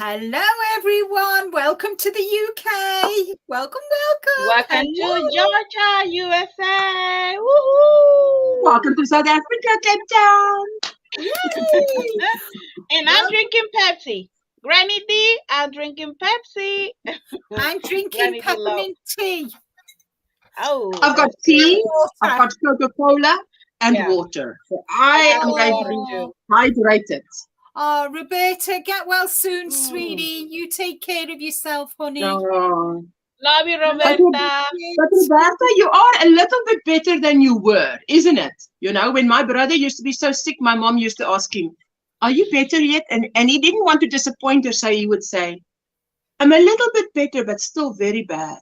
Hello, everyone. Welcome to the UK. Welcome. Welcome to Georgia, USA. Woohoo! Welcome to South Africa, Cape Town. Yay! And I'm drinking Pepsi. Granny D, I'm drinking Pepsi. I'm drinking peppermint tea. Oh, I've got tea, Water. I've got Coca-Cola and water. So I am going to be hydrated. Oh, Roberta, get well soon, sweetie. You take care of yourself, honey. Oh. Love you, Roberta. But Roberta, you are a little bit better than you were, isn't it? You know, when my brother used to be so sick, my mom used to ask him, "Are you better yet?" And he didn't want to disappoint her, so he would say, "I'm a little bit better, but still very bad."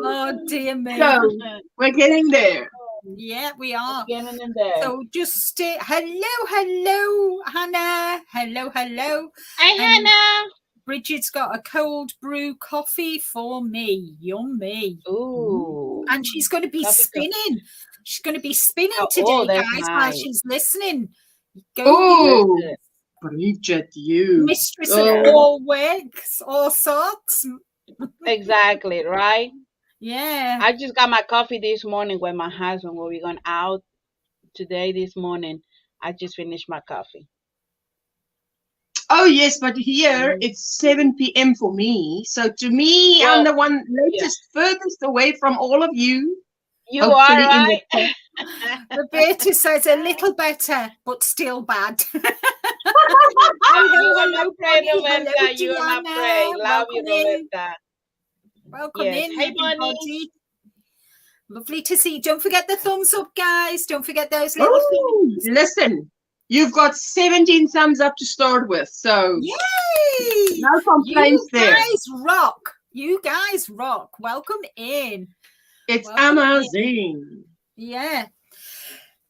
Oh, dear me. So we're getting there. Yeah, we are. Getting in there. So just hello, Hannah. Hello. Hey, Hannah. Bridget's got a cold brew coffee for me. Yummy. Ooh. And she's going to be spinning. She's going to be spinning today, that's guys, nice. while she's listening. Oh, Bridget, you. Mistress of all wigs, all sorts. Exactly, right? Yeah. I just got my coffee this morning with my husband when we went out this morning. I just finished my coffee. Oh, yes, but here it's 7 p.m. for me. So to me, I'm the one furthest away from all of you. You are right. Roberta says a little better, but still bad. You are not afraid, Roberta. You are not afraid. Love you, Roberta. Welcome in, hey, everybody. Lovely to see you. Don't forget the thumbs up, guys. Don't forget those little thumbs. Listen, you've got 17 thumbs up to start with. So, yay! No complaints there. You guys rock. Welcome in. It's amazing. Yeah.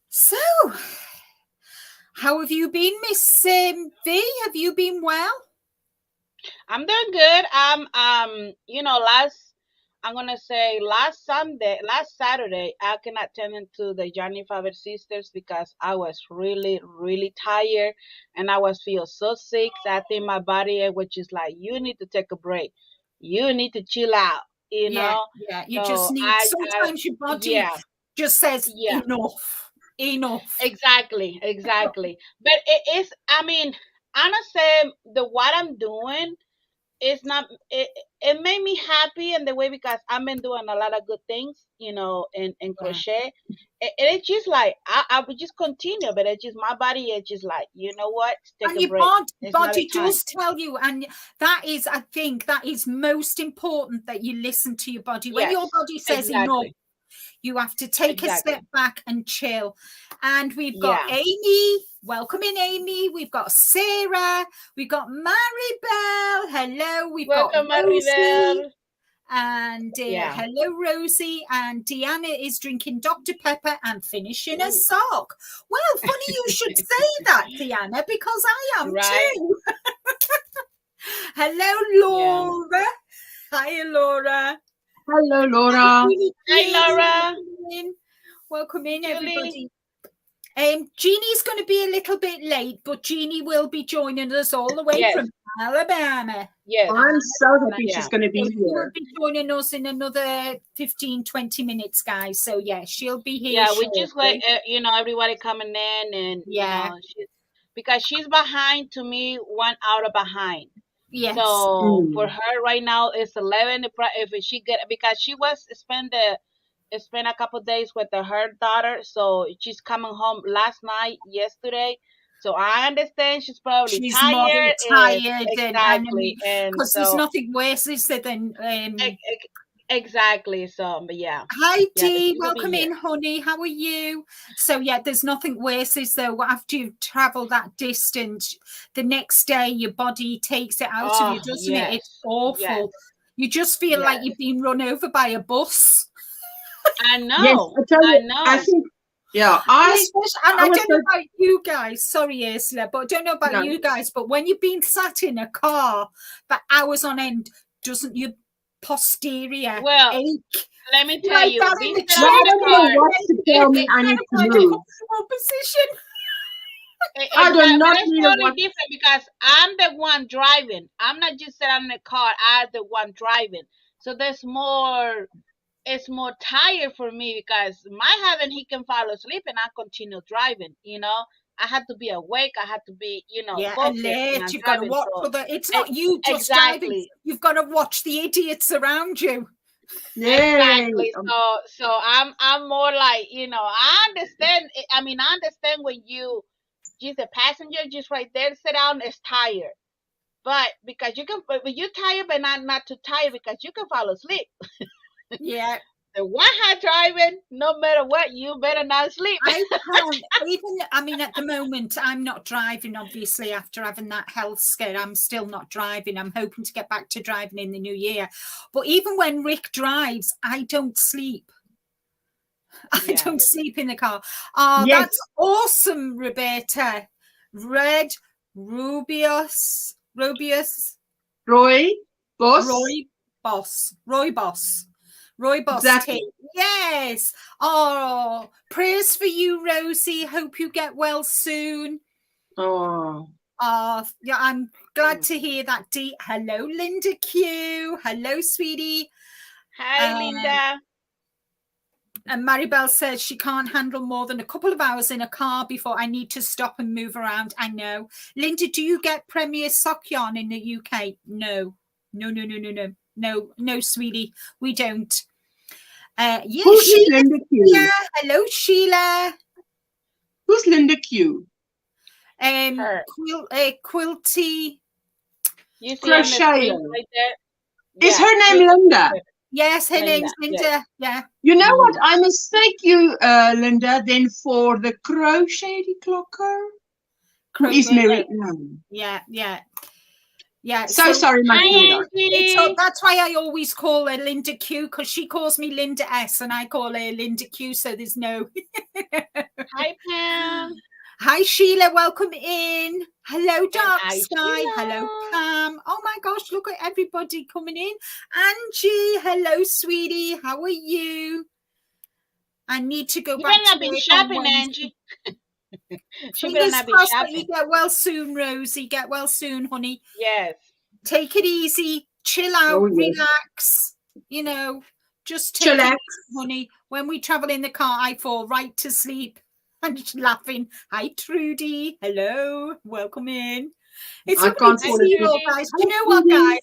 So, how have you been, Miss V? Have you been well? I'm doing good. Last Saturday, I can attend to the Johnny Faber sisters because I was really, really tired and I was feel so sick. So I think my body, which is like, you need to take a break. You need to chill out, you know? Yeah, you just need, sometimes your body just says enough. Exactly. But it is, honestly, what I'm doing, it's not it made me happy in the way because I've been doing a lot of good things, in crochet. It's just like I would just continue, but it's just my body is just like, you know what, take a break. Body does tell you, and that is, I think that is most important, that you listen to your body. When your body says enough, you have to take a step back and chill. And we've got Amy. Welcome in, Amy. We've got Sarah. We've got Maribel. Hello. We've got Rosie. And hello, Rosie. And Deanna is drinking Dr. Pepper and finishing a sock. Well, funny you should say that, Deanna, because I am too. Hello, Laura. Hi, Laura. Hello, Laura. Hi, Laura. Welcome in, everybody. Jeannie's going to be a little bit late, but Jeannie will be joining us all the way from Alabama. Yes. I'm so happy she's going to be here. She will be joining us in another 15-20 minutes, guys. So, she'll be here. Yeah, we just let, everybody coming in and, because she's behind, to me, 1 hour behind. Yes. So for her right now it's 11. If she because she was spend a couple of days with her daughter, so she's coming home yesterday. So I understand she's probably tired. Exactly, because there's nothing worse than exactly. So, but Hi Dee, welcome in, honey. How are you? So there's nothing worse is though after you've traveled that distance, the next day your body takes it out of you, doesn't it? It's awful. Yes. You just feel like you've been run over by a bus. I know. Yes, I know. I think. Yeah, I don't know about you guys. Sorry, Ursula, but I don't know about you guys. But when you've been sat in a car for hours on end, doesn't your posterior ache? Let me tell you, I don't know what to tell me. I need to move. Position. I do Exactly, not but it's need a totally watch. different because I'm the one driving. I'm not just sitting in the car. I'm the one driving. So there's more. It's more tired for me because my husband, he can fall asleep and I continue driving. I had to be awake. I had to be, Yeah, focused when alert. I'm You've got to driving. watch So for the. It's not you just driving. exactly. You've got to watch the idiots around you. Yay. Exactly. So I'm more like, I understand. I mean, I understand when you just a passenger just right there sit down is tired. But because but you're tired, but not too tired because you can fall asleep. Yeah. The one hot driving, no matter what, you better not sleep. I can't even. I mean, at the moment, I'm not driving. Obviously, after having that health scare, I'm still not driving. I'm hoping to get back to driving in the new year. But even when Rick drives, I don't sleep. I don't sleep in the car. Oh, Yes. that's awesome, Roberta. Red Rubius. Roy Boss. Roy Boss. Exactly. Tea. Yes. Oh, prayers for you, Rosie. Hope you get well soon. Oh. Yeah, I'm glad to hear that, Dee. Hello, Linda Q. Hello, sweetie. Hi, Linda. And Maribel says she can't handle more than a couple of hours in a car before I need to stop and move around. I know. Linda, do you get Premier sock yarn in the UK? No, sweetie. We don't. Yeah, Who's Linda Q? Yeah, hello, Sheila. Who's Linda Q? Quilty. You see Crochet. right there? Is her name Linda? Yes, her name's Linda. Yeah. You know what? I mistake you, Linda, then for the crochet clocker. Who is married now? Yeah. So sorry, my dear. That's why I always call her Linda Q, because she calls me Linda S and I call her Linda Q, so there's no. Hi, Pam. Hi, Sheila. Welcome in. Hello, Dark Sky. Sheila. Hello, Pam. Oh my gosh, look at everybody coming in. Angie. Hello, sweetie. How are you? I need to go back to been shopping, Angie. Fingers crossed that you get well soon, Rosie. Get well soon, honey. Yes. Take it easy. Chill out. Relax. Just take it easy, honey. When we travel in the car, I fall right to sleep. I'm just laughing. Hi, Trudy. Hello. Welcome in. It's so good to see you all, guys. You know what, guys?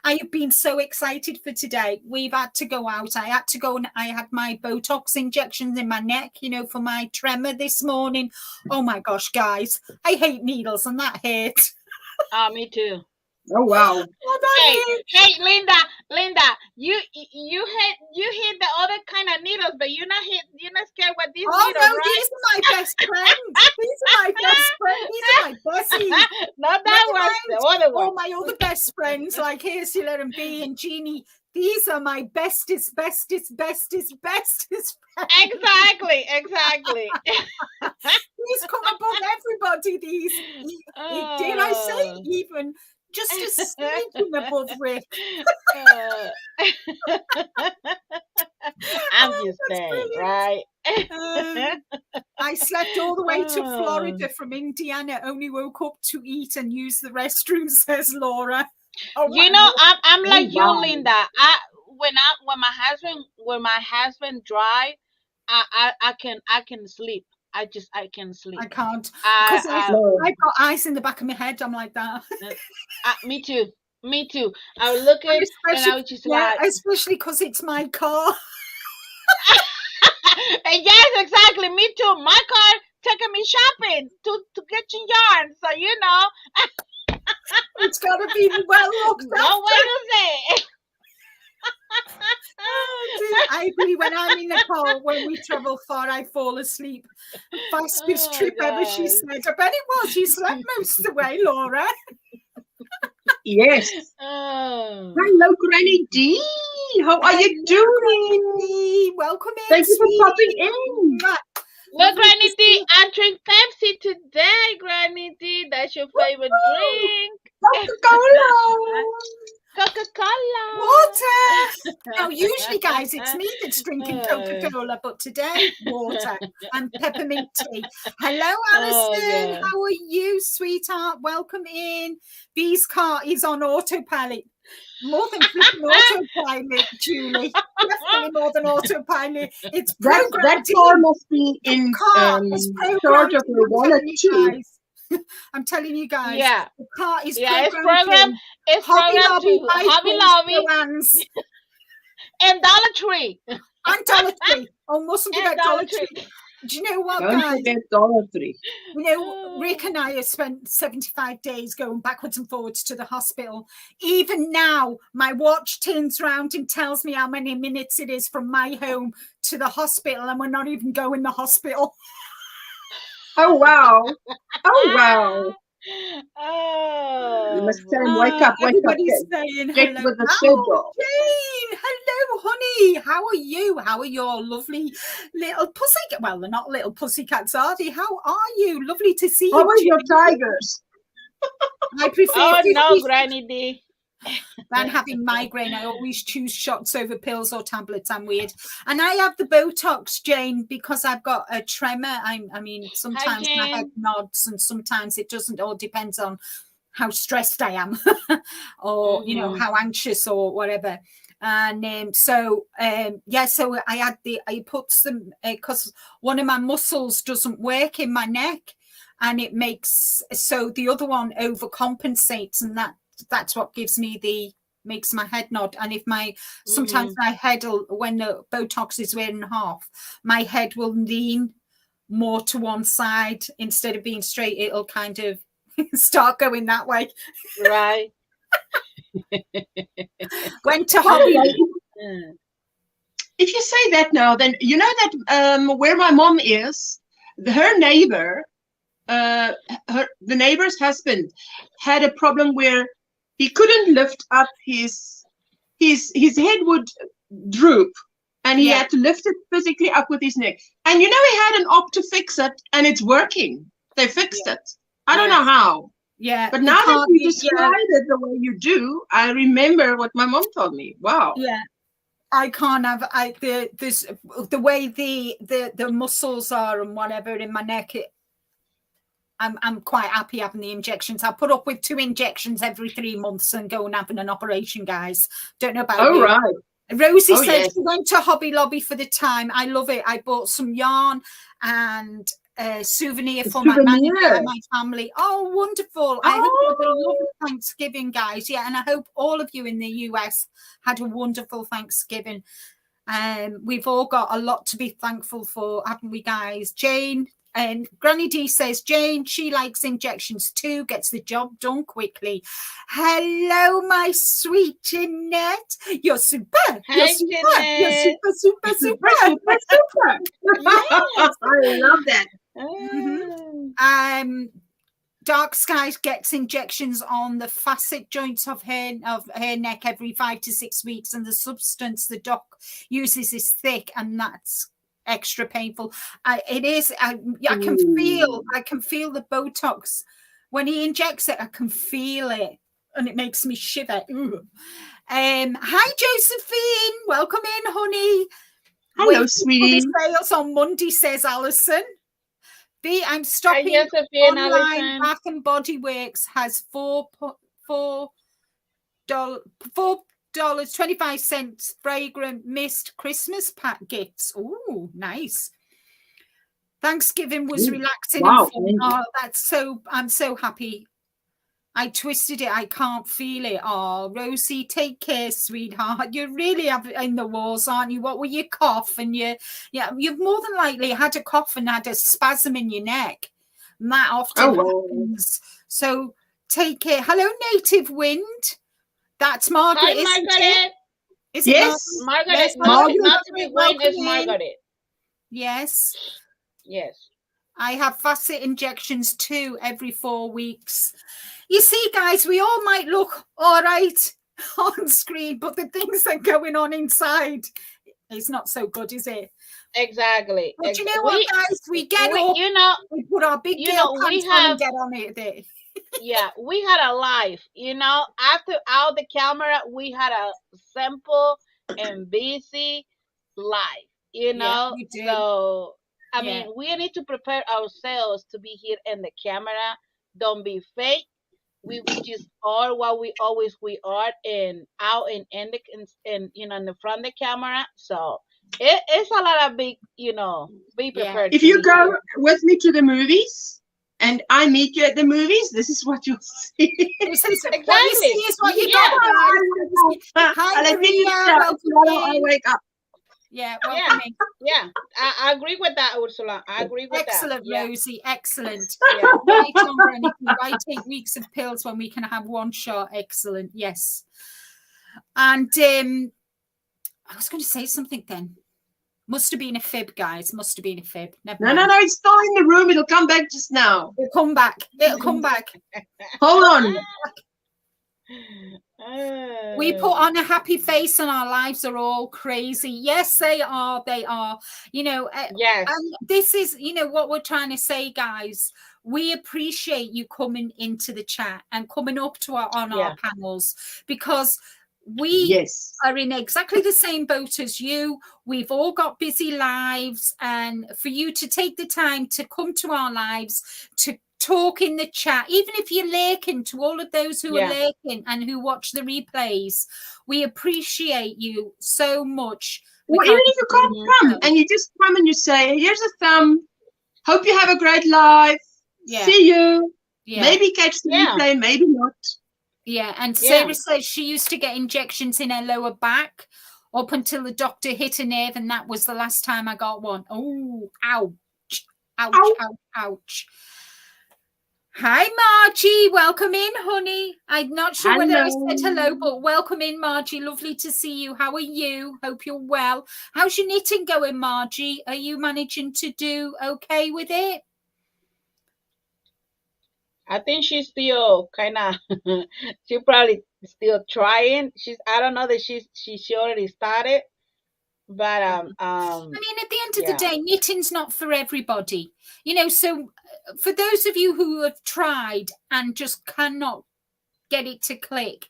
I have been so excited for today. We've had to go out. I had to go and I had my Botox injections in my neck, for my tremor this morning. Oh my gosh, guys. I hate needles and that hurt. Me too. Oh wow. Hey, Linda, you hit the other kind of needles, but you're not scared what these needles, no, right? These are my best friends. These are my best friends. These are my besties. Not that one, the other one. All my other best friends like Ursula and B and Jeannie. These are my bestest. Exactly. These come above everybody. These, dare I say, even just a sneaking above Rick. I'm just saying, right? I slept all the way to Florida from Indiana. Only woke up to eat and use the restroom, says Laura. I'm like you, Linda. When my husband drive, I can sleep. I can sleep. I can't because I've got ice in the back of my head. I'm like that. Me too. I was looking and I was just like, especially because it's my car. Yes, exactly. Me too. My car taking me shopping to get your yarn. So it's got to be well looked after. No way to say. I agree. When I'm in the car, when we travel far, I fall asleep. Fastest trip ever, she said. I bet it was. You slept most of the way, Laura. Yes. Hello, Granny D. How are you doing? Welcome in. Thank you for popping in. Look, Granny D, I drink Pepsi today, Granny D. That's your favorite drink. Coca-Cola. Coca-Cola. Water. Now, usually, guys, it's me that's drinking Coca-Cola, but today, water and peppermint tea. Hello, Alison. God. How are you, sweetheart? Welcome in. Bee's car is on autopilot. More than flipping autopilot, Julie. Definitely more than autopilot. It's programmed. That car must be in charge of your wallet too. I'm telling you guys. Yeah. The car is it's programmed. It's programmed to Hobby Lobby and Dollar Tree. And Dollar Tree. Oh, mustn't forget Dollar Tree. Do you know what, Don't guys? forget Dollar Tree. You know, Rick and I have spent 75 days going backwards and forwards to the hospital. Even now, my watch turns around and tells me how many minutes it is from my home to the hospital, and we're not even going to the hospital. Oh, wow. Oh, wow. Oh, you must tell him, wake up. Everybody's saying check hello. with the schedule. Jane, hello, honey. How are you? How are your lovely little pussycat? Well, they're not little pussycats, are they? How are you? Lovely to see you. How are your tigers? I prefer. Oh no, Granny D. Than having migraine. I always choose shots over pills or tablets. I'm weird. And I have the Botox, Jane, because I've got a tremor. I mean, sometimes my head nods and sometimes it doesn't. All depends on how stressed I am or, you know, how anxious or whatever. And so I put some, because one of my muscles doesn't work in my neck and it makes, so the other one overcompensates, and that's what gives me makes my head nod. And if sometimes my head will, when the Botox is wearing half, my head will lean more to one side instead of being straight. It'll kind of start going that way. Right. Went to Hobby. If you say that now, then you know that where my mom is, her neighbor, the neighbor's husband had a problem where he couldn't lift up his head would droop, and he had to lift it physically up with his neck. And you know, he had an op to fix it, and it's working. They fixed it. I don't know how. Yeah. But now that you describe it the way you do, I remember what my mom told me. Wow. Yeah. I can't have the way the muscles are and whatever in my neck. I'm quite happy having the injections. I put up with 2 injections every 3 months and go and having an operation, guys. Don't know about you. Right. Rosie said she went to Hobby Lobby for the time. I love it. I bought some yarn and a souvenir for my manicure and my family. Oh, wonderful. I hope you had a lovely Thanksgiving, guys. Yeah, and I hope all of you in the US had a wonderful Thanksgiving. We've all got a lot to be thankful for, haven't we, guys? Jane and Granny D says, Jane, she likes injections too, gets the job done quickly. Hello, my sweet Jeanette. You're super. You're super. You're super, super, super. Yes. I love that. Dark Skies gets injections on the facet joints of her neck every 5 to 6 weeks, and the substance the doc uses is thick, and that's extra painful. It is. I can feel the Botox when he injects it. I can feel it, and it makes me shiver. Hi, Josephine. Welcome in, honey. Hello, sweetie. Sales on Monday, says Alison. I'm stopping. Online Bath and Body Works has $4.25 fragrant mist Christmas pack gifts. Oh, nice. Thanksgiving was relaxing. Wow. And fun. Oh, I'm so happy. I twisted it. I can't feel it. Oh, Rosie, take care, sweetheart. You really have in the wars, aren't you? What were your cough? And you've more than likely had a cough and had a spasm in your neck. And that often happens. So take care. Hello, Native Wind. That's Margaret. Hi, Margaret. Is it Margaret. Yes, Margaret is Margaret. Yes. Yes. I have facet injections too every 4 weeks. You see, guys, we all might look all right on screen, but the things that are going on inside is not so good, is it? Exactly. But you know what, guys? We get up, we put our big girl pants on and get on it. Yeah, we had a life, after out the camera, we had a simple and busy life, Yeah, you do. So, I Yeah. mean, we need to prepare ourselves to be here in the camera. Don't be fake. We just are what we are, and out and in the in the front of the camera. So it's a lot of big, be Yeah. prepared If to you be go here. with me to the movies and I meet you at the movies, this is what you'll see. This is what you Exactly. see is what you Yeah. got, guys. Hi, Let me just Maria. Welcome I in. wake up. Yeah, Yeah, welcome in. yeah. I agree with that, Ursula. I agree with Excellent, that. Yeah, Rosie. Excellent. yeah. Right on, Granny. Why take weeks of pills when we can have one shot? Excellent. Yes. And I was going to say something then. Must have been a fib, guys. Must have been a fib. Never mind. No, it's still in the room. It'll come back just now. It'll come back. It'll come back. Hold on. We put on a happy face and our lives are all crazy. Yes, they are. They are. Yes. And this is, what we're trying to say, guys. We appreciate you coming into the chat and coming up to our panels, because we are in exactly the same boat as you. We've all got busy lives, and for you to take the time to come to our lives, to talk in the chat, even if you're lurking, to all of those who are lurking and who watch the replays, we appreciate you so much. Well, even if you can't come and you just come and you say, here's a thumb, hope you have a great life, see you, maybe catch the replay, maybe not. Yeah, and Sarah says she used to get injections in her lower back up until the doctor hit a nerve, and that was the last time I got one. Oh, ouch, ouch, ouch, ouch. Hi, Margie. Welcome in, honey. I'm not sure whether I said hello, but welcome in, Margie. Lovely to see you. How are you? Hope you're well. How's your knitting going, Margie? Are you managing to do okay with it? I think she's still kind of, she probably still trying. I don't know that she already started, but I mean, at the end of the day, knitting's not for everybody, so for those of you who have tried and just cannot get it to click,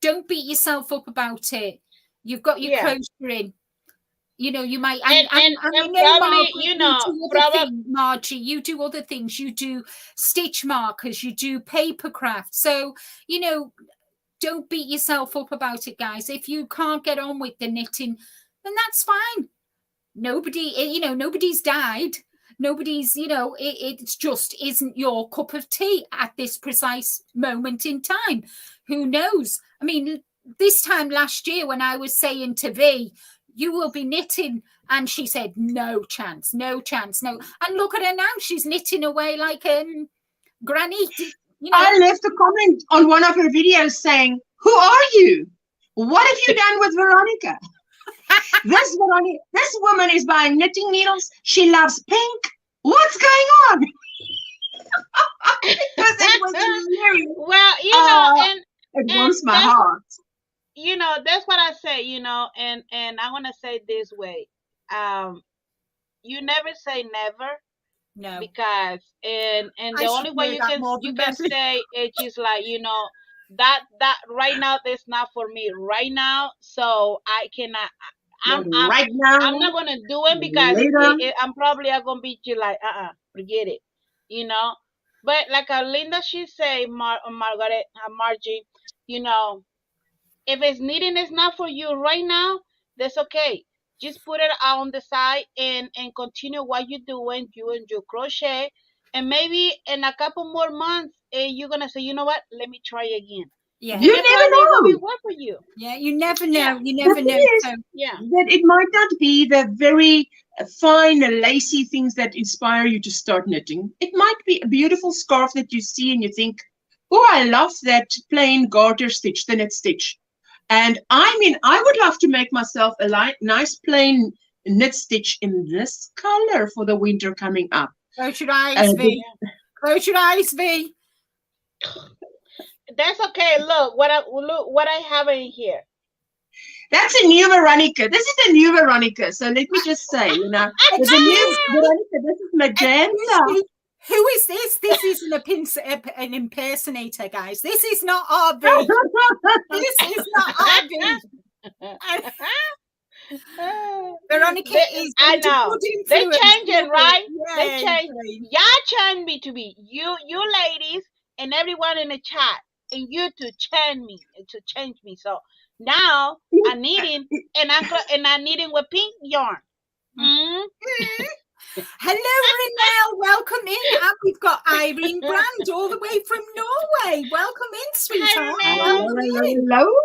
don't beat yourself up about it. You've got your crochet in. You might, and probably, Margie, you do other things. You do stitch markers, you do paper craft. So, don't beat yourself up about it, guys. If you can't get on with the knitting, then that's fine. Nobody's died. Nobody's, it just isn't your cup of tea at this precise moment in time. Who knows? I mean, this time last year when I was saying to V, you will be knitting, and she said, no chance, no chance, no. And look at her now. She's knitting away like granny. I left a comment on one of her videos saying, who are you? What have you done with Veronica? This woman is buying knitting needles. She loves pink. What's going on? Because it was hilarious. Well, it warms my heart. That's what I say, and I want to say this way. You never say never. No. Because and the only way you can say it's just like, that right now that's not for me right now, so I cannot. I'm not gonna do it because I'm probably gonna be just like forget it, But like Linda, she say, Margie, if it's knitting is not for you right now, that's okay. Just put it on the side and continue what you're doing. You and your crochet, and maybe in a couple more months, you're gonna say, you know what? Let me try again. Yeah, you never know. It will work for you. Yeah, you never know. Yeah. You never know. That it might not be the very fine, lacy things that inspire you to start knitting. It might be a beautiful scarf that you see and you think, oh, I love that plain garter stitch, the knit stitch. And I mean, I would love to make myself a nice plain knit stitch in this color for the winter coming up. Close your eyes, V. Close your eyes, V. That's okay. Look what I have in here. That's a new Veronica. This is a new Veronica. So let me just say, there's a new Veronica. This is magenta. Who is this? This is an impersonator, guys. This is not RB. This is not RB. Veronica is. I know. They changing, right? Yeah, they change. Y'all change me to be you ladies, and everyone in the chat, and you to change me. So now I'm knitting, and I'm knitting with pink yarn. Hello, Renelle. Welcome in. And we've got Irene Brand all the way from Norway. Welcome in, sweetheart. Hello.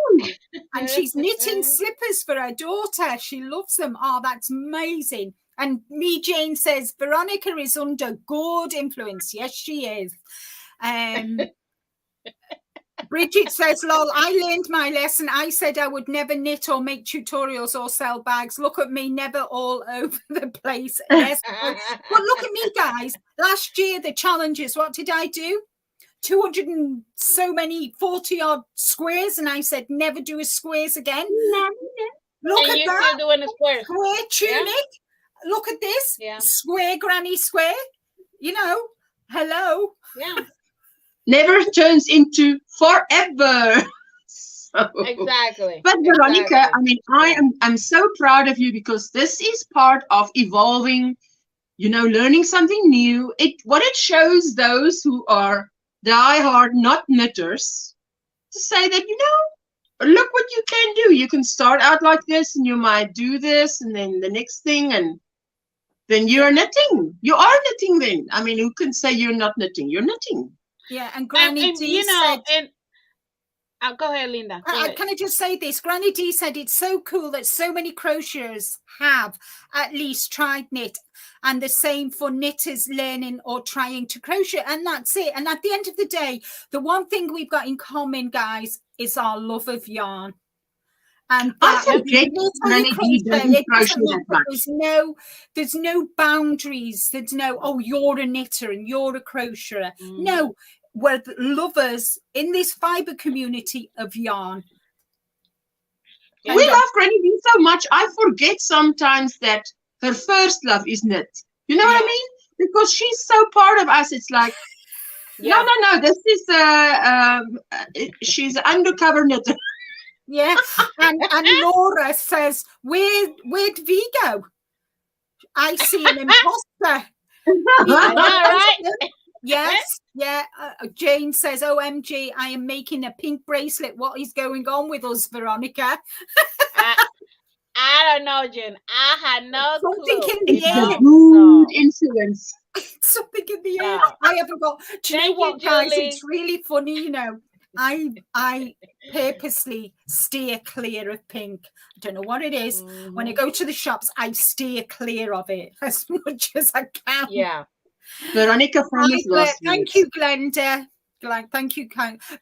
And she's knitting slippers for her daughter. She loves them. Oh, that's amazing. And Me Jane says, Veronica is under good influence. Yes, she is. Bridget says, lol, I learned my lesson. I said I would never knit or make tutorials or sell bags. Look at me, never all over the place. Yes. But look at me, guys. Last year, the challenges, what did I do? 200 and so many 40-odd squares. And I said, never do a squares again. Look and at you're that. still doing a square. Square tunic. Yeah. Look at this. Yeah. Square granny square. You know, hello. Yeah. Never turns into forever. So, exactly. But Veronica, I mean, I'm so proud of you because this is part of evolving, you know, learning something new. What it shows those who are diehard not knitters to say that, you know, look what you can do. You can start out like this and you might do this and then the next thing and then you're knitting. You are knitting then. I mean, who can say you're not knitting? You're knitting. Yeah, and Granny D you know, said, go ahead, Linda. Can I just say this? Granny D said it's so cool that so many crocheters have at least tried knit, and the same for knitters learning or trying to crochet, and that's it. And at the end of the day, the one thing we've got in common, guys, is our love of yarn. And I forget Granny D doesn't crochet that much. There's no boundaries. There's no, oh, you're a knitter and you're a crocheter. No, we're lovers in this fiber community of yarn. We love Granny D so much. I forget sometimes that her first love is knit. You know what I mean? Because she's so part of us. It's like, no. This is she's an undercover knitter. Yeah, and Laura says, where'd V go? I see an imposter. Right? Yes, yeah. Jane says, OMG, I am making a pink bracelet. What is going on with us, Veronica? I don't know, Jen. I had no Something clue. in the air. Good influence. Something in the air. I haven't got. Do you know what, guys? It's really funny, you know. I purposely steer clear of pink. I don't know what it is. When I go to the shops, I steer clear of it as much as I can. Yeah. Veronica thank you, Glenda. Thank you,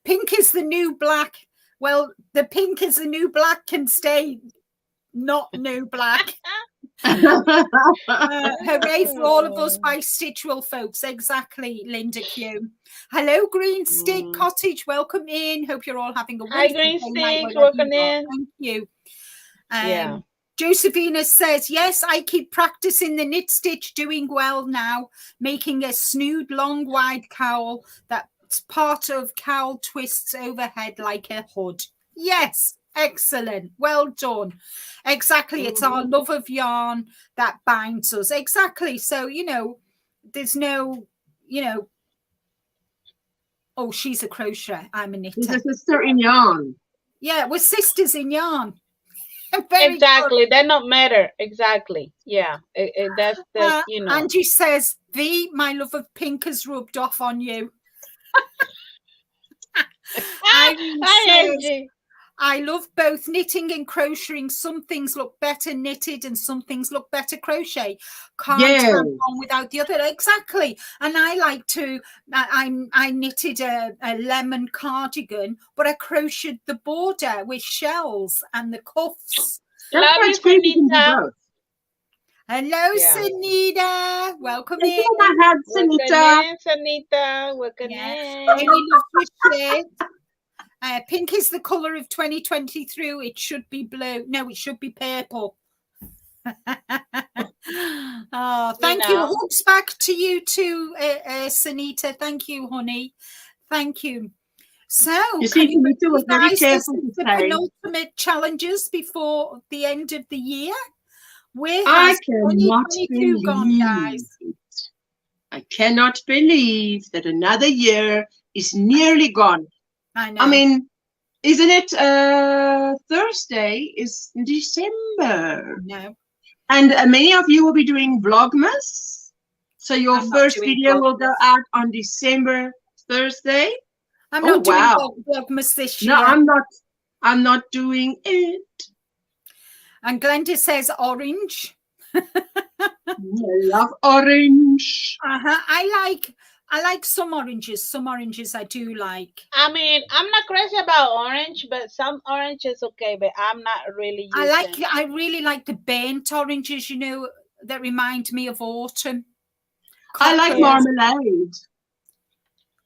pink is the new black. Well, the pink is the new black can stay not new black. Hooray for all of us by Stitchwell, folks. Exactly, Linda Q. Hello, Green Stick Cottage. Welcome in. Hope you're all having a wonderful Green night. Stick. Welcome in. Thank you. Josephina says, yes, I keep practicing the knit stitch, doing well now, making a snood long wide cowl that's part of cowl twists overhead like a hood. Yes. Excellent. Well done. Exactly. It's our love of yarn that binds us. Exactly. So, you know, there's no, you know, oh, she's a crocheter. I'm a knitter. She's a sister in yarn. Yeah, we're sisters in yarn. Exactly. That don't matter. Exactly. Yeah. That's you know. Angie says, V, my love of pink has rubbed off on you. Angie. I love both knitting and crocheting. Some things look better knitted and some things look better crochet. Can't have one without the other. Exactly. And I like to, I knitted a lemon cardigan, but I crocheted the border with shells and the cuffs. Love you, Sunita. Hello, Sunita. Welcome in. Sunita. Welcome in. Amy loves your shirt. Pink is the colour of 2023. It should be blue. No, it should be purple. Oh, thank you. Hugs back to you too, Sunita. Thank you, honey. Thank you. So, you see, Sunita was very careful to the say, penultimate challenges before the end of the year. Where I has cannot 2022 gone, guys? I cannot believe that another year is nearly gone. I know. I mean, isn't it Thursday is December? No. And many of you will be doing Vlogmas. So your first video will go out on December Thursday. I'm not doing Vlogmas this year. No, I'm not doing it. And Glenda says orange. I love orange. I like some oranges. Some oranges I do like. I mean, I'm not crazy about orange, but some orange is okay, but I'm not really using. I really like the burnt oranges, you know, that remind me of autumn. I like marmalade.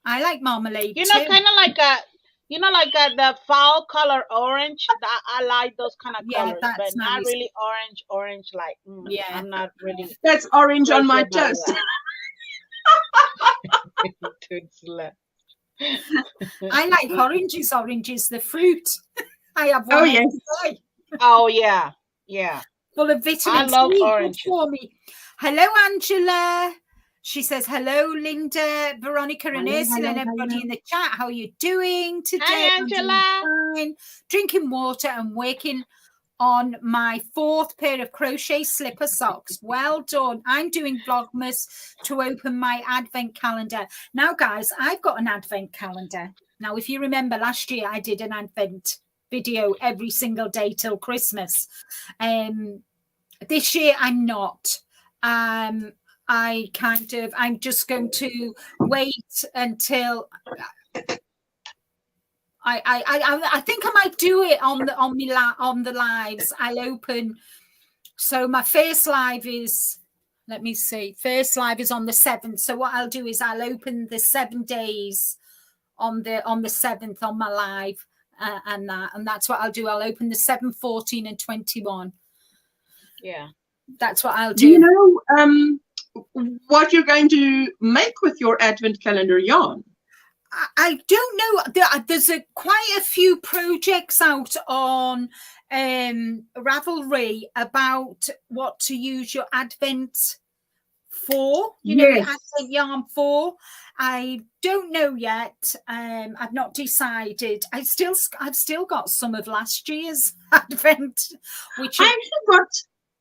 I like marmalade You know, too. kind of like the fall color orange. I like those kind of colors, but not really orange like. I'm not really. That's orange on my toast. I like oranges. Orange is the fruit. I have one. Oh yes. Oh yeah, yeah. Full of vitamin C. I love orange for me. Hello, Angela. She says, hello, Linda, Veronica, and Ursula, and everybody in the chat. How are you doing today? Hi, Angela. Fine. Drinking water and working on my 4th pair of crochet slipper socks. Well done. I'm doing Vlogmas to open my advent calendar. Now, guys, I've got an advent calendar. Now, if you remember last year, I did an advent video every single day till Christmas. This year, I'm not. I'm just going to wait until I think I might do it on the lives. I'll open. So my first live is, let me see, first live is on the 7th. So what I'll do is I'll open the 7 days on the 7th on my live, and that's what I'll do. I'll open the 7, 14, and 21. Yeah, that's what I'll do. Do you know what you're going to make with your advent calendar yarn? I don't know. There's quite a few projects out on Ravelry about what to use your advent for. You know, your advent yarn for. I don't know yet. I've not decided. I've still got some of last year's advent, which I actually got.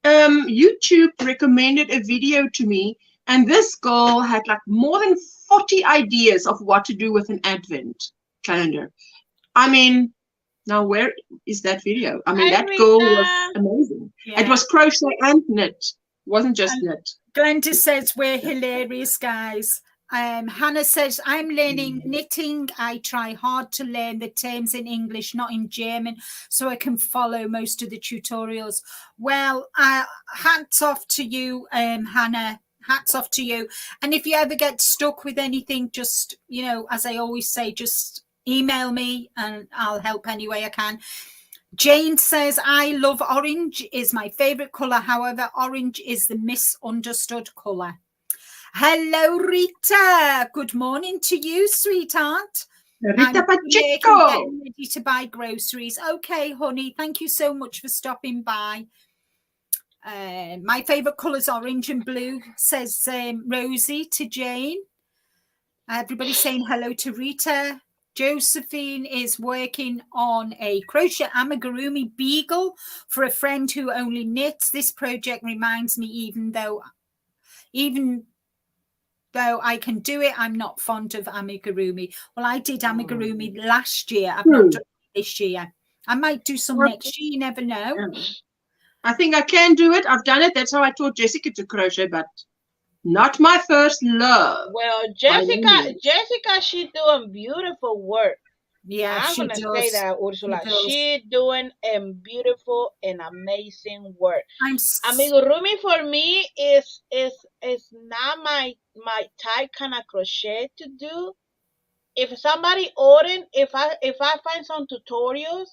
YouTube recommended a video to me, and this girl had like more than 40 ideas of what to do with an advent calendar. I mean, now where is that video? I mean, that girl was amazing. Yeah. It was crochet and knit. It wasn't just knit. Glenda says we're hilarious, guys. Hannah says, I'm learning knitting. I try hard to learn the terms in English, not in German, so I can follow most of the tutorials. Well, hats off to you, Hannah. Hats off to you. And if you ever get stuck with anything, just, you know, as I always say, just email me and I'll help any way I can. Jane says, I love orange, is my favorite color. However, orange is the misunderstood color. Hello, Rita. Good morning to you, sweetheart. Rita Pacheco. Getting ready to buy groceries. Okay, honey. Thank you so much for stopping by. My favorite color is orange and blue, says Rosie to Jane. Everybody saying hello to Rita. Josephine is working on a crochet amigurumi beagle for a friend who only knits. This project reminds me, even though I can do it, I'm not fond of amigurumi. Well, I did amigurumi last year. I've not done it this year. I might do some next year. You never know. I think I can do it. I've done it. That's how I taught Jessica to crochet, but not my first love. Well, Jessica, she's doing beautiful work. Yeah, I'm gonna say that, Ursula. She's doing beautiful and amazing work. Amigurumi for me is not my type kind of crochet to do. If somebody ordering, if I find some tutorials,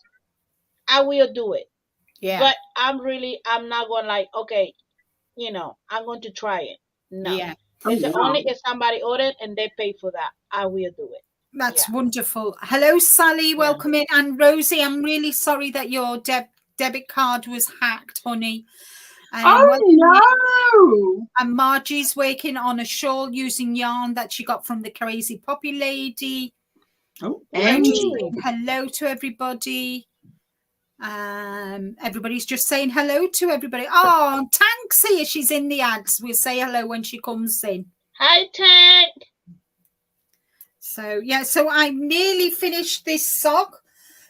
I will do it. But I'm not going like, okay, I'm going to try it. No. Yeah. It's only if somebody ordered and they pay for that, I will do it. That's wonderful. Hello, Sally. Welcome in. And Rosie, I'm really sorry that your debit card was hacked, honey. Oh, no. And Margie's working on a shawl using yarn that she got from the Crazy Poppy Lady. Oh, hello to everybody. Everybody's just saying hello to everybody. Oh, Tank's here. She's in the ads. We'll say hello when she comes in. Hi, Tank. So, yeah, so I nearly finished this sock.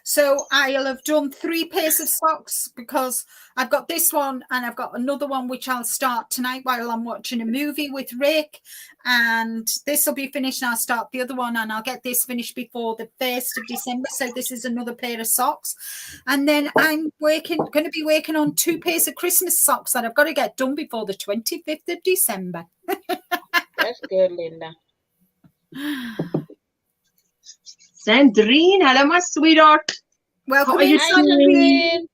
So I'll have done 3 pairs of socks because I've got this one and I've got another one which I'll start tonight while I'm watching a movie with Rick. And this will be finished and I'll start the other one and I'll get this finished before the 1st of December. So this is another pair of socks. And then I'm going to be working on 2 pairs of Christmas socks that I've got to get done before the 25th of December. That's good, Linda. Sandrine, hello, my sweetheart. Welcome in, Sandrine.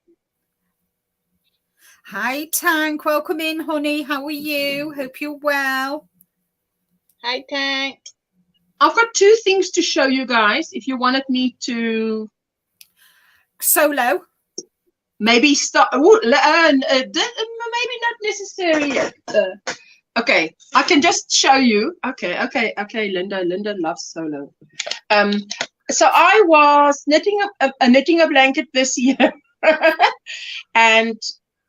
Hi, Tank. Welcome in, honey. How are you? Hope you're well. Hi, Tank. I've got 2 things to show you guys. If you wanted me to solo, maybe start. Maybe not necessarily. Okay, I can just show you. Okay. Linda loves solo. So I was knitting a blanket this year, and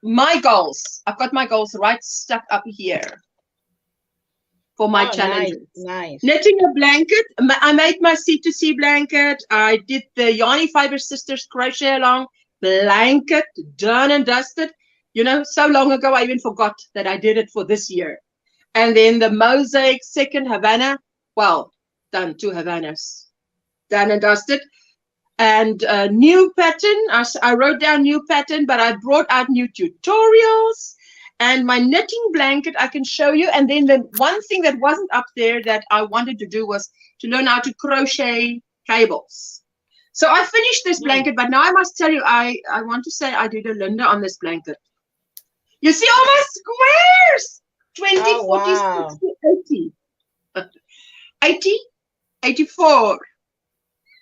my goals. I've got my goals right stuck up here for my challenges. Nice. Knitting a blanket. I made my C2C blanket. I did the Yarny Fiber Sisters crochet along blanket, done and dusted. So long ago I even forgot that I did it for this year. And then the mosaic second Havana. Well, done 2 Havanas. Done and dusted. And a new pattern. I wrote down new pattern, but I brought out new tutorials. And my knitting blanket I can show you. And then the one thing that wasn't up there that I wanted to do was to learn how to crochet cables. So I finished this blanket, but now I must tell you, I want to say I did a Linda on this blanket. You see all my squares? 20, 40, 60, 80. 80, 84.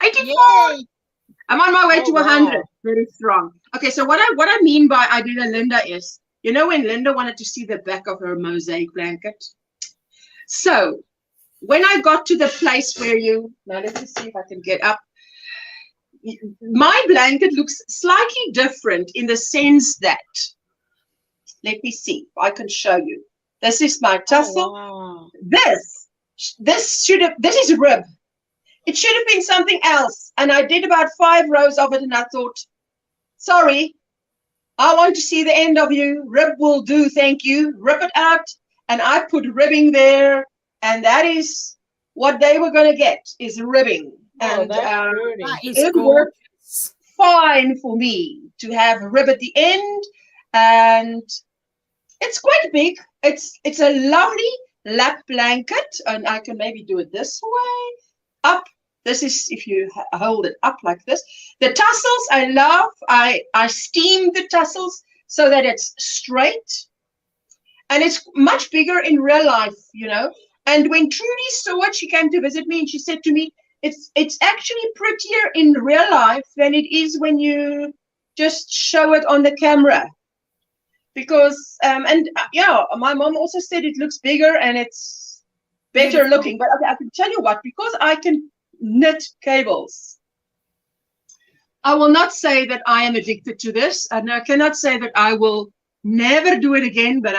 84. Yay. I'm on my way to 100. Very strong. Okay, so what I mean by I did a Linda is, when Linda wanted to see the back of her mosaic blanket. So when I got to the place where now let me see if I can get up. My blanket looks slightly different in the sense that, let me see if I can show you. This is my tassel. Oh, wow. This is rib. It should have been something else. And I did about 5 rows of it and I thought, sorry, I want to see the end of you. Rib will do, thank you. Rip it out. And I put ribbing there. And that is what they were going to get, is ribbing. Oh, and it worked fine for me to have a rib at the end. And it's quite big. It's a lovely lap blanket. And I can maybe do it this way. Up. This is if you hold it up like this. The tassels I love. I steam the tassels so that it's straight. And it's much bigger in real life, And when Trudy saw it, she came to visit me and she said to me, it's actually prettier in real life than it is when you just show it on the camera. Because, my mom also said it looks bigger and it's better looking. But I can tell you what, because I can knit cables, I will not say that I am addicted to this. And I cannot say that I will never do it again, but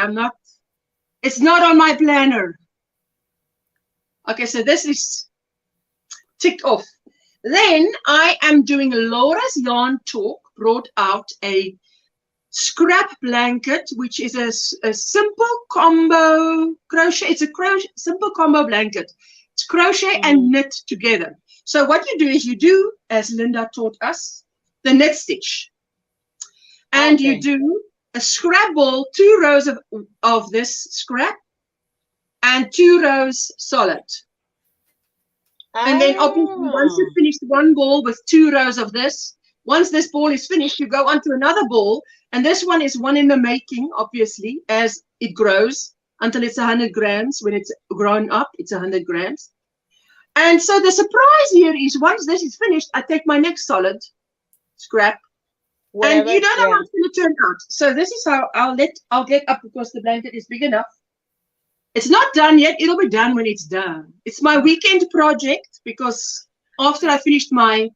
it's not on my planner. Okay, so this is ticked off. Then I am doing Laura's Yarn Talk, brought out a scrap blanket, which is a simple combo crochet. It's a simple combo blanket. It's crochet and knit together. So what you do is you do, as Linda taught us, the knit stitch. And you do a scrap ball, 2 rows of this scrap and 2 rows solid. And then obviously once you finish 1 ball with 2 rows of this, Once this ball is finished, you go on to another ball, and this one is one in the making, obviously, as it grows until it's 100 grams. When it's grown up, it's 100 grams. And so the surprise here is once this is finished, I take my next solid scrap, whatever, and you don't know how it's going to turn out. So this is how I'll get up because the blanket is big enough. It's not done yet. It'll be done when it's done. It's my weekend project because after I finished my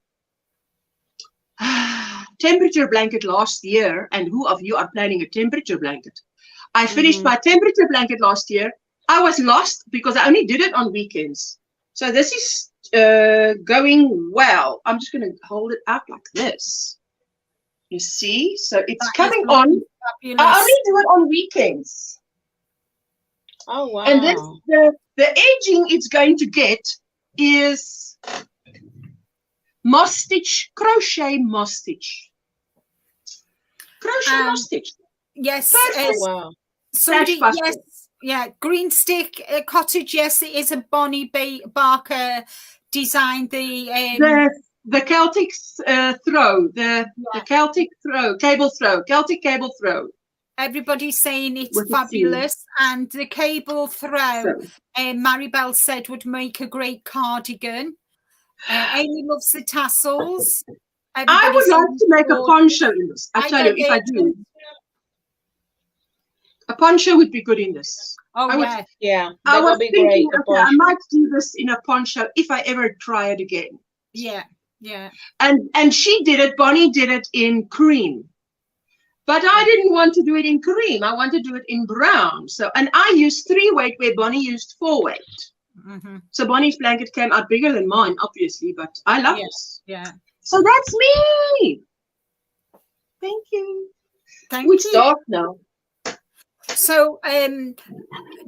temperature blanket last year, and who of you are planning a temperature blanket? I finished my temperature blanket last year. I was lost because I only did it on weekends. So this is going well. I'm just going to hold it out like this. You see? So it's coming on. Fabulous. I only do it on weekends. Oh, wow. And this, the edging it's going to get is moss stitch, crochet moss stitch. Crochet moss stitch. Yes. Wow. Somebody, yes. Yeah, Green Stick Cottage. Yes, it is a Bonnie Barker design. The Celtic throw, the Celtic throw, Celtic cable throw. Everybody's saying it's fabulous, and the cable throw, Maribel said, would make a great cardigan. Amy loves the tassels. I would like to make a poncho in this. I tell you, if I do. A poncho would be good in this. Oh, yeah. I was thinking, okay, I might do this in a poncho if I ever try it again. Yeah, yeah. And she did it, Bonnie did it in cream. But I didn't want to do it in cream. I want to do it in brown. So, and I used 3-weight where Bonnie used 4-weight. So Bonnie's blanket came out bigger than mine, obviously, but I love this. Yeah. So that's me. Thank you. Thank you. It's dark now. So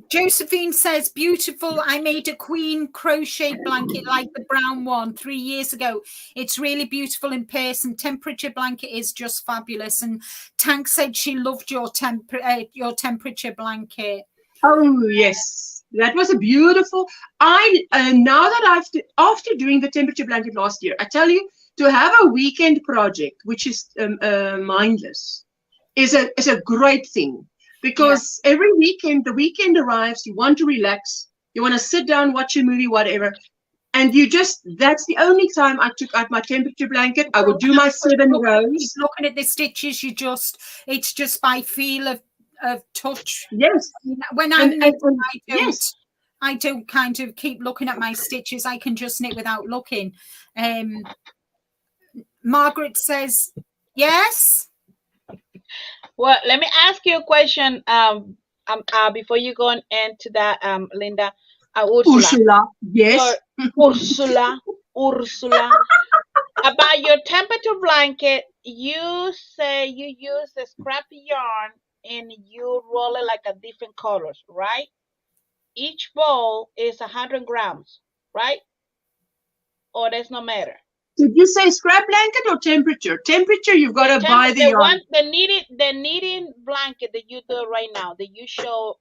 Josephine says, beautiful. I made a queen crochet blanket like the brown one 3 years ago. It's really beautiful in person. Temperature blanket is just fabulous. And Tank said she loved your temperature blanket. Oh yes, that was a beautiful. Now that after doing the temperature blanket last year, I tell you, to have a weekend project which is mindless is a great thing. Because every weekend, the weekend arrives, you want to relax, you want to sit down, watch a movie, whatever. And that's the only time I took out my temperature blanket. I would do my 7 rows. Looking at the stitches, it's just by feel of touch. Yes. When I don't kind of keep looking at my stitches. I can just knit without looking. Margaret says, yes. Well, let me ask you a question before you go into that, Linda. Ursula, yes. Ursula. About your temperature blanket, you say you use a scrap yarn and you roll it like a different colors, right? Each ball is 100 grams, right? Or there's no matter. Did you say scrap blanket or temperature? Temperature, you've got to buy the yarn. The knitting blanket that you do right now, that you show.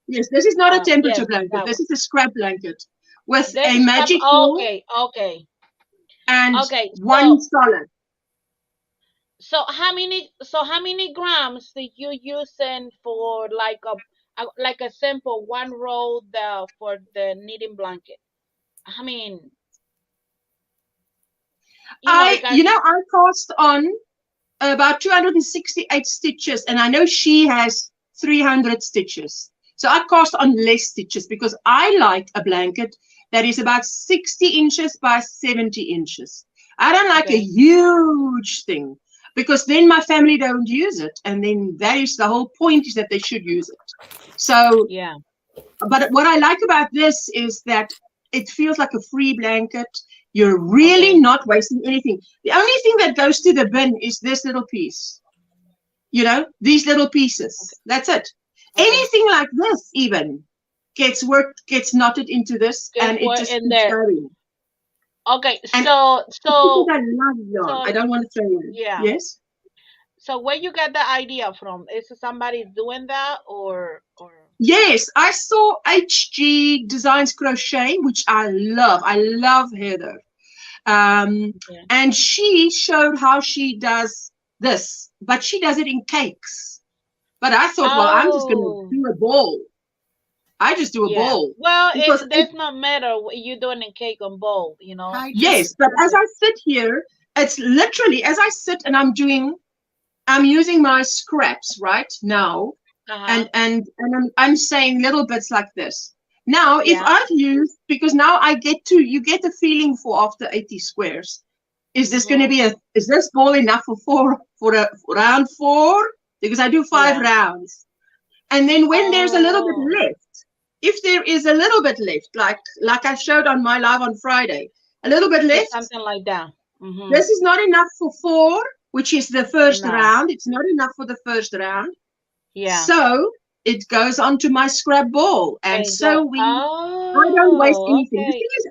Yes, this is not a temperature blanket. This is a scrap blanket with a magic ball. Okay. And one solid. So how many grams do you using for like a simple one roll for the knitting blanket? I mean. I cast on about 268 stitches, and I know she has 300 stitches. So I cast on less stitches because I like a blanket that is about 60 inches by 70 inches. I don't like a huge thing because then my family don't use it, and then that is the whole point, is that they should use it. So yeah. But what I like about this is that it feels like a free blanket. You're really not wasting anything. The only thing that goes to the bin is this little piece. You know, these little pieces. That's it. Anything like this even gets knotted into this, and it just keeps going. Okay, and so I love yarn. I don't want to throw it. Yeah. Yes. So where you got the idea from? Is somebody doing that or? Yes, I saw HG Designs Crochet, which I love. I love Heather. And she showed how she does this, but she does it in cakes. But I thought, well, I'm just going to do a ball. I just do a ball. Well, it does not matter what you're doing in cake on bowl, you know. Yes, but as I sit here, it's literally as I sit and I'm using my scraps right now, and I'm saying little bits like this. Now, if I've used, because now you get a feeling for after 80 squares. Is this going to be is this ball enough for round 4? Because I do 5 rounds. And then when there's a little bit left, if there is a little bit left, like I showed on my live on Friday, a little bit left. Something like that. This is not enough for 4, which is the first round. It's not enough for the first round. Yeah. So it goes onto my scrap ball. And so I don't waste anything. The thing is,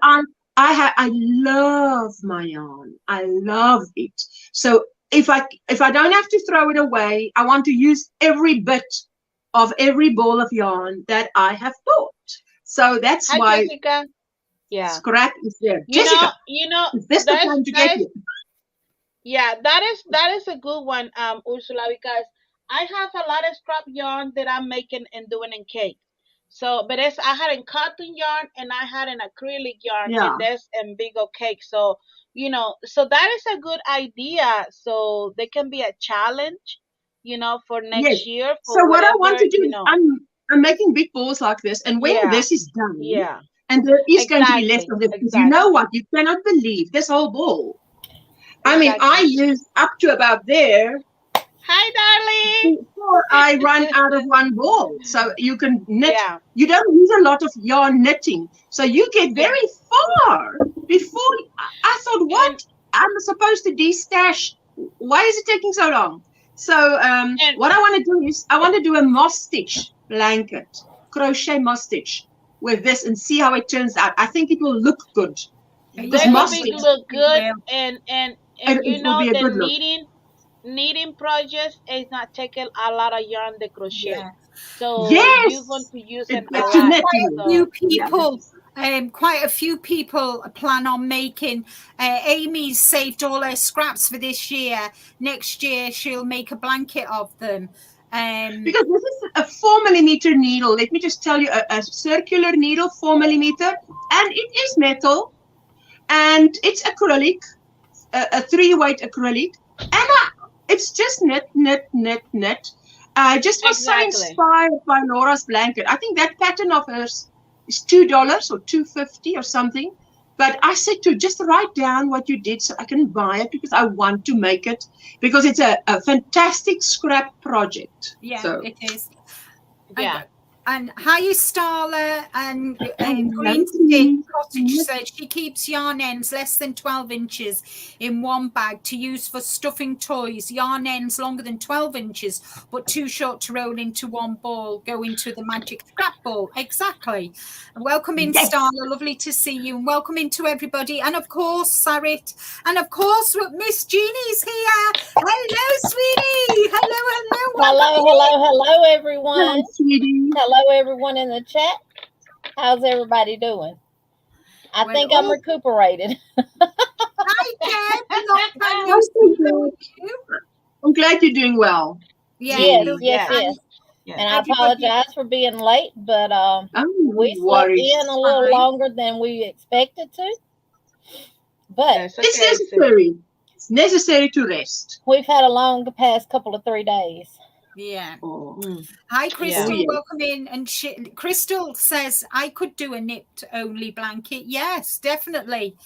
I love my yarn. I love it. So if I don't have to throw it away, I want to use every bit of every ball of yarn that I have bought. So that's why Jessica. Scrap is there. Jessica, this the time to get it. Yeah, that is a good one, Ursula, because I have a lot of scrap yarn that I'm making and doing in cake. So, but I had in cotton yarn and I had an acrylic yarn, and that's in big old cake. So, so that is a good idea. So they can be a challenge, for next year. So what I want to do is I'm making big balls like this, and when this is done, and there is going to be left of it, because you know what? You cannot believe this whole ball. I mean, I used up to about there. Hi, darling. Before I run out of one ball. So you can knit. You don't use a lot of yarn knitting. So you get very far before. I thought, what? I'm supposed to de-stash. Why is it taking so long? So what I want to do is I want to do a moss stitch blanket, crochet moss stitch with this and see how it turns out. I think it will look good. That will look good, and the knitting projects is not taking a lot of yarn to crochet. So you're going to use it a lot. Quite a few people plan on making. Amy's saved all her scraps for this year. Next year she'll make a blanket of them. Because this is a 4mm needle. Let me just tell you, a circular needle, 4mm, and it is metal, and it's acrylic, a 3-weight acrylic, and it's just knit. I just was so inspired by Laura's blanket. I think that pattern of hers is $2 or $2.50 or something. But I said to just write down what you did so I can buy it, because I want to make it, because it's a fantastic scrap project. Yeah, so. It is. Yeah. And hi, Starla, and Green Stick Cottage said she keeps yarn ends less than 12 inches in one bag to use for stuffing toys. Yarn ends longer than 12 inches, but too short to roll into one ball, go into the magic scrap ball. Exactly. And welcome in, Starla. Lovely to see you. And welcome into everybody. And of course, Sarit. And of course, Miss Jeannie's here. Hello, sweetie. Hello, everyone. Hello, sweetie. Hello, everyone in the chat. How's everybody doing? I think I'm recuperated. Hi, Deb. I'm glad you're doing well. Yes. And I apologize for being late, but we slept in a little longer than we expected to. But it's necessary. It's necessary to rest. We've had a long past couple of 3 days. Yeah. Hi, Crystal. Welcome in. And Crystal says I could do a knit only blanket. Yes, definitely.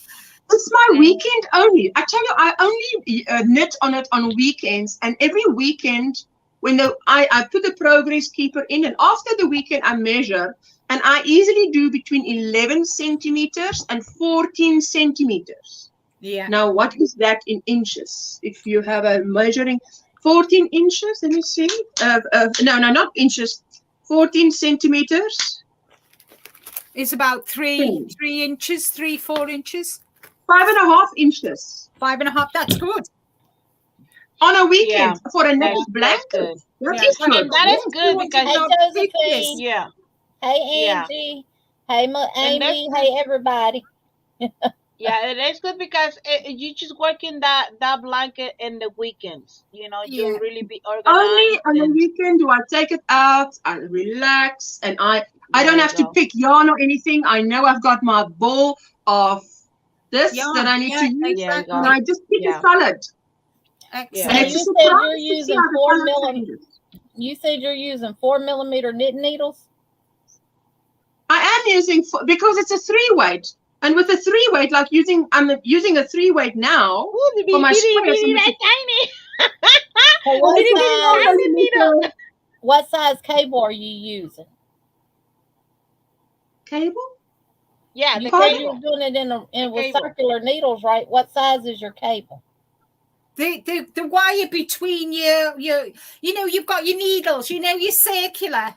It's my weekend only. I tell you, I only knit on it on weekends, and every weekend when I put the progress keeper in, and after the weekend I measure, and I easily do between 11 centimeters and 14 centimeters. Yeah. Now, what is that in inches? If you have a measuring 14 inches, let me see. No, not inches. 14 centimeters. It's about 3 inches, 4 inches. 5.5 inches. 5.5. That's good. On a weekend for a knit blanket. That is good. That is good because Hey, Angie. Hey, Amy. Hey, everybody. Yeah, it is good because you just working that blanket in the weekends. You know, you really be Only organized. on the weekend do I take it out, I relax, and I don't have to pick yarn or anything. I know I've got my ball of this that I need to use, exactly. and I just pick a solid. Excellent. And you said you're using 4mm. You said you're using 4mm knit needles. I am using because it's a 3-weight, and with a 3-weight, like I'm using a 3-weight now for my squares. What size cable are you using? Cable? Yeah, you said you're doing it with circular needles, right? What size is your cable? The wire between your you've got your needles, your circular.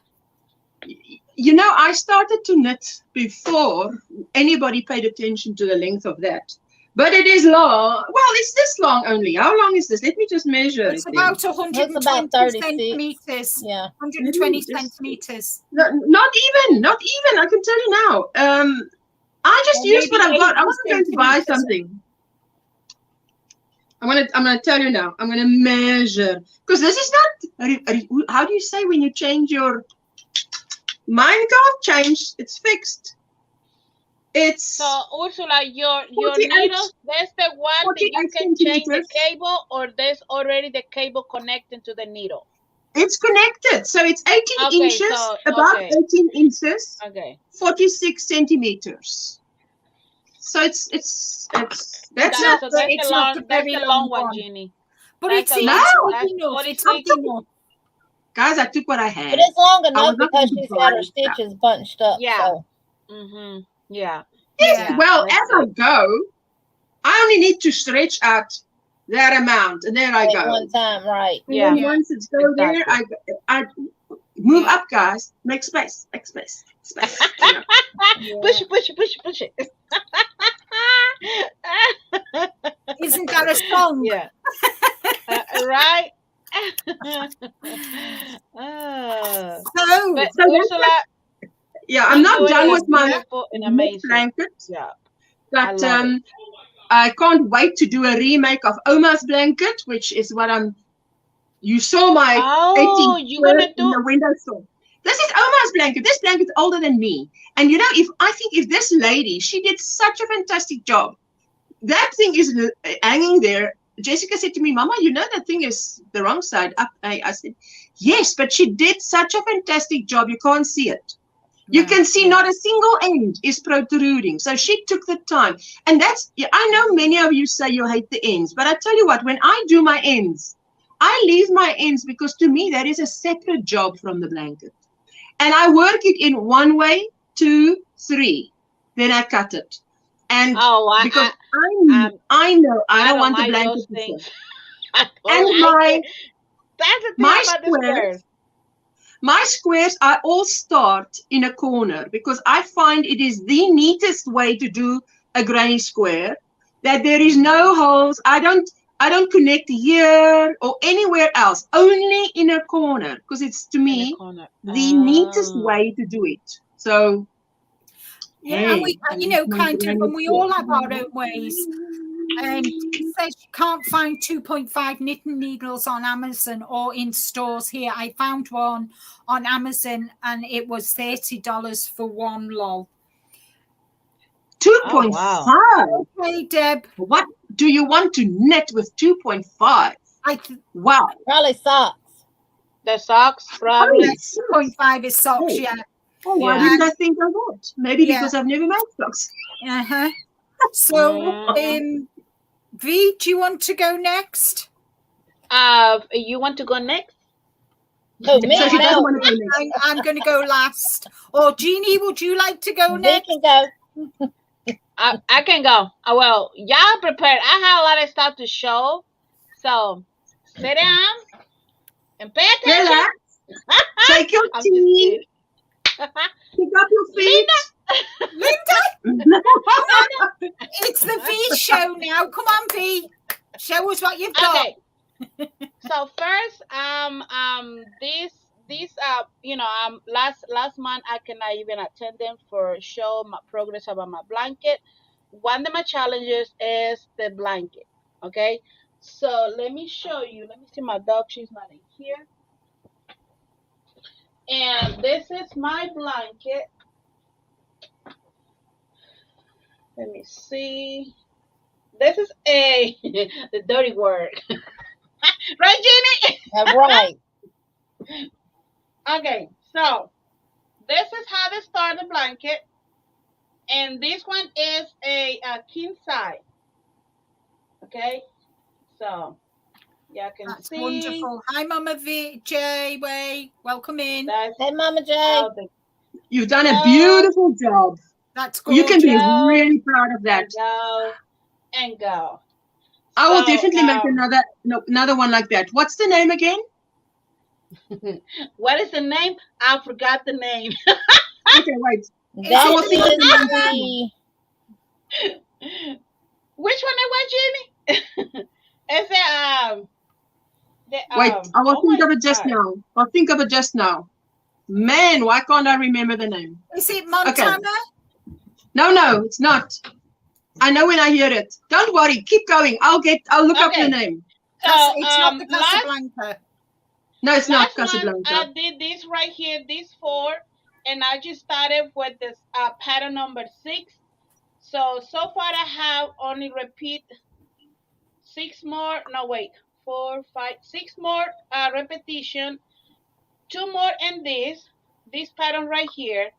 I started to knit before anybody paid attention to the length of that. But it is long. Well, it's this long only. How long is this? Let me just measure it's about 120 centimeters. Yeah. 120 centimeters. No, not even. I can tell you now. I just used what I've got. I wasn't going to buy something. I'm gonna tell you now. I'm gonna measure because this is not. How do you say when you change your? Mine can't change. It's fixed. It's so Ursula, your needles. There's the one that you can change the cable, or there's already the cable connecting to the needle. It's connected, so it's 18 inches, about 18 inches. Okay. 46 centimeters. So that's a long one, Jeannie. But it's enough. Guys, I took what I had. But it's long enough because she's got her stitches bunched up. Yeah. So. Yeah. Yes. Well, as I go, I only need to stretch out that amount, and there I go. One time, right? And once it's there, I move up, guys. Make space. Space. Push it. Isn't that a song? Yeah. Right. So Ursula, I'm not done with my blanket. Yeah. But I can't wait to do a remake of Oma's blanket, which is what you saw my 18 you're gonna do in the windowsill. This is Oma's blanket. This blanket's older than me. And if this lady, she did such a fantastic job. That thing is hanging there. Jessica said to me, Mama, that thing is the wrong side up. I said, yes, but she did such a fantastic job. You can't see it. You can see not a single end is protruding. So she took the time. And I know many of you say you hate the ends, but I tell you what, when I do my ends, I leave my ends because to me, that is a separate job from the blanket. And I work it in 1 way, 2, 3. Then I cut it. And because I know I don't want the blanket to fall. And my squares, I all start in a corner because I find it is the neatest way to do a granny square, that there is no holes. I don't connect here or anywhere else, only in a corner, because it's, to me, the neatest way to do it. So, and we, and we all have our own ways. She says she can't find 2.5 knitting needles on Amazon or in stores here. I found one on Amazon and it was $30 for one, lol. 2.5. Wow. Okay, Deb. What do you want to knit with 2.5? Wow. Probably socks. The socks, probably. 2.5 is socks, yeah. Oh, why didn't I think of that? Maybe because I've never made socks. So, V, do you want to go next? You want to go next? No, me. So she doesn't want to go next. I'm going to go last. Or Jeannie, would you like to go next? You can go. I can go. Well, y'all prepared. I have a lot of stuff to show. So, sit down and pay attention. Relax. Take your tea. Pick up your feet. Linda, it's the V show now. Come on, V. Show us what you've got. Okay. So first, last month I cannot even attend them for show my progress about my blanket. one of my challenges is the blanket. Okay, so let me show you. Let me see my dog. She's not in here. And this is my blanket. Let me see. This is a the dirty word. Right, Jenny? Right. Okay, so this is how they start the blanket. And this one is a king size. Okay, so y'all can That's see. Wonderful. Hi, Mama J. Way. Welcome in. Hey, Mama J. You've done a beautiful job. That's gorgeous. You can be really proud of that. And go. I will definitely make another one like that. What's the name again? What is the name? I forgot the name. Okay, wait. That will think of the name. Which one it was, Jenny? Is it wait, I will think of it just now. I'll think of it just now. Man, why can't I remember the name? Is it Montana? Okay. No, it's not. I know when I hear it. Don't worry, keep going. I'll look up the name. So it's not the Casablanca. No, it's not Casablanca. I did this right here, these 4, and I just started with this pattern number 6. So far I have only repeat 6 more. No, wait, 4, 5, 6 more repetition. 2 more in this pattern right here,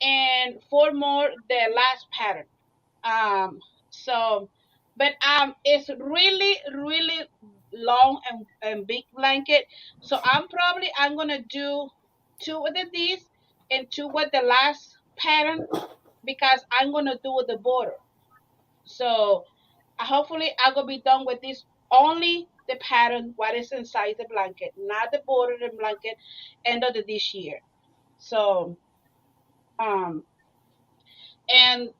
and 4 more the last pattern. But it's really long and big blanket. So I'm gonna do 2 with these and 2 with the last pattern, because I'm gonna do the border. So hopefully I'm gonna be done with this, only the pattern what is inside the blanket, not the border of the blanket, end of this year. So and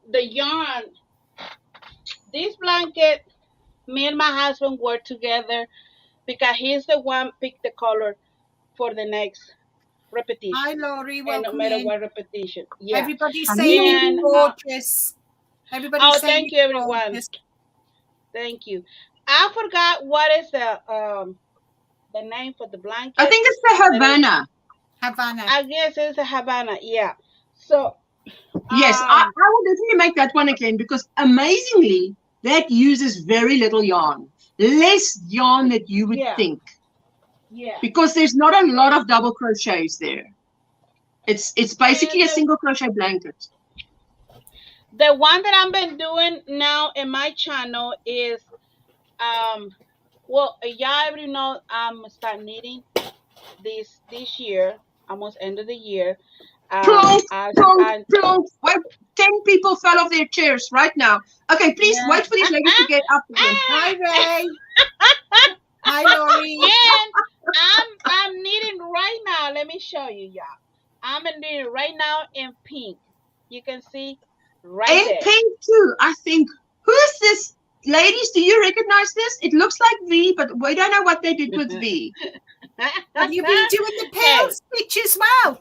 the yarn, this blanket, me and my husband work together, because he's the one picked the color for the next repetition. Hi, Lori. Welcome and no matter in. what repetition. Yeah. Everybody's saying gorgeous. Everybody's saying thank you, everyone. Gorgeous. Thank you. I forgot what is the name for the blanket. I think it's the Havana. I guess it's a Havana. Yeah. So yes, I will definitely make that one again, because amazingly that uses very little yarn, less yarn than you would think. Yeah. Because there's not a lot of double crochets there. It's basically a single crochet blanket. The one that I've been doing now in my channel is well, y'all already know I'm start knitting this year, almost end of the year. Wait, 10 people fell off their chairs right now. Okay, please wait for these ladies to get up again. Hi, Ray. Hi, Lori. And I'm knitting right now. Let me show you, y'all. I'm knitting right now in pink. You can see right there. In pink too, I think. Who is this? Ladies, do you recognize this? It looks like V, but we don't know what they did with V. Have you been doing the pale stitch as well?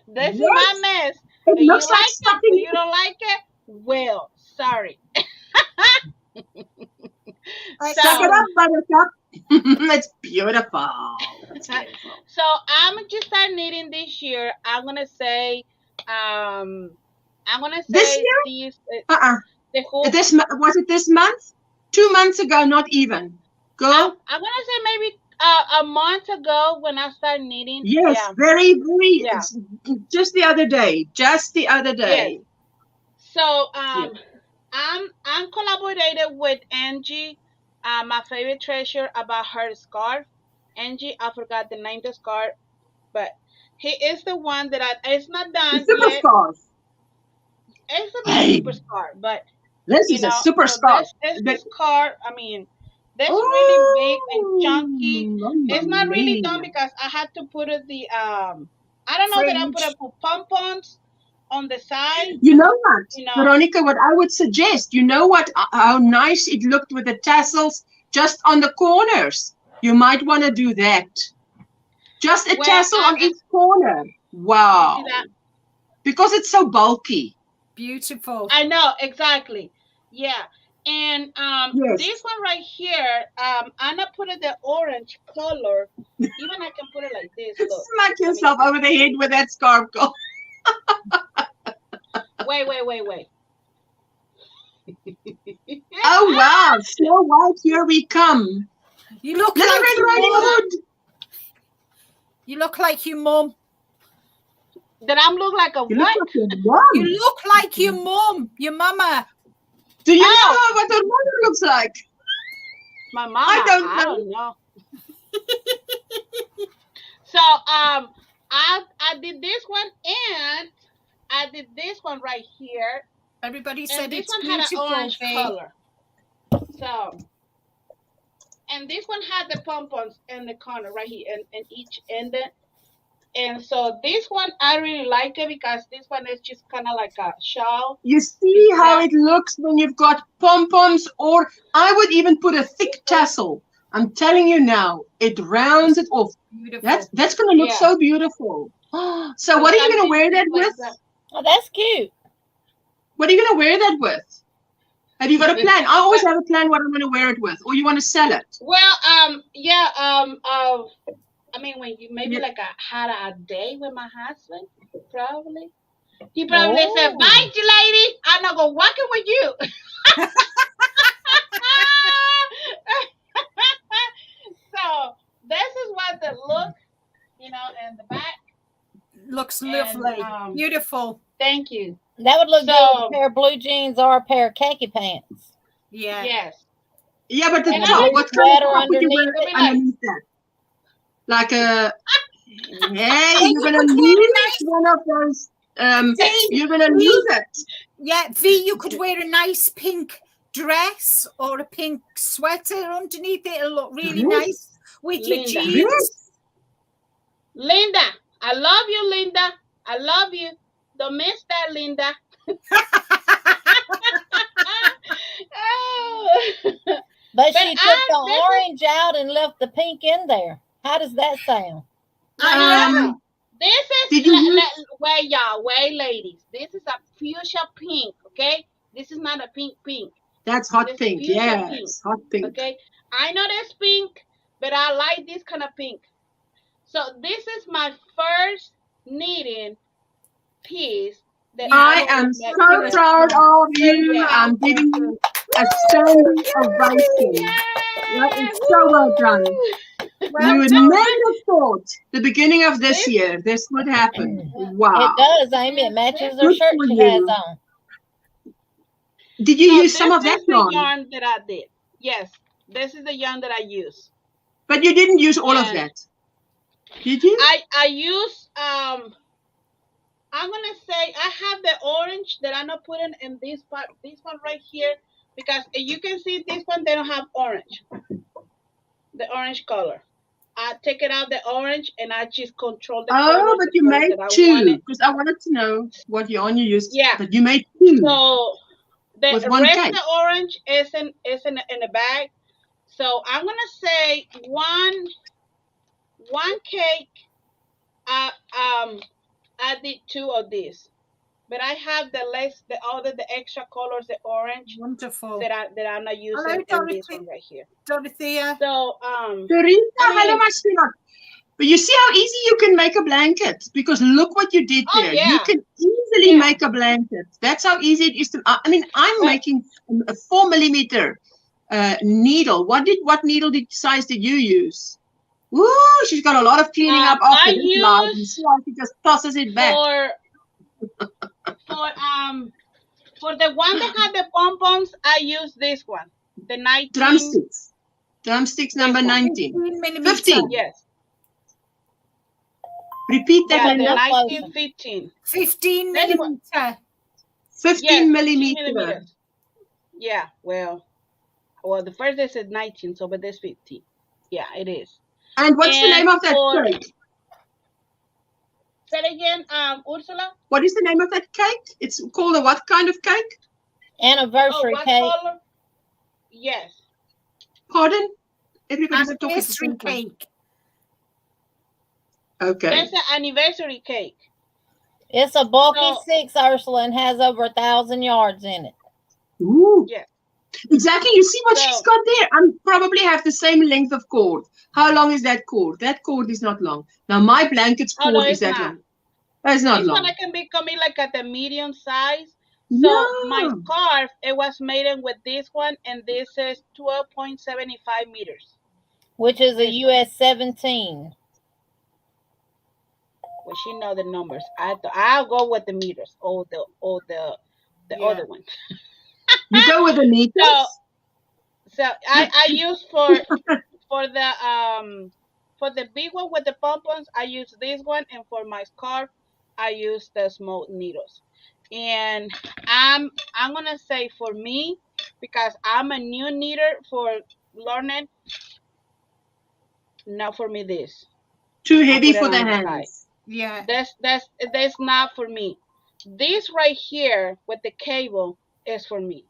This is my mess. It looks like something. You don't like it? Well, sorry. Suck it up, Buttercup. It's beautiful. So I'm just start knitting this year. I'm gonna say this year? Was it this month? 2 months ago, not even. Go. I'm gonna say maybe a month ago when I started knitting. Yes, very. Just the other day. Yes. So I'm collaborated with Angie, my favorite treasure, about her scarf. Angie, I forgot the name of the scarf, but he is the one that it's not done super yet. Scarf. It's a super scarf, but this is a super scarf. This scarf, I mean, that's really big and chunky. It's not really done because I had to put the I don't know that I put up pom-poms on the side. You know what, Veronica, what I would suggest, how nice it looked with the tassels just on the corners. You might want to do that. Just a tassel on each corner. Wow. Because it's so bulky. Beautiful. I know, exactly. Yeah. And this one right here, I'm gonna put it the orange color. Even I can put it like this. Look. Smack yourself over the head with that scarf, girl. Wait. Oh wow, Snow White, here we come. You look Little like Red Riding Hood. You look like your mum. Did I look like a You what? look like your mom. You look like your mum, your mama. Do you know what her mother looks like? My mama. I I don't know. So I did this one and I did this one right here. Everybody said this it's one beautiful, had an orange babe. color. So, and this one had the pom-poms in the corner right here, and each ended. And so this one I really like it because this one is just kind of like a shawl. You see how it looks when you've got pom-poms, or I would even put a thick tassel. I'm telling you now, it rounds it off. Beautiful. That's going to look so beautiful. So what are you going to wear that with? Oh, that's cute. What are you going to wear that with? Have you got a plan? I always have a plan what I'm going to wear it with, or you want to sell it? Well, yeah, I mean, when you maybe like had a day with my husband, probably. He probably said, "Bye, you lady. I'm not gonna walk it with you." So this is what the look, in the back looks lovely, beautiful. Thank you. That would look good with a pair of blue jeans or a pair of khaki pants. Yeah. Yes. Yeah, but the top, what kind of top would you wear underneath that? Like a, hey, you're going to lose one of those, you're going to lose it. Yeah, V, you could wear a nice pink dress or a pink sweater underneath it. It'll look really nice with your jeans. Linda, I love you, Linda. I love you. Don't miss that, Linda. But she took the orange out and left the pink in there. How does that sound? This is wait, y'all, wait, ladies. This is a fuchsia pink, okay? This is not a pink. That's hot pink, yeah. It's hot pink. Okay, I know that's pink, but I like this kind of pink. So this is my first knitting piece. That I am so proud of you. Yeah. I'm giving you a standing ovation. That is so well done. Well, you would never have thought the beginning of this year this would happen. Wow. It does, Amy. It matches her shirt she has on. Did you use some of that yarn? Yarn that I did. Yes, this is the yarn that I use. But you didn't use all of that, did you? I use I'm gonna say I have the orange that I'm not putting in this part. This one right here, because you can see this one they don't have orange. The orange color. I take it out the orange and I just control the color. Oh, but you made two because I wanted to know what yarn you used. Yeah, but you made two. So the rest of the orange is in the bag. So I'm gonna say one cake. I did two of these, but I have the extra colors, the orange. Wonderful. That I'm not using in this one right here. Dorothea. So Teresa, hello, my sweetheart. But you see how easy you can make a blanket, because look what you did there. Yeah. You can easily make a blanket. That's how easy it is to. I mean, I'm making a 4mm needle. What needle size did you use? Woo! She's got a lot of cleaning up after this live. You see how she just tosses it back. For the one that had the pom-poms, I use this one. The 19. Drumsticks. Drumsticks number 19. 15. Yes. Repeat that, Linda. 15 millimeter. 15 millimeter. Yeah, well, the first day said 19, so but there's 15. Yeah, it is. And what's the name of that cake? Say it again, Ursula. What is the name of that cake? It's called a what kind of cake? Anniversary cake. Color? Yes. Pardon? Everybody's talking anniversary cake. Okay. That's an anniversary cake. It's a bulky 6, Ursula, and has over 1,000 yards in it. Ooh. Yeah. Exactly. You see what she's got there? I probably have the same length of cord. How long is that cord? That cord is not long. Now my blanket's cord is that long. That's not long. This one I can be coming like at the medium size. So my scarf, it was made with this one, and this is 12.75 meters. Which is a US 17. Well, she know the numbers. I'll go with the meters. The other one. You go with the meters. So I use for the big one with the pompons, I use this one, and for my scarf, I use the small needles. And I'm gonna say for me, because I'm a new knitter for learning, not for me this. Too heavy for the hands. Yeah. That's not for me. This right here with the cable is for me.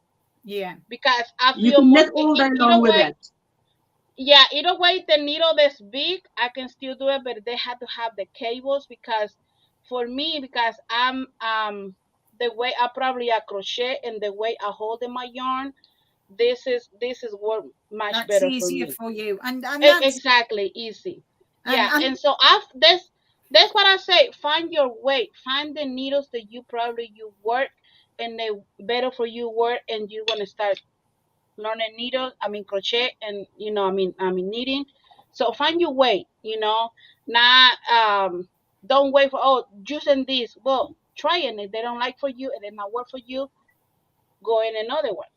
Yeah. Because I feel you can knit all day long with it. Yeah, either way, the needle that's big, I can still do it, but they have to have the cables, because for me, because I'm the way I probably crochet and the way I hold in my yarn, this is what much that's better easier for me. For you, and that's exactly easy. And so that's what I say. Find your way. Find the needles that you work, and they better for you work, and you want to start learning needles. Crochet, and knitting. So find your way. Not don't wait for using this. Well, try it. If they don't like for you and it not work for you, go in another one.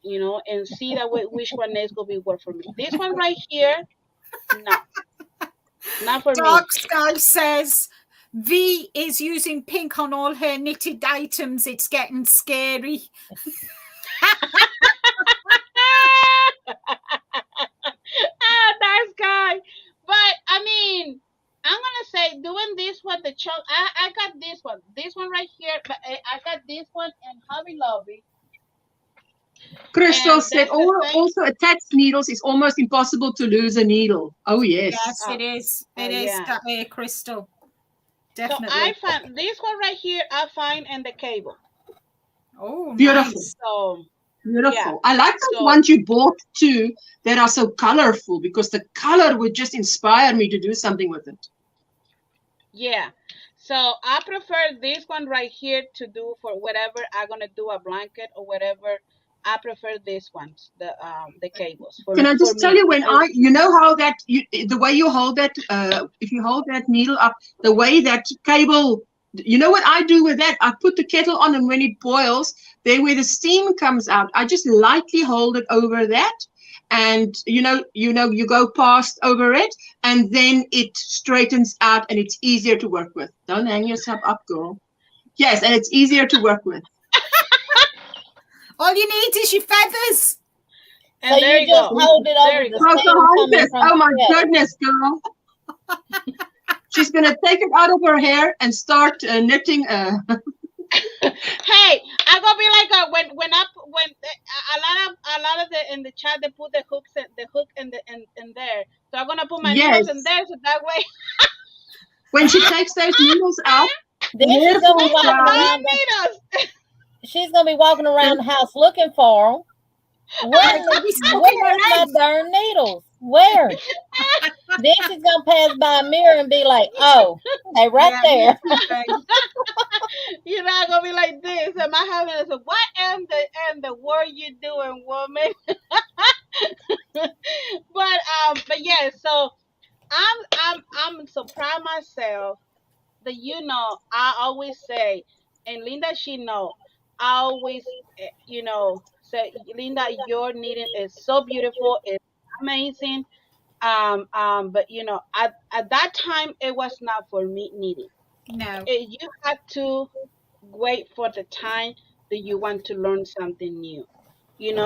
And see that which one is gonna be work for me. This one right here, no, not for me. Dark Sky says V is using pink on all her knitted items. It's getting scary. Nice guy. But I'm gonna say doing this one, the chunk. I got this one right here, but I got this one in Hobby Lobby. Crystal said also attached needles is almost impossible to lose a needle. Oh yes. Yes, it is. It is, Crystal. Definitely. So I find this one right here. I find in the cable. Oh, beautiful. Nice. So beautiful. Yeah. I like those ones you bought too that are so colorful, because the color would just inspire me to do something with it. Yeah. So I prefer this one right here to do for whatever I'm gonna do, a blanket or whatever. I prefer this ones, the cables. Can I just tell you, when you know how that the way you hold that, if you hold that needle up, the way that cable, you know what I do with that? I put the kettle on, and when it boils, then where the steam comes out, I just lightly hold it over that, and you go past over it, and then it straightens out, and it's easier to work with. Don't hang yourself up, girl. Yes, and it's easier to work with. All you need is your feathers. And so there you just hold it over the oh my goodness, girl. She's going to take it out of her hair and start knitting. Hey, I'm gonna be like when a lot of the in the chat, they put the hook in there. So I'm gonna put my needles in there, so that way. When she takes those needles out, then she's gonna be walking around the house looking for them. Where's my darn needles? Where? Then she's gonna pass by a mirror and be like, "Oh, they right there." You're not gonna be like this. And my husband is, "What in the world you doing, woman?" But yeah. So I'm so proud of myself that I always say, and Linda, she know. I always, say, Linda, your knitting is so beautiful. It's amazing. But at that time, it was not for me knitting. No. You had to wait for the time that you want to learn something new. And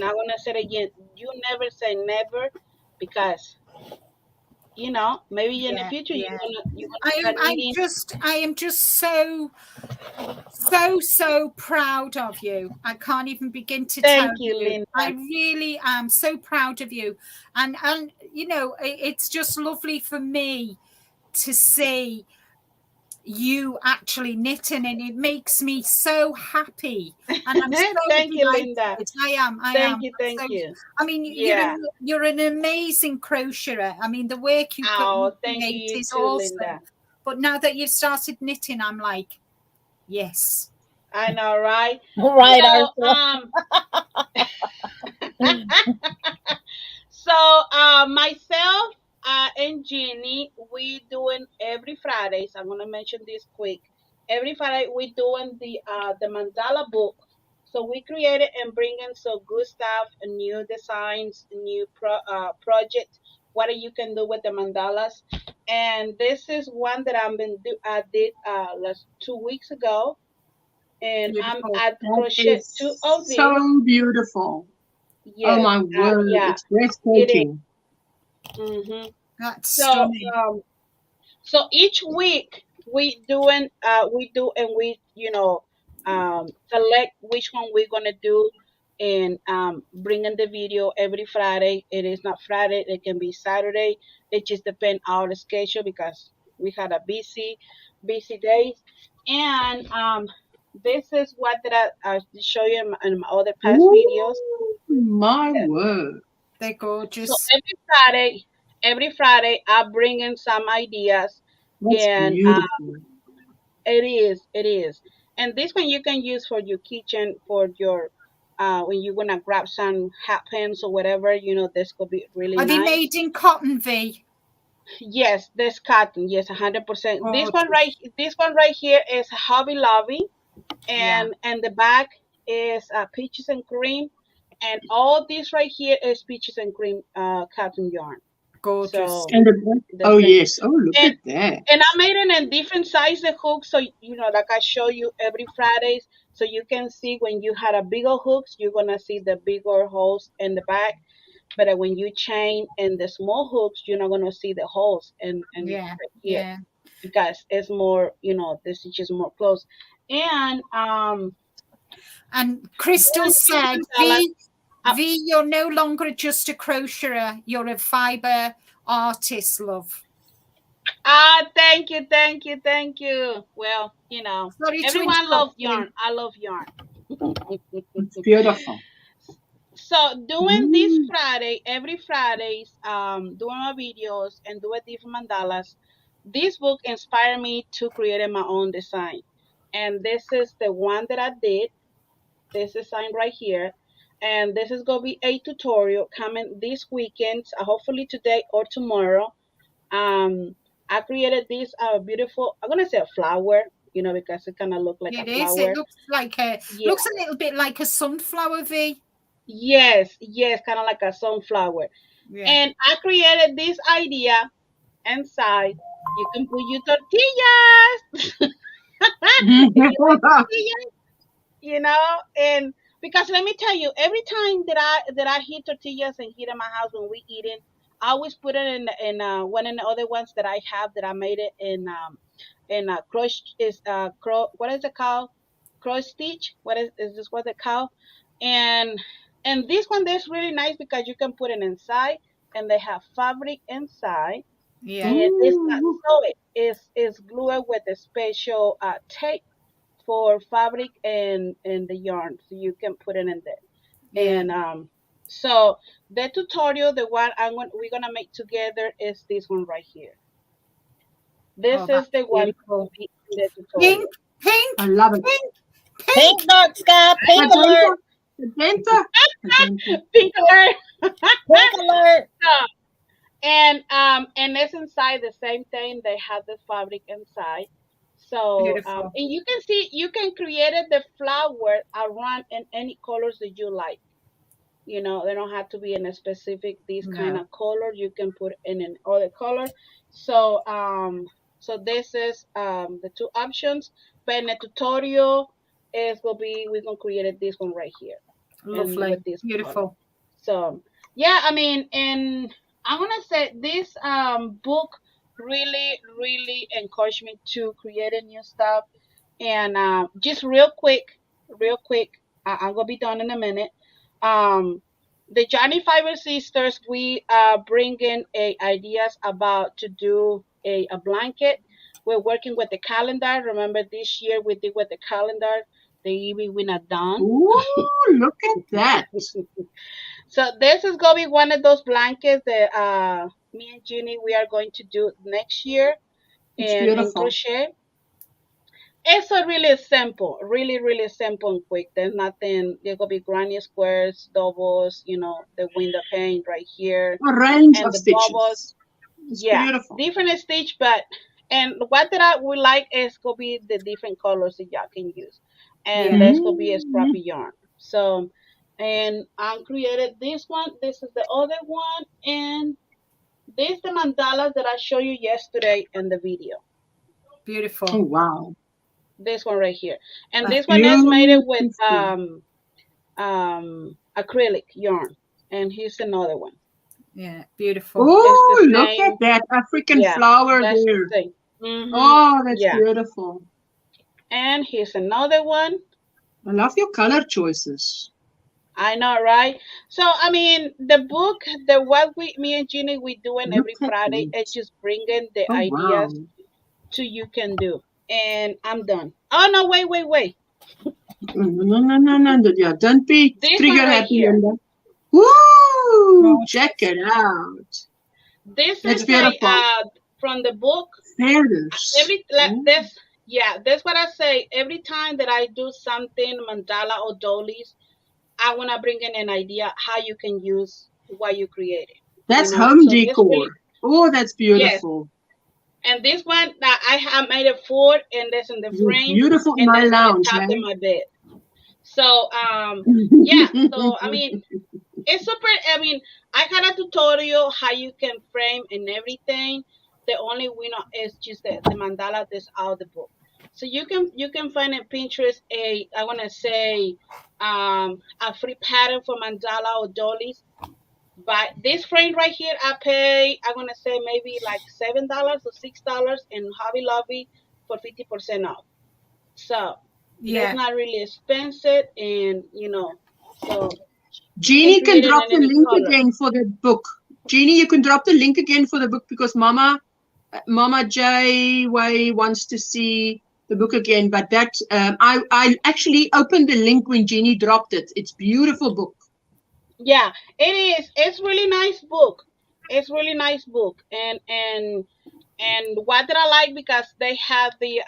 I want to say it again, you never say never, because maybe in the future you I am just so proud of you. I can't even begin to tell you. Linda. I really am so proud of you, and it's just lovely for me to see you actually knitting, and it makes me so happy, and I'm so Thank you, delighted. Linda. I am. Thank you. I mean, Yeah. you're an amazing crocheter. I mean, the work you Thank create you is too, awesome. Linda. But now that you've started knitting, I'm like, yes. I know, right? Right, So, myself and Jeannie, we doing every Fridays. I'm gonna mention this quick. Every Friday we doing the Mandala book. So we created and bringing some good stuff, new designs, new projects. What you can do with the mandalas, and this is one that I did last 2 weeks ago, and I'm Beautiful. at That crochet is 2 of these. so beautiful. Yes, Oh my word, yeah, it's breathtaking. Mm-hmm. That's So, stunning. so each week we doing we do, and we select which one we're gonna do, and bringing the video every Friday. It is not Friday, it can be Saturday. It just depends on our schedule because we had a busy days. And this is what that I show you in my other past videos. My word. They're gorgeous. So every Friday, I bring in some ideas, That's and beautiful. it is. And this one you can use for your kitchen, for your when you wanna grab some hat pins or whatever. This could be really Are nice. they made in cotton, V? Yes, this cotton. Yes, 100%. Oh, This one right here is Hobby Lobby, yeah. and the back is peaches and cream, and all this right here is peaches and cream cotton yarn. Gorgeous. So And oh same. yes, oh look And at that. and I made it in different sizes hooks, so like I show you every Fridays, so you can see when you had a bigger hooks, you're gonna see the bigger holes in the back. But when you chain in the small hooks, you're not gonna see the holes and Yeah, right here, yeah. because it's more, the stitch is more close. And And Crystal doing said, V, you're no longer just a crocheter, you're a fiber artist, love. Thank you. Well, Sorry to everyone loves interrupt you. yarn. I love yarn. It's beautiful. So doing this Friday, every Fridays, doing my videos and doing different mandalas, this book inspired me to create my own design. And this is the one that I did, this design right here. And this is going to be a tutorial coming this weekend, hopefully today or tomorrow. I created this beautiful, I'm going to say a flower, because it kind of looks like a flower. It looks like looks a little bit like a sunflower, V. Yes, kind of like a sunflower. Yeah. And I created this idea inside. You can put your tortillas. And because let me tell you, every time that I heat tortillas and heat in my house when we eating, I always put it in one of the other ones that I have that I made it in what is it called? Cross stitch. Is this what it called? And this one that's really nice because you can put it inside, and they have fabric inside. Yeah. And it's not sew it's glued with a special tape for fabric and the yarn, so you can put it in there. Yeah. And so the tutorial, the one we're gonna make together, is this one right here. This is the one in the tutorial. Pink. I love it. Pink dark sky, pink alert. Magenta. Pink alert. Pink alert. And it's inside the same thing. They have the fabric inside. So and you can see, you can create the flower around in any colors that you like. They don't have to be in a specific kind of color. You can put in an other color. So this is the two options. But in the tutorial, we're gonna create this one right here. Lovely. With this Beautiful. color. So yeah, I mean, and I wanna say this book really encouraged me to create a new stuff. And just real quick, I'm gonna be done in a minute. The Johnny Fiber sisters, we bring in ideas about to do a blanket We're working with the calendar. Remember this year we did with the calendar. The even we're not done. Ooh, look at that. So this is gonna be one of those blankets that me and Jeannie we are going to do next year It's in beautiful. crochet. It's a really simple, really simple and quick. There's nothing. There's gonna be granny squares, doubles, the window pane right here, A range and of the stitches. bubbles. It's Yeah, beautiful. different stitch, and what that I would like is gonna be the different colors that y'all can use, and that's gonna be a scrappy yarn. So, and I created this one. This is the other one, and this is the mandalas that I showed you yesterday in the video. Beautiful. Oh, wow. This one right here, and That's this one is made it with beautiful. acrylic yarn, and here's another one. Yeah, beautiful. Oh, It's the look same. at that African Yeah, flower that's the there. same. Oh, that's Yeah, beautiful. and here's another one. I love your color choices. I know, right? So I mean, the book, what me and Jeannie we doing Look every at Friday, that. it's just bringing the Oh, wow. ideas to you can do, and I'm done. Oh no, wait. No. Yeah, don't be This trigger one right happy, here. Linda. Woo! Check it out. This That's is beautiful. from the book. Feathers. That's what I say. Every time that I do something mandala or dollies, I want to bring in an idea how you can use what you created. That's home So this decor. really, Oh, that's yes. beautiful. And this one that I have made it for, and that's in the frame, Beautiful in and my that's on the lounge, top right? of my bed. So yeah. So I mean, it's super. I mean, I had a tutorial how you can frame and everything. The only winner is just the mandala that's out of the book. So you can find in Pinterest I want to say a free pattern for mandala or dollies. But this frame right here, I want to say maybe like $7 or $6 in Hobby Lobby for 50% off. So that's not really expensive, and so Jeannie can create it drop in the any link color. again for the book. Jeannie, you can drop the link again for the book because Mama J Way wants to see the book again. But that I actually opened the link when Jeannie dropped it. It's a beautiful book. Yeah, it is. It's really nice book. It's really nice book, and what did I like because they have the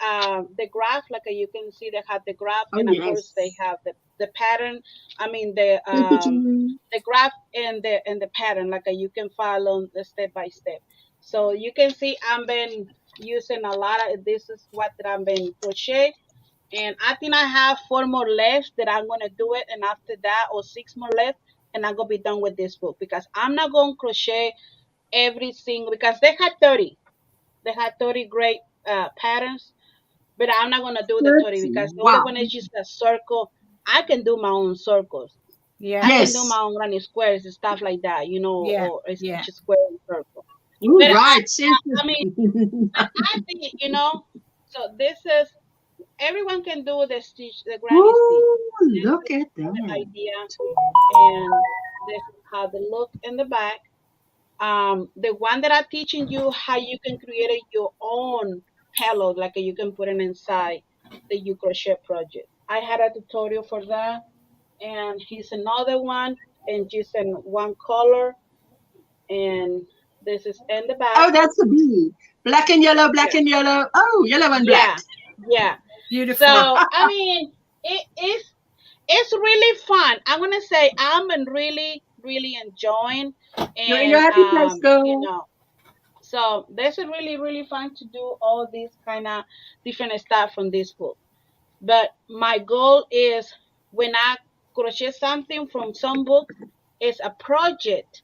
graph, like you can see they have the graph, Oh, and of course they yes. have the pattern. I mean Thank you, Jeannie. the graph and the pattern, like you can follow the step by step. So you can see I've been using a lot of this is what that I've been crochet, and I think I have 4 more left that I'm gonna do it, and after that or 6 more left, and I'm gonna be done with this book because I'm not gonna crochet every single because they had 30. They had 30 great patterns, but I'm not gonna do the 30 because the other Wow. one is just a circle. I can do my own circles. Yeah. I can do my Yes. own running squares and stuff like that, or a stitch square and circle. Ooh, But right. I mean, but I think So this is everyone can do the stitch, the granny stitch. Ooh, This look is at the that. idea, and this is how they look in the back. The one that I'm teaching you how you can create your own pillow, like you can put it inside the you crochet project. I had a tutorial for that, and here's another one, and just in one color, and this is in the back. Oh, that's a bee. Black and yellow, black and yellow. Oh, yellow and black. Yeah. Beautiful. So I mean, it's really fun. I'm gonna say I'm really enjoying, You're in a and happy place, girl. So this is really fun to do all these kind of different stuff from this book. But my goal is when I crochet something from some book, is a project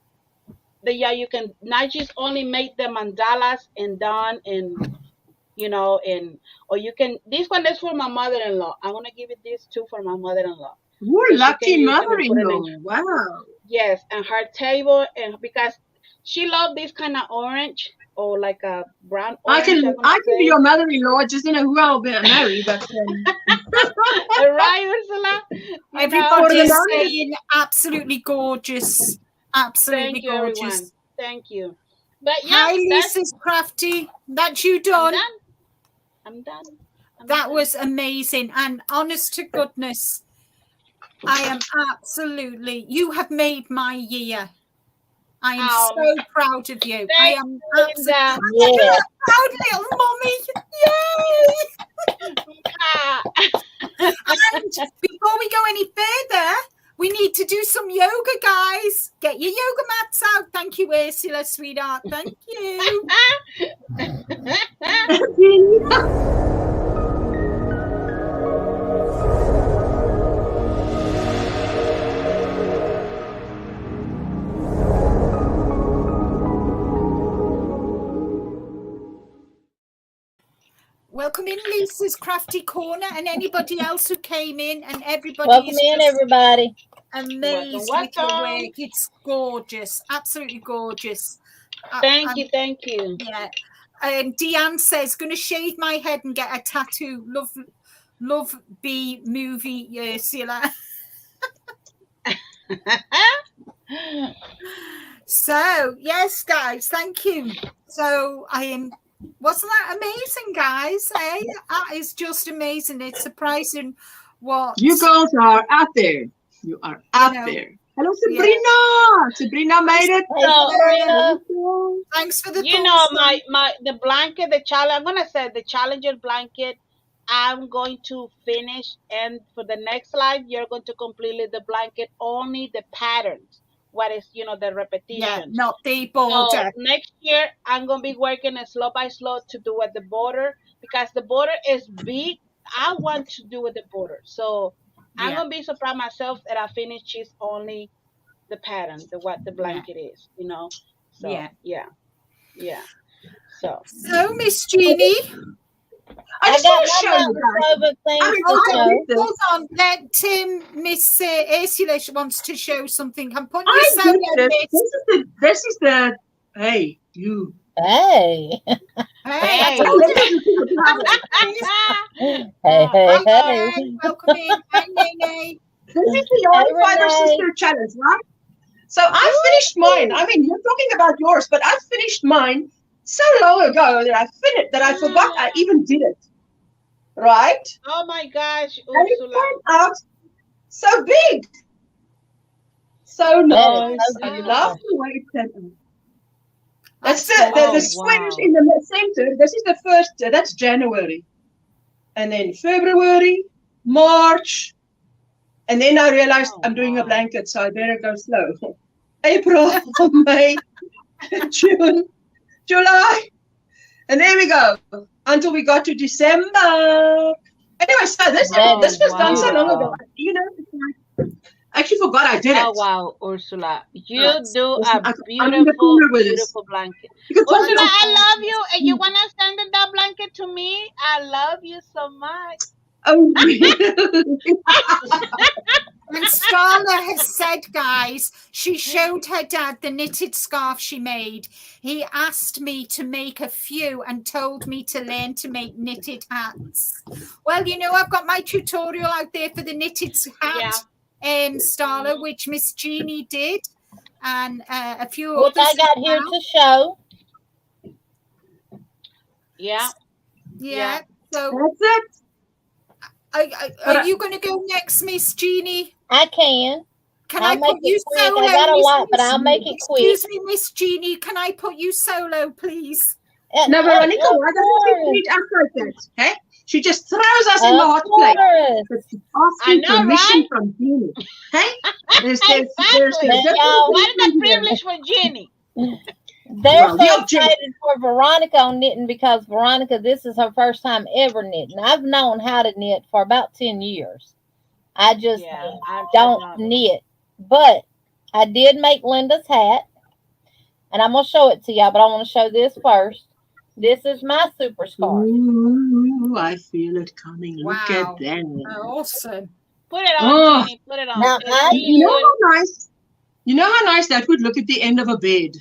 that you can not just only make the mandalas and done and and or you can this one is for my mother-in-law. I'm gonna give it this too for my mother-in-law. Ooh, So she can lucky use it and put it in mother-in-law. Wow. yes, and her table and because she loved this kind of orange or like a brown I orange, I'm gonna can be say. your mother-in-law. I just don't know who I'll marry, but Right, Ursula? Everybody's saying absolutely gorgeous. Absolutely Thank you, gorgeous. everyone. Thank you. But yeah, Hi, Lisa's Crafty. That's you done. I'm done. I'm done. That was amazing. And honest to goodness, I am absolutely, you have made my year. I am so proud of you. I am absolutely proud little mommy. Yay! And before we go any further, we need to do some yoga, guys. Get your yoga mats out. Thank you, Ursula, sweetheart. Thank you. Welcome in Lisa's Crafty Corner and anybody else who came in, and everybody. Welcome in, everybody. Amazed with your work. It's gorgeous, absolutely gorgeous. Thank you. Yeah. And Deanne says, going to shave my head and get a tattoo. Love B movie, Ursula. So, yes, guys, thank you. So, wasn't that amazing, guys? Eh? That is just amazing. It's surprising what you girls are out there. You are out there. Hello, Sabrina. Yeah. Sabrina made it. Hello. Thanks for the. You know, the blanket, the challenge. I'm gonna say the Challenger blanket. I'm going to finish, and for the next slide, you're going to completely the blanket, only the patterns. What is, the repetition. Yeah, not the border. So next year, I'm going to be working slow by slow to do with the border, because the border is big. I want to do with the border. So I'm going to be surprised myself that I finish just only the pattern, what the blanket is, So, yeah. So Miss Jeannie. I just want to show you guys. Hold on. Let Miss Ursula wants to show something. I'm putting this out there. This is the. Hey, you. Hey. Hey. Hey. Welcome in. Hi, Nene. This is the Yarn Fiber Sister Challenge, right? So I finished mine. I mean, you're talking about yours, but I finished mine so long ago that I forgot I even did it. Right? Oh my gosh, Ursula. And it turned out so big. So nice. I love the way it turned out. That's the squares in the center. This is the first, that's January. And then February, March. And then I realized I'm doing a blanket, so I better go slow. April, May, June, July. And there we go. Until we got to December. Anyway, so this was done so long ago. I actually forgot I did it. Oh, wow, Ursula. You do a beautiful blanket. Ursula, I love you. And you want to send that blanket to me? I love you so much. Oh, And Starla has said, guys, she showed her dad the knitted scarf she made. He asked me to make a few and told me to learn to make knitted hats. Well, I've got my tutorial out there for the knitted hat, Starla, which Miss Jeannie did, and a few others. Which I got here to show. Yeah. So that's it. Are you going to go next, Miss Jeannie? I can. Can I put you solo? I got a lot, but I'll make it quick. Excuse me, Miss Jeannie. Can I put you solo, please? No, Veronica, why doesn't she treat us like that? Hey? She just throws us in the hot plate. Asking permission from Jeannie. Hey? There's What is the privilege for Jeannie? They're so excited for Veronica on knitting, because Veronica, this is her first time ever knitting. I've known how to knit for about 10 years. I just don't knit. But I did make Linda's hat, and I'm going to show it to y'all, but I want to show this first. This is my super scarf. Ooh, I feel it coming. Wow. Look at that. Awesome. Put it on, Jeannie. Put it on. Now, you know how nice that would look at the end of a bed.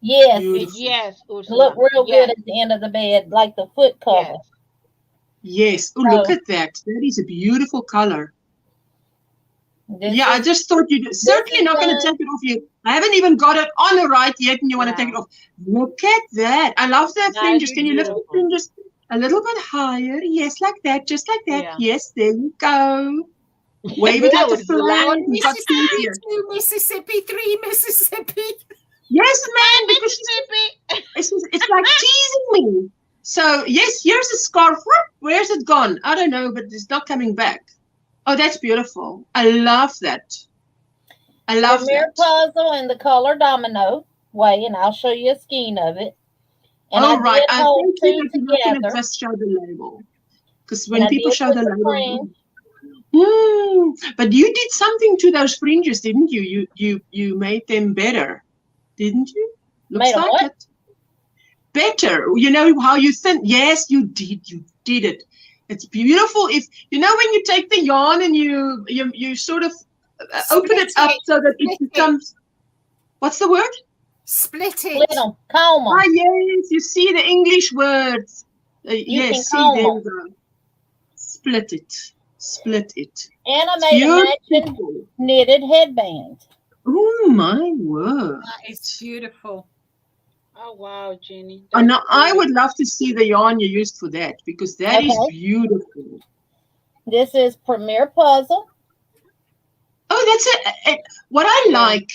Yes. Beautiful. Yes, Ursula. Look real good at the end of the bed, like the foot cover. Yes. Oh, look at that. That is a beautiful color. I just thought you'd certainly not going to take it off yet. I haven't even got it on right yet, and you want to take it off. Look at that. I love that fringes. Can you lift the fringes? A little bit higher. Yes, like that. Just like that. Yeah. Yes, there you go. Wave it That like a was flag. loud. You got Mississippi, here. 2 Mississippi, 3 Mississippi. Yes, man, because Mississippi. it's like teasing me. So, yes, here's a scarf. Where's it gone? I don't know, but it's not coming back. Oh, that's beautiful. I love that. I love Premier that. puzzle in the color domino way, and I'll show you a skein of it. And Oh, I right. did I hold think two you're not going to together. just show the label. Because And when I people did show put the the label. fringe. But you did something to those fringes, didn't you? You made them better, didn't you? Looks Made 'em like what? it. Better. You know how you thin. Yes, you did. You did it. It's beautiful. If you know when you take the yarn and you sort of open it up so that it becomes. What's the word? Split Split it. them, comb them. Ah, yes. You see the English words. You Yes. can See, comb there we 'em. go. Split it. Split it. And I made a matching Beautiful. knitted headband. Oh my word. That is beautiful. Oh wow, Jenny. And That's I good. would love to see the yarn you used for that because that is Okay. beautiful. This is Premier Puzzle. Oh, that's it. What I like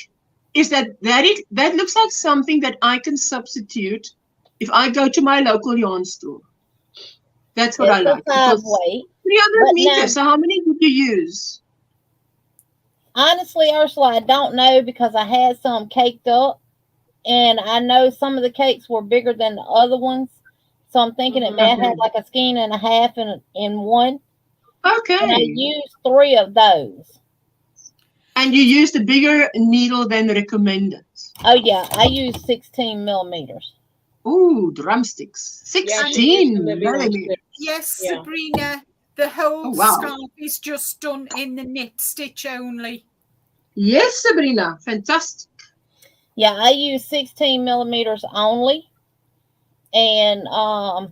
is that looks like something that I can substitute if I go to my local yarn store. That's what I It's a like. 5 Because weight. 300 But meters. now- So how many did you use? Honestly, Ursula, I don't know because I had some caked up. And I know some of the cakes were bigger than the other ones. So I'm thinking it may have had like a skein and a half in one. Okay. And I used 3 of those. And you used a bigger needle than recommended. Oh, yeah. I used 16 millimeters. Ooh, drumsticks. 16 millimeters. Yes, Yeah. Sabrina. The whole Oh, wow. scarf is just done in the knit stitch only. Yes, Sabrina. Fantastic. Yeah, I use 16 millimeters only. And I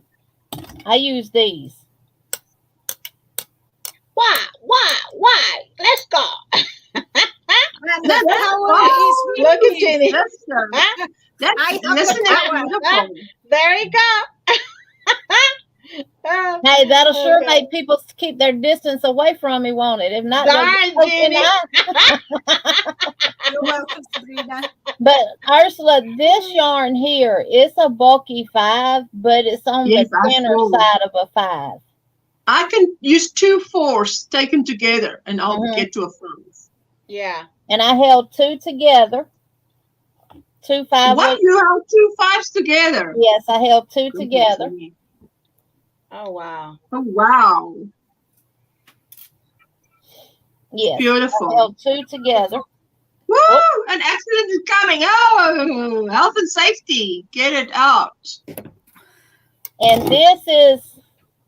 use these. Why? Let's go. And the power is with Look at you. Jenny. I have Listen, the it's power. beautiful. There you go. Hey, that'll sure Okay. make people keep their distance away from me, won't it? If not, they'll Darn, get poked in the Jenny. eye. You're welcome, Sabrina. But Ursula, this yarn here, it's a bulky 5, but it's on Yes, the I thinner saw. side of a 5. I can use 2 4s taken together and I'll get to a 5. Yeah. And I held 2 together. 2 5 What? weight. You held 2 5s together? Yes, I held 2 together. Oh wow. Oh, wow. Yes, Beautiful. I held 2 together. Woo! An accident is coming. Oh, health and safety. Get it out. And this is,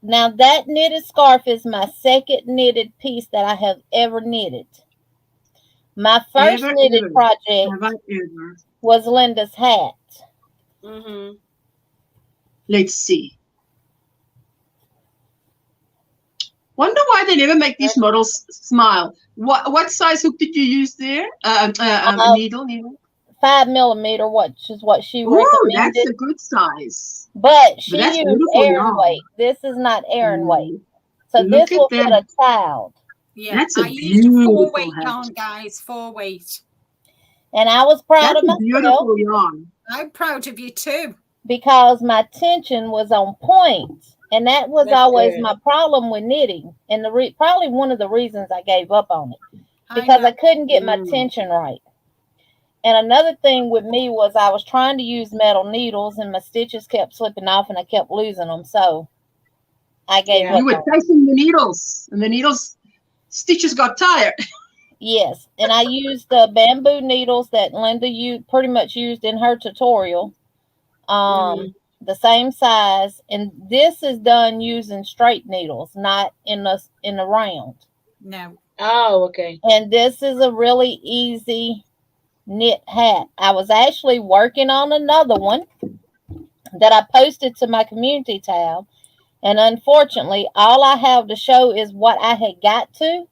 now that knitted scarf is my second knitted piece that I have ever knitted. My first knitted project Have I ever? was Linda's hat. Mm-hmm. Let's see. Wonder why they never make these models smile. What size hook did you use there? Needle. 5 millimeter, which is what she Oh, recommended. that's a good size. But she that's used beautiful Aran yarn. weight. This is not Aran weight. So Look this will at fit that. a child. Yeah, That's a I used a beautiful 4-weight hat. yarn, guys. 4-weight. And I was proud That's of a myself beautiful yarn. I'm proud of you too. because my tension was on point. And that was That's always good. my problem with knitting. And probably one of the reasons I gave up on it. I Because know. I couldn't get my tension right. And another thing with me was I was trying to use metal needles and my stitches kept slipping off and I kept losing them. So I gave up. You were chasing the needles and the needles stitches got tired. Yes. And I used the bamboo needles that Linda pretty much used in her tutorial. The same size. And this is done using straight needles, not in the round. No. Oh, okay. And this is a really easy knit hat. I was actually working on another one that I posted to my community tab, and unfortunately all I have to show is what I had got to,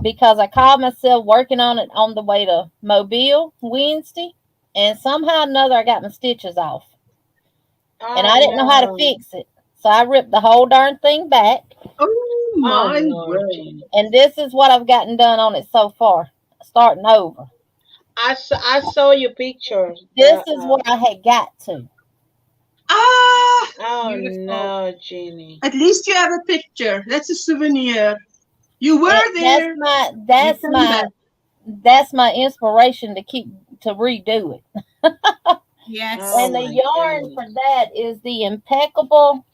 because I called myself working on it on the way to Mobile Wednesday, and somehow or another I got my stitches off. And I didn't know how to fix it. So I ripped the whole darn thing back. Oh my Lord, word. Jeannie. And this is what I've gotten done on it so far. Starting over. I saw your pictures. This is what I had got to. Ah, Oh Beautiful. no, Jeannie. at least you have a picture. That's a souvenir. You were there. That's my inspiration to redo it. Yes. Oh, And the my yarn goodness. for that is the Impeccable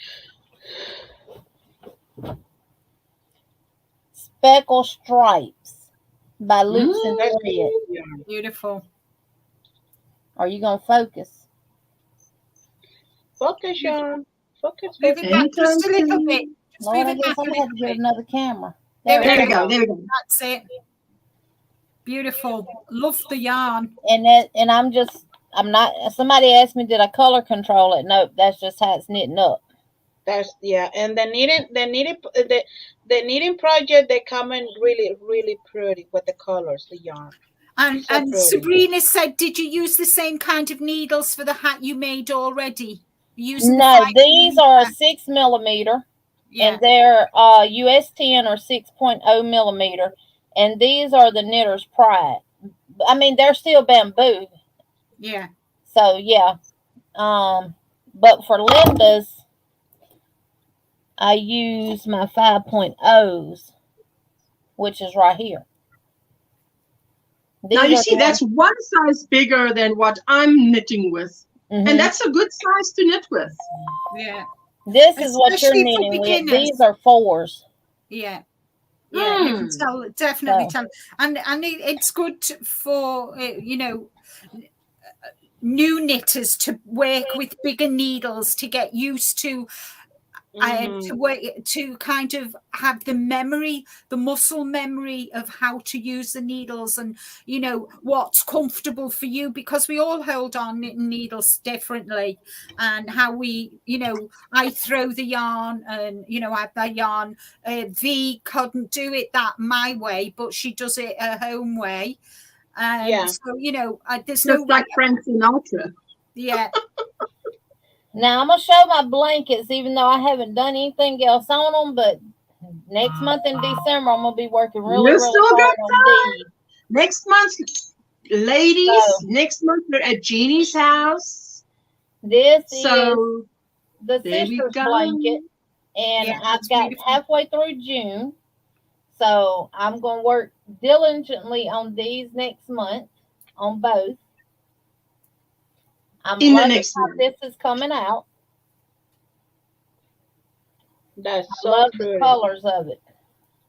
Speckle Stripes by Loops and That's Thread. yarn. Beautiful. Are you gonna focus? Focus, yarn. Focus, Move it focus. back just a little bit. Just Lord, move I it guess back a I'm gonna have little to get bit. another camera. There we There we go. go. There we go. That's it. Beautiful. Love the yarn. And I'm not. Somebody asked me, did I color control it? Nope, that's just how it's knitting up. That's and the knitting project, they come in really, really pretty with the colors, the yarn. And So pretty. Sabrina said, did you use the same kind of needles for the hat you made already? No, these are 6 millimeter. Yeah. And they're US 10 or 6.0 millimeter. And these are the Knitter's Pride. I mean, they're still bamboo. Yeah. So yeah. But for Linda's, I use my 5.0s, which is right here. Now you see, that's one size bigger than what I'm knitting with. And that's a good size to knit with. Yeah. This is what you're knitting with. These are 4s. Yeah. Yeah, you can tell, definitely tell. And it's good for, new knitters to work with bigger needles to get used to to kind of have the muscle memory of how to use the needles and what's comfortable for you, because we all hold our knitting needles differently, and how we I throw the yarn and I have that yarn. V couldn't do it that my way, but she does it her home way, and so there's no like Frank Sinatra. Yeah. Now I'm gonna show my blankets, even though I haven't done anything else on them. But next month in December, I'm gonna be working really hard on these. Next month, ladies. Next month we're at Jeannie's house. This is the sister's blanket, and I've got halfway through June, so I'm gonna work diligently on these next month on both. I'm loving how this is coming out. That's so love pretty. The colors of it.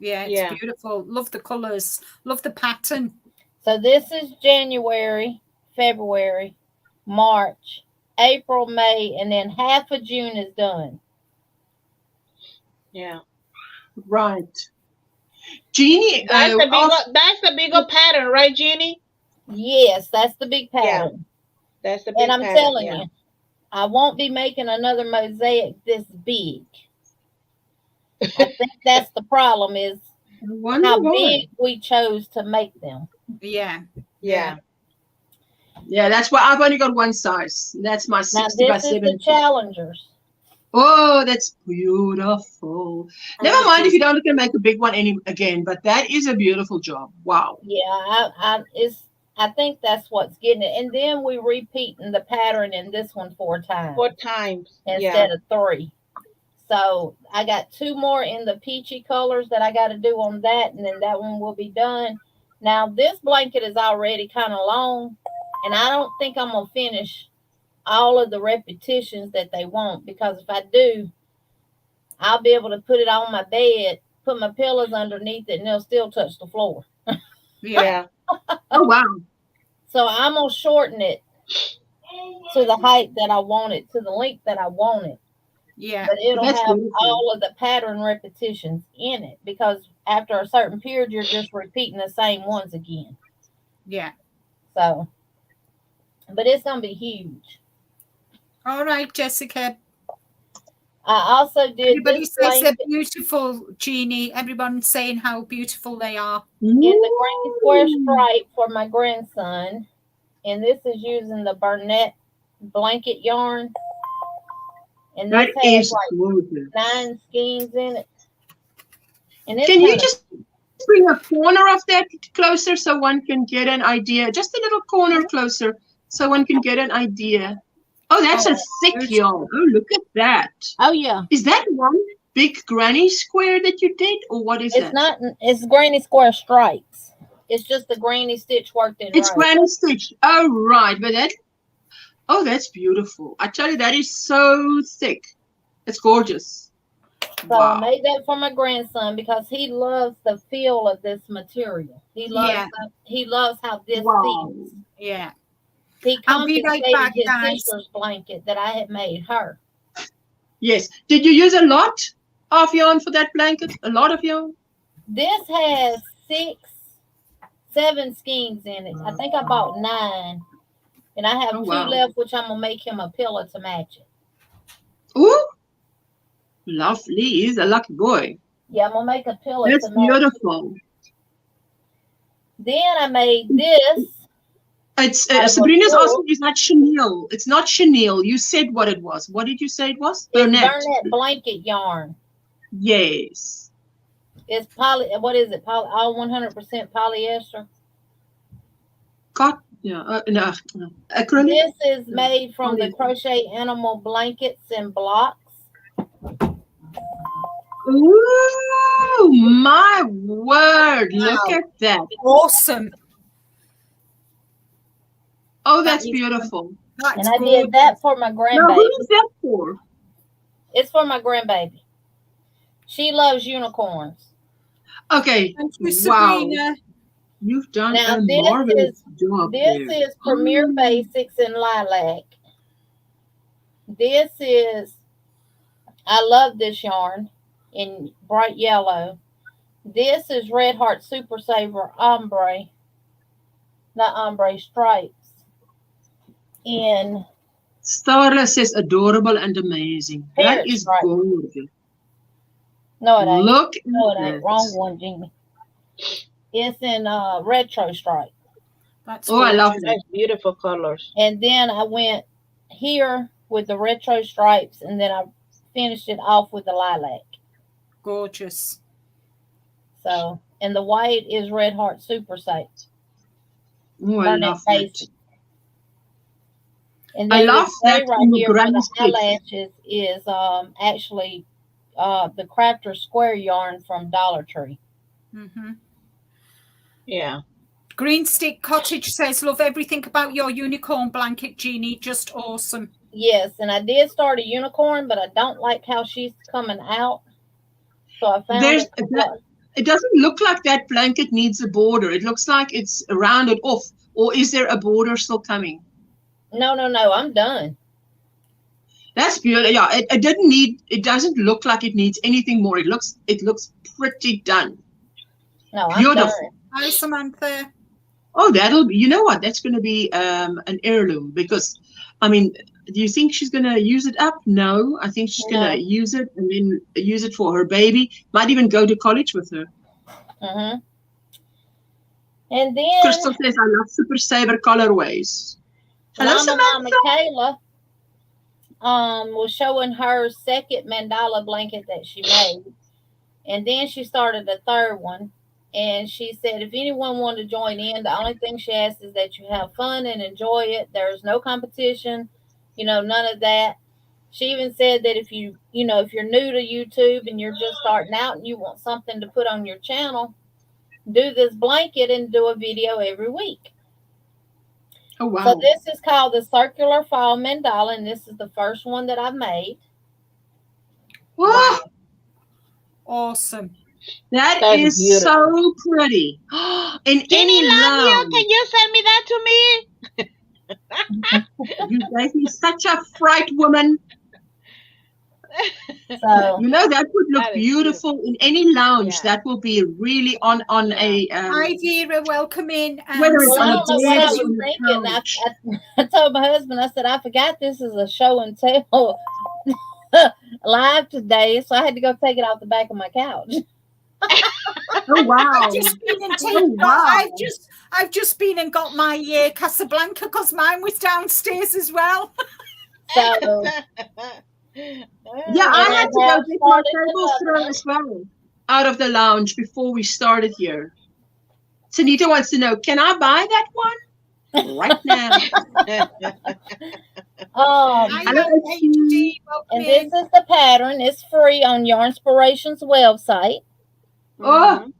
Yeah, it's beautiful. Love the colors. Love the pattern. So this is January, February, March, April, May, and then half of June is done. Yeah. Right. Jeannie, that's the bigger pattern, right, Jeannie? Yes, that's the big pattern. Yeah. That's the big pattern. And I'm telling you, I won't be making another mosaic this big. I think that's the problem, is how big we chose to make them. Yeah. Yeah. Yeah, that's why I've only got one size. That's my 60 by 70. This is the Challengers. Oh, that's beautiful. Never mind if you don't look to make a big one again, but that is a beautiful job. Wow. Yeah, I think that's what's getting it. And then we're repeating the pattern in this one 4 times. 4 times. Instead of 3. So I got 2 more in the peachy colors that I got to do on that, and then that one will be done. Now, this blanket is already kind of long, and I don't think I'm going to finish all of the repetitions that they want, because if I do, I'll be able to put it on my bed, put my pillows underneath it, and they'll still touch the floor. Yeah. Oh, wow. So I'm going to shorten it to the height that I want it, to the length that I want it. Yeah. But it'll have all of the pattern repetitions in it, because after a certain period, you're just repeating the same ones again. Yeah. So, but it's going to be huge. All right, Jessica. I also did. Everybody says they're beautiful, Jeannie. Everyone's saying how beautiful they are. In the granny square stripe for my grandson, and this is using the Burnett blanket yarn. And That this has is like gorgeous. 9 skeins in it. And Can you just bring a corner of that closer so one can get an idea? Just a little corner closer so one can get an idea. Oh, that's a thick yarn. Oh, look at that. Oh yeah. Is that one big granny square that you did, or what is It's that? not. It's granny square stripes. It's just the granny stitch worked in. It's granny stitch. Oh, right. But that. Oh, that's beautiful. I tell you, that is so thick. It's gorgeous. So I made that for my grandson because he loves the feel of this material. He loves how this feels. Yeah. He I'll be right back, his guys. sister's blanket that I had made her. Yes. Did you use a lot of yarn for that blanket? A lot of yarn? This has 6, 7 skeins in it. I think I bought 9. And I have 2 left, which I'm going to make him a pillow to match it. Ooh. Lovely. He's a lucky boy. Yeah, I'm going to make a pillow That's to match beautiful. it. Then I made this. It's Sabrina's asking, is that chenille? It's not chenille. You said what it was. What did you say it was? Burnett blanket yarn. Yes. It's what is it? All 100% polyester. Yeah, no. Acrylic. This is made from the crochet animal blankets and blocks. Ooh, my word. Wow. Look at that. Awesome. Oh, that's beautiful. And I did that for my grandbaby. Now, who is that for? It's for my grandbaby. She loves unicorns. Okay. Thank you, Sabrina. You've done a marvelous job. This is Premier Basics in lilac. This is, I love this yarn in bright yellow. This is Red Heart Super Saver ombre, not ombre, stripes. In Starla says adorable and amazing. That is gorgeous. No, it ain't. Look, no, it ain't. Wrong one, Jeannie. It's in retro stripe. That's I love that. That's beautiful colors. And then I went here with the retro stripes, and then I finished it off with the lilac. Gorgeous. So, and the white is Red Heart Super Safe. Oh, I love that. And then I love that right here for the eyelashes is actually the Crafter Square yarn from Dollar Tree. Mm-hmm. Yeah. Green Stick Cottage says, love everything about your unicorn blanket, Jeannie. Just awesome. Yes, and I did start a unicorn, but I don't like how she's coming out. So I found it doesn't look like that blanket needs a border. It looks like it's rounded off. Or is there a border still coming? No, I'm done. That's beautiful. Yeah, it doesn't look like it needs anything more. It looks pretty done. No, I'm beautiful. done. Hi, Samantha. Oh, that'll be, you know what? That's going to be an heirloom because, I mean, do you think she's going to use it up? No, I think she's going to use it and then use it for her baby. Might even go to college with her. Mm-hmm. And then Crystal says, I love Super Saver colorways. Hello, Samantha. Michaela was showing her second mandala blanket that she made. And then she started a third one. And she said, if anyone wanted to join in, the only thing she asks is that you have fun and enjoy it. There's no competition, none of that. She even said that if you're new to YouTube and you're just starting out and you want something to put on your channel, do this blanket and do a video every week. Oh, wow. So this is called the Circular Fall Mandala, and this is the first one that I've made. Wow. Awesome. That's is beautiful. So pretty. In any lounge. Can you send me that to me? You gave me such a fright, woman. So that would look beautiful in any lounge. Yeah. That will be really on a. Hi, Vera. Welcome in. Whether it's I don't know what I was thinking. I told my husband, I said, I forgot this is a show and tell live today, so I had to go take it off the back of my couch. Oh wow! I've just been and got my Casablanca because mine was downstairs as well. So Yeah, I And had it to go has get my started tables another thrown one. as well out of the lounge before we started here. Sanita wants to know, can I buy that one? Right now. I Hello, know HD. HD. Welcome And this in. is the pattern. It's free on Yarnspiration's website. Oh,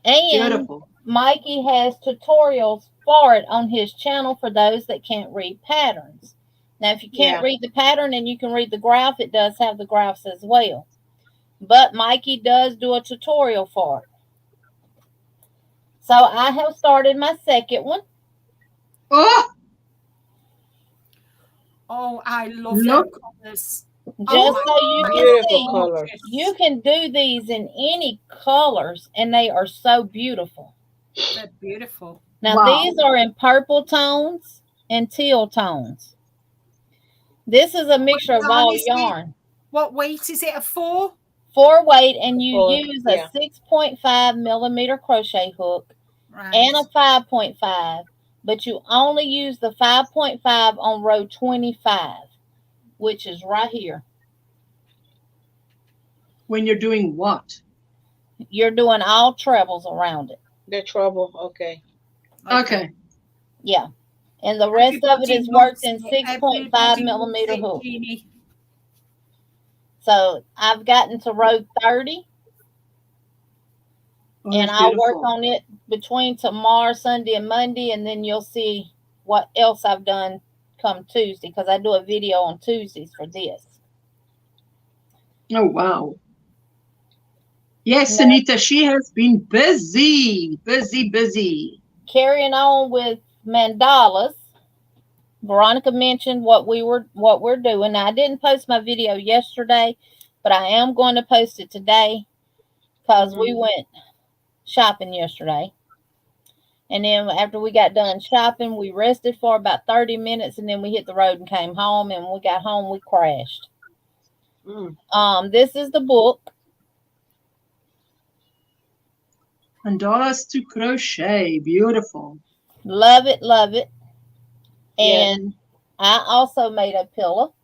And beautiful. Mikey has tutorials for it on his channel for those that can't read patterns. Now, if you can't read the pattern and you can read the graph, it does have the graphs as well. But Mikey does do a tutorial for it. So I have started my second one. Oh, Oh, I love look. them colors. Just so you can Beautiful see, color. you can do these in any colors, and they are so beautiful. They're beautiful. Now, Wow. these are in purple tones and teal tones. This is a mixture of all yarn. What weight is it? A 4? 4 weight, and you 4, use a 6.5 millimeter crochet hook and a 5.5, but you only use the 5.5 on row 25, which is right here. When you're doing what? You're doing all trebles around it. The treble, okay. Okay. Yeah. And the rest of it is worked in 6.5 millimeter hook. So I've gotten to row 30. And I'll work on it between tomorrow, Sunday, and Monday, and then you'll see what else I've done come Tuesday, because I do a video on Tuesdays for this. Oh, wow. Yes, Anita, she has been busy. Carrying on with mandalas. Veronica mentioned what we're doing. Now, I didn't post my video yesterday, but I am going to post it today because we went shopping yesterday. And then after we got done shopping, we rested for about 30 minutes, and then we hit the road and came home. And when we got home, we crashed. This is the book. Mandalas to crochet. Beautiful. Love it, love it. And I also made a pillow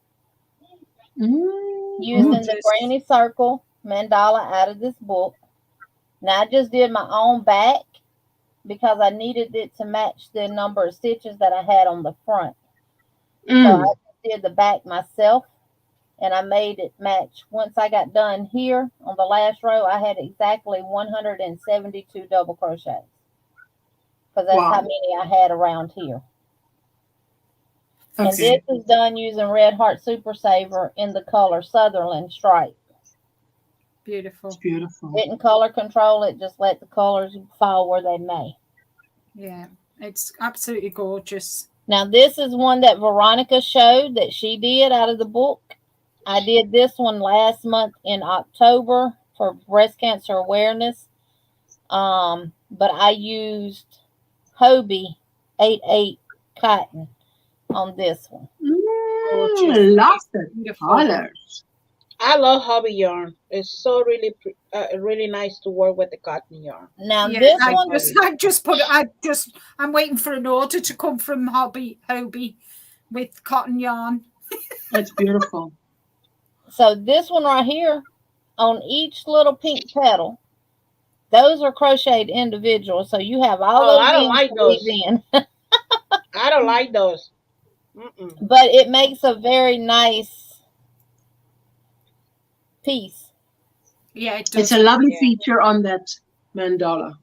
using the Granny Circle mandala out of this book. Now, I just did my own back because I needed it to match the number of stitches that I had on the front. So I just did the back myself, and I made it match. Once I got done here on the last row, I had exactly 172 double crochets, because that's how many I had around here. And this is done using Red Heart Super Saver in the color Sutherland Stripe. Beautiful. It's beautiful. Didn't color control it, just let the colors fall where they may. Yeah, it's absolutely gorgeous. Now, this is one that Veronica showed that she did out of the book. I did this one last month in October for breast cancer awareness. But I used Hobie 8/8 cotton on this one. Lots of colors. I love hobby yarn. It's so really nice to work with the cotton yarn. Now this one, I'm waiting for an order to come from Hobie with cotton yarn. That's beautiful. So this one right here, on each little pink petal, those are crocheted individual. So you have all those. I don't like those. I don't like those. But it makes a very nice piece. Yeah, it does. It's a lovely feature on that mandala.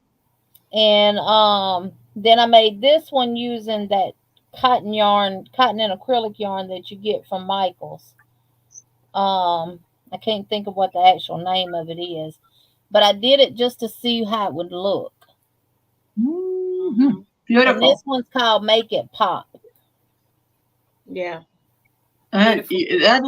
And then I made this one using that cotton yarn, cotton and acrylic yarn that you get from Michael's. I can't think of what the actual name of it is, but I did it just to see how it would look. Beautiful. And this one's called Make It Pop. Yeah. That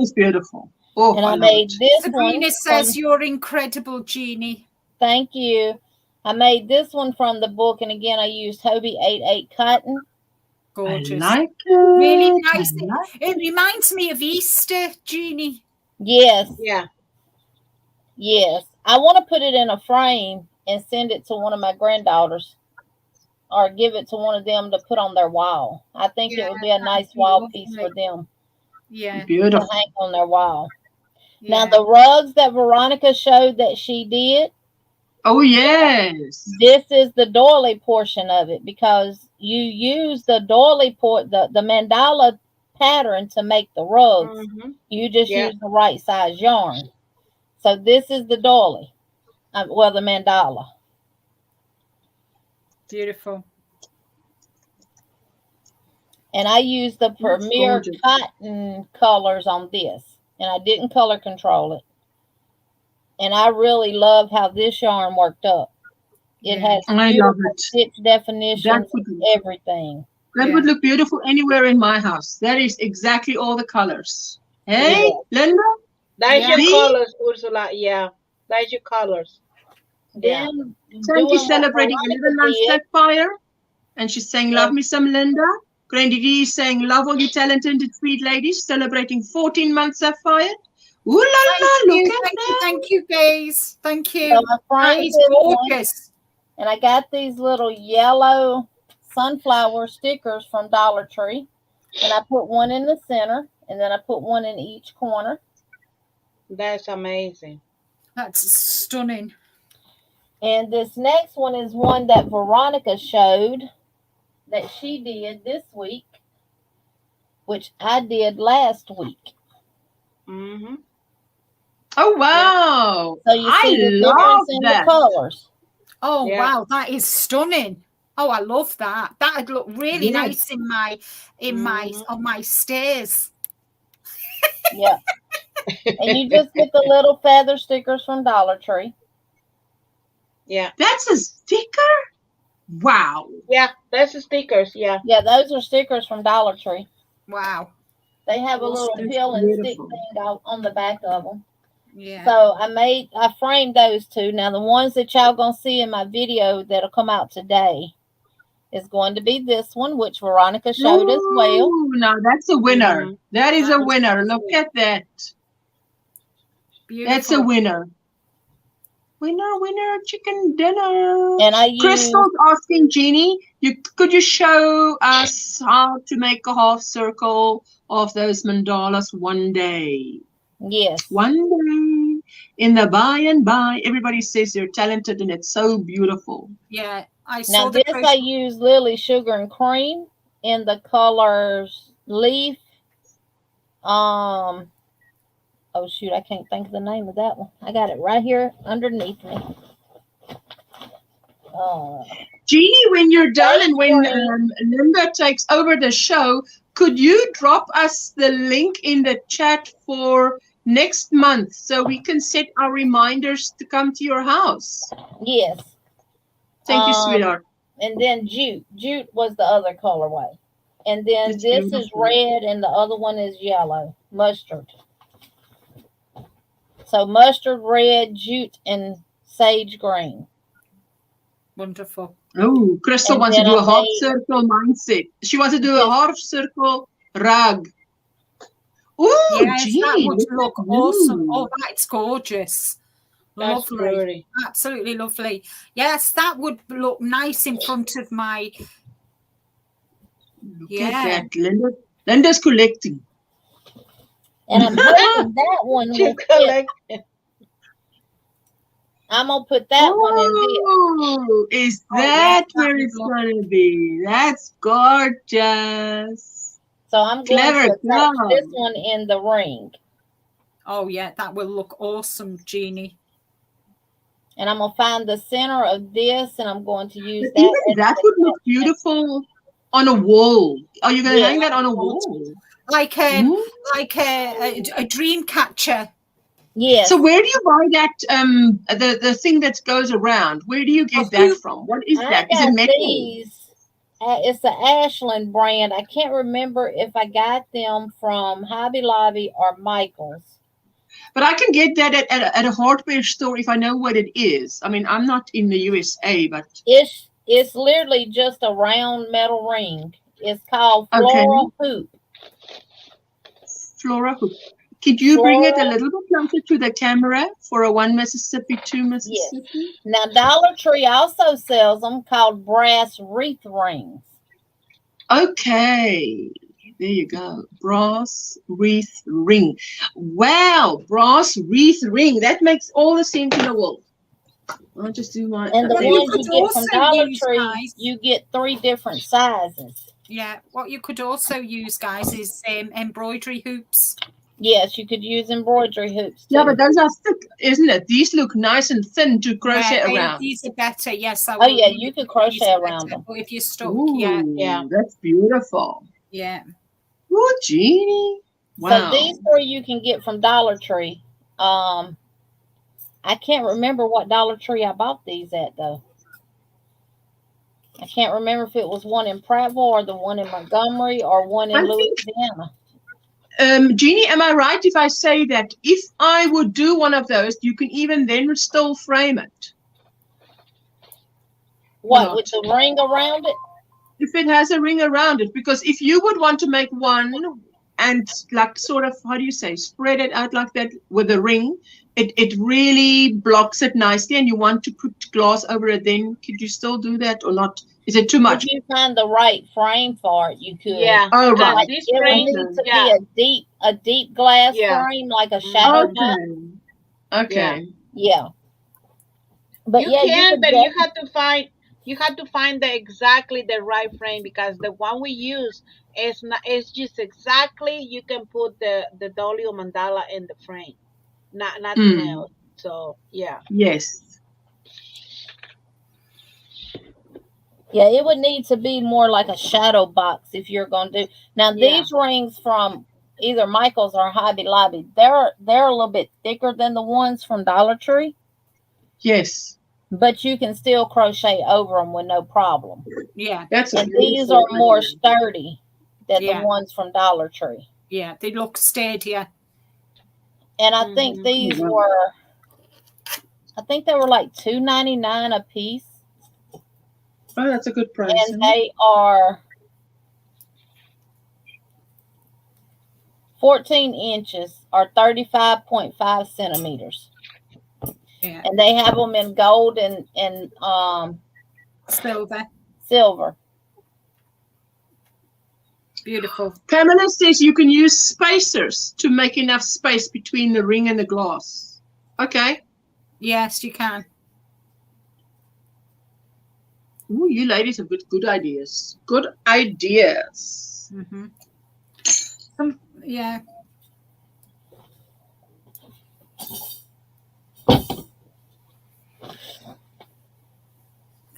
is beautiful. Oh, and I made this Sabrina one. Says you're incredible, Jeannie. Thank you. I made this one from the book, and again, I used Hobie 8/8 cotton. Gorgeous. I like it. Really nice. It reminds me of Easter, Jeannie. Yes. Yeah. Yes. I want to put it in a frame and send it to one of my granddaughters, or give it to one of them to put on their wall. I think it would be a nice wall piece for them. Yeah. Beautiful. To hang on their wall. Yeah. Now the rugs that Veronica showed that she did. Oh yes. This is the doily portion of it because you use the doily the mandala pattern to make the rugs. You just use the right size yarn. So this is the doily. Well, the mandala. Beautiful. And I used the Premier Cotton colors on this. And I didn't color control it. And I really love how this yarn worked up. It has beautiful stitch definitions, everything. That would look beautiful anywhere in my house. That is exactly all the colors. Hey, Linda? That's your colors, Ursula. Yeah, that's your colors. Then Sandy's celebrating 11 months Sapphire. And she's saying, love me some Linda. Grandy D is saying, love all you talented sweet ladies. Celebrating 14 months Sapphire. Ooh la la, look at that. Thank you, guys. Thank you. So that is gorgeous. And I got these little yellow sunflower stickers from Dollar Tree. And I put one in the center. And then I put one in each corner. That's amazing. That's stunning. And this next one is one that Veronica showed that she did this week, which I did last week. Mm-hmm. Oh, wow. So you see the difference in the colors. Oh, wow. That is stunning. Oh, I love that. That'd look really nice in my on my stairs. Yeah. And you just get the little feather stickers from Dollar Tree. Yeah. That's a sticker? Wow. Yeah, that's the stickers. Yeah. Yeah, those are stickers from Dollar Tree. Wow. They have a little peel and stick thing on the back of them. Yeah. So I framed those two. Now the ones that y'all gonna see in my video that'll come out today is going to be this one, which Veronica showed as well. Now that's a winner. That is a winner. Look at that. Beautiful. That's a winner. Winner, chicken dinner. And Crystal's asking Jeannie, could you show us how to make a half circle of those mandalas one day? Yes. One day in the by and by. Everybody says you're talented and it's so beautiful. Yeah. I saw now this I use Lily Sugar and Cream in the colors Leaf. Oh shoot, I can't think of the name of that one. I got it right here underneath me. Jeannie, when you're done and when Linda takes over the show, could you drop us the link in the chat for next month so we can set our reminders to come to your house? Yes. Thank you, sweetheart. And then jute. Jute was the other colorway. And then this is red and the other one is yellow. Mustard. So mustard, red, jute, and sage green. Wonderful. Oh, Crystal wants to do a half circle mindset. She wants to do a half circle rug. Oh, yes, that would look awesome. Oh, that's gorgeous. That's lovely. Pretty. Absolutely lovely. Yes, that would look nice in front of my... Look at that. Linda's collecting. And I'm hoping that one will fit. I'm going to put that one in this. Is that where it's going to be? That's gorgeous. So I'm going to attach this one in the ring. Oh, yeah, that will look awesome, Jeannie. And I'm going to find the center of this, and I'm going to use that. Even that would look beautiful on a wall. Are you going to hang that on a wall? Like a dream catcher. Yes. So where do you buy that the thing that goes around? Where do you get that from? What is that? Is it metal? It's the Ashland brand. I can't remember if I got them from Hobby Lobby or Michael's. But I can get that at a hardware store if I know what it is. I mean, I'm not in the USA, but it's literally just a round metal ring. It's called Flora Hoop. Flora Hoop. Could you bring it a little bit closer to the camera for a 1 Mississippi, 2 Mississippi? Yes. Now, Dollar Tree also sells them called brass wreath rings. Okay. There you go. Brass wreath ring. Wow, brass wreath ring. That makes all the sense in the world. I'll just do my. And the What ones you could you get from also Dollar use, Tree, guys, you get 3 different sizes. yeah, what you could also use, guys, is embroidery hoops. Yes, you could use embroidery hoops too. Yeah, but those are thick, isn't it? These look nice and thin to crochet around. These are better. Yes, Oh yeah, you could crochet around them. But if you're stuck, Ooh, Yeah. That's beautiful. yeah. Oh, Jeannie. Wow. So these 3 you can get from Dollar Tree. I can't remember what Dollar Tree I bought these at though. I can't remember if it was one in Prattville or the one in Montgomery or one in Louisiana. Jeannie, am I right if I say that if I would do one of those, you can even then still frame it? What, with the ring around it? If it has a ring around it, because if you would want to make one and like sort of, how do you say, spread it out like that with a ring, it really blocks it nicely, and you want to put glass over it, then could you still do that or not? Is it too much? If you find the right frame for it, you could. Yeah. Oh, right. Like, This it frame, would need to be a deep glass frame, like a shadow box. Okay. Yeah. But you yeah, can, but you have to find exactly the right frame, because the one we use is not. It's just exactly you can put the dolly or mandala in the frame, nothing else. So yeah. Yes. Yeah, it would need to be more like a shadow box if you're going to do. Now these rings from either Michael's or Hobby Lobby, they're a little bit thicker than the ones from Dollar Tree. Yes. But you can still crochet over them with no problem. Yeah. And these are more sturdy than the ones from Dollar Tree. Yeah, they look sturdier. And I think these were, I think they were like $2.99 a piece. Oh, that's a good price. And they are 14 inches or 35.5 centimeters. Yeah. And they have them in gold and silver. Beautiful. Pamela says you can use spacers to make enough space between the ring and the glass. Okay. Yes, you can. Ooh, you ladies have good ideas. Good ideas. Yeah.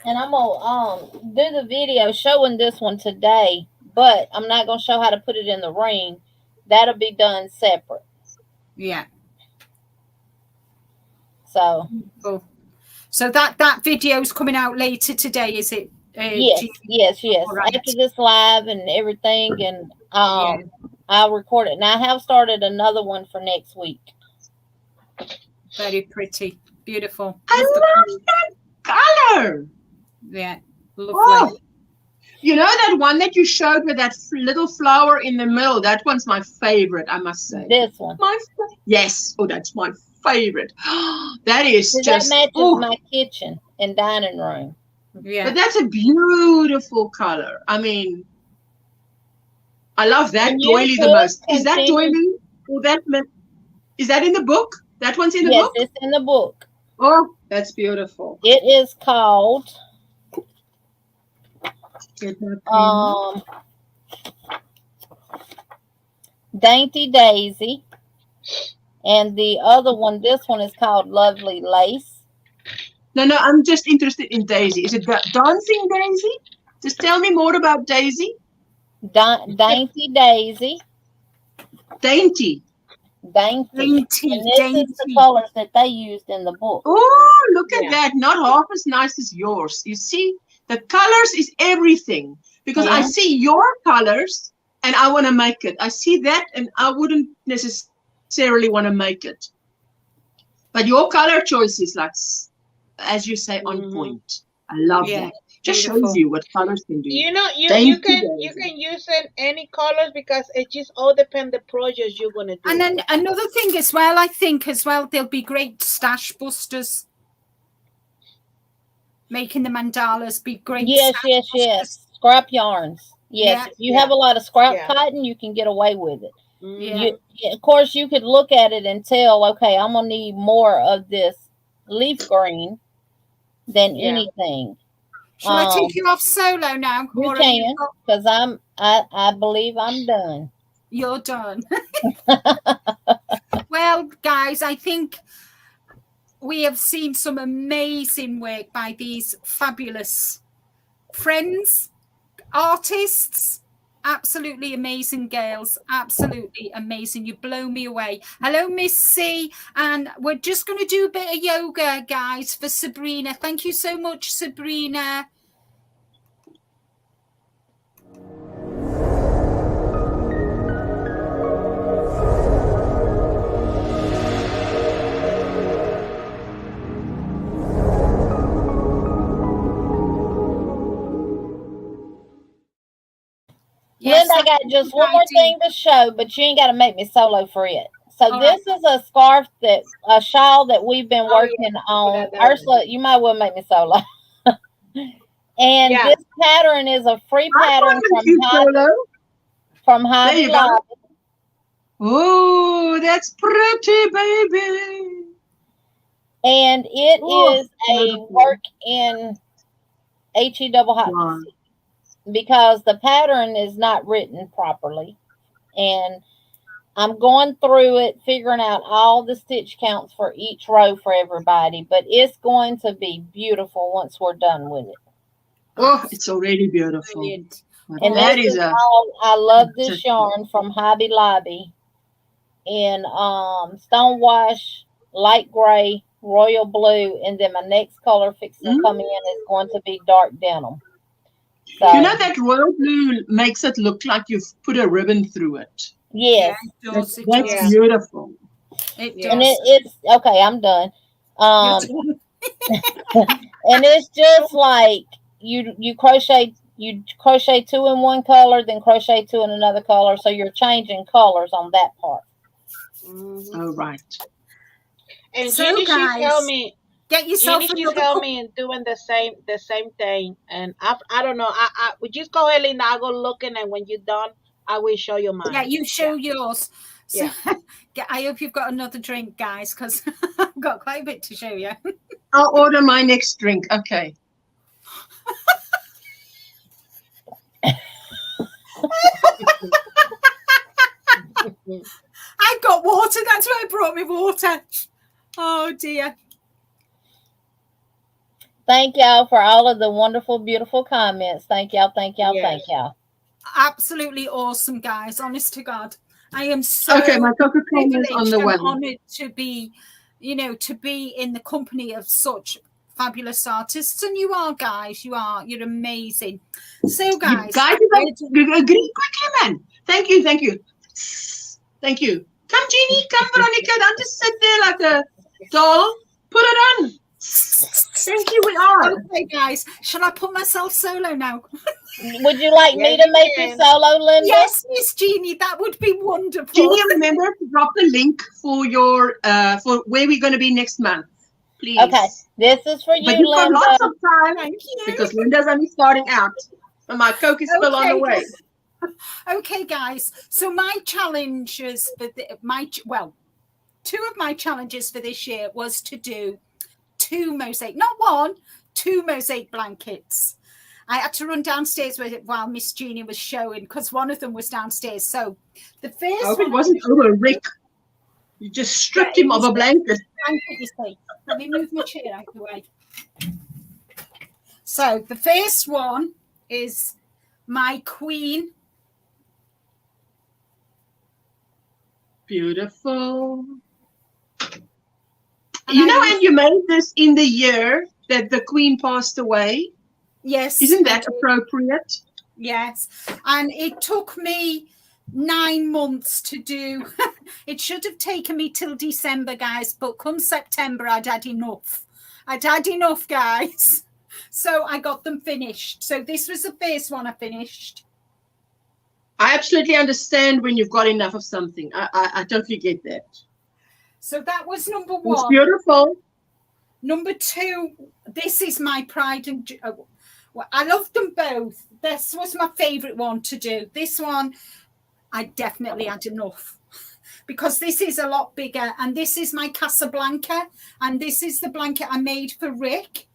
And I'm gonna do the video showing this one today, but I'm not gonna show how to put it in the ring. That'll be done separate. Yeah. So. Cool. So that video is coming out later today, is it? Yes. Right. After this live and everything, and I'll record it. Now I have started another one for next week. Very pretty, beautiful. I love that color. Yeah, lovely. Oh, you know that one that you showed with that little flower in the middle? That one's my favorite, I must say. This one. Yes. Oh, that's my favorite. That is that matches my kitchen and dining room. Yeah. But that's a beautiful color. I mean, I love that doily the most. Is that doily? Or is that in the book? That one's in the book? Yes, it's in the book. Oh, that's beautiful. It is called Dainty Daisy. And the other one, this one is called Lovely Lace. No, I'm just interested in Daisy. Is it Dancing Daisy? Just tell me more about Daisy. Dainty Daisy. Dainty. And this is the colors that they used in the book. Oh, look at that. Not half as nice as yours. You see, the colors is everything. Because I see your colors and I want to make it. I see that and I wouldn't necessarily want to make it. But your color choice is like, as you say, on point. I love that. Just shows you what colors can do. You know, you can use any colors, because it just all depends the project you're gonna do. And then another thing as well, I think they'll be great stash busters. Making the mandalas be great. Yes. Scrap yarns. Yes, if you have a lot of scrap cotton, you can get away with it. Yeah. Of course, you could look at it and tell, okay, I'm gonna need more of this leaf green than anything. Shall I take you off solo now? You can, because I believe I'm done. You're done. Well, guys, I think we have seen some amazing work by these fabulous friends, artists, absolutely amazing girls, absolutely amazing. You blow me away. Hello, Miss C, and we're just going to do a bit of yoga, guys, for Sabrina. Thank you so much, Sabrina. Yes, Linda, I got just one more thing to show, but you ain't got to make me solo for it. So this is a scarf a shawl that we've been working on. Ursula, you might well make me solo. And this pattern is a free pattern from Hobby Lobby. Oh, that's pretty, baby. And it is a work in HE double hot because the pattern is not written properly. And I'm going through it, figuring out all the stitch counts for each row for everybody. But it's going to be beautiful once we're done with it. Oh, it's already beautiful. And that is I love this yarn from Hobby Lobby in Stonewash, light gray, royal blue, and then my next color fixing to come in is going to be dark denim. So, you know that royal blue makes it look like you've put a ribbon through it. Yes. Yeah, it does. That's beautiful. It does. And it's okay, I'm done. And it's just like you crochet 2 in one color, then crochet 2 in another color, so you're changing colors on that part. Oh, right. And so Jeannie, guys, she tell me, get yourself Jeannie, she tell me doing the same thing, and I don't know. I would just go ahead, Linda. I'll go looking, and when you're done, I will show you mine. Yeah, you show yours. So, I hope you've got another drink, guys, because I've got quite a bit to show you. I'll order my next drink. Okay. I've got water. That's why I brought me water. Oh, dear. Thank y'all for all of the wonderful, beautiful comments. Thank y'all, thank y'all, thank y'all. Absolutely awesome, guys. Honest to God. I am so my Coca-Cola is on the way. honored to be, to be in the company of such fabulous artists. And you are, guys. You're amazing. So, guys. You guys agree quickly, man. Thank you. Thank you. Come, Jeannie. Come, Veronica. Don't just sit there like a doll. Put it on. Thank you. We are. Okay, guys. Shall I put myself solo now? Would you like me to make you solo, Linda? Yes, Miss Jeannie. That would be wonderful. Jeannie, remember to drop the link for your for where we're going to be next month, please. Okay, this is for you, but you've Linda. got lots of time. Thank you. Because Linda's only starting out, and my Coke is still on the way. Okay, guys. So my challenges for two of my challenges for this year was to do 2 mosaic, not 1, 2 mosaic blankets. I had to run downstairs with it while Miss Jeannie was showing because one of them was downstairs. So the first one, it wasn't over Rick. You just stripped him of a blanket. Let me move my chair out of the way. So the first one is my queen. Beautiful. And you made this in the year that the queen passed away. Yes. Isn't that appropriate? Yes. And it took me 9 months to do. It should have taken me till December, guys, but come September, I'd had enough. Guys. So I got them finished. So this was the first one I finished. I absolutely understand when you've got enough of something. I totally get that. So that was number 1. It's beautiful. Number 2, this is my pride and I love them both, this was my favorite one to do. This one, I definitely had enough because this is a lot bigger, and this is my Casablanca, and this is the blanket I made for Rick.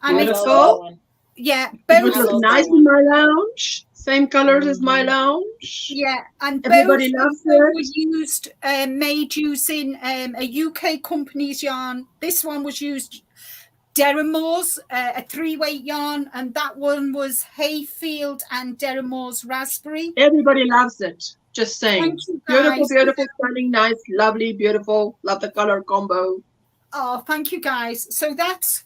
And beautiful. Yeah, it would look nice in my lounge. Same colors as my lounge. Yeah, and everybody both loves of them it. were used, made using a UK company's yarn. This one was used Deramores, a 3-weight yarn, and that one was Hayfield and Deramores Raspberry. Everybody loves it. Just saying. Thank you, beautiful, guys. beautiful, stunning, nice, lovely, beautiful. Love the color combo. Oh, thank you, guys. So that's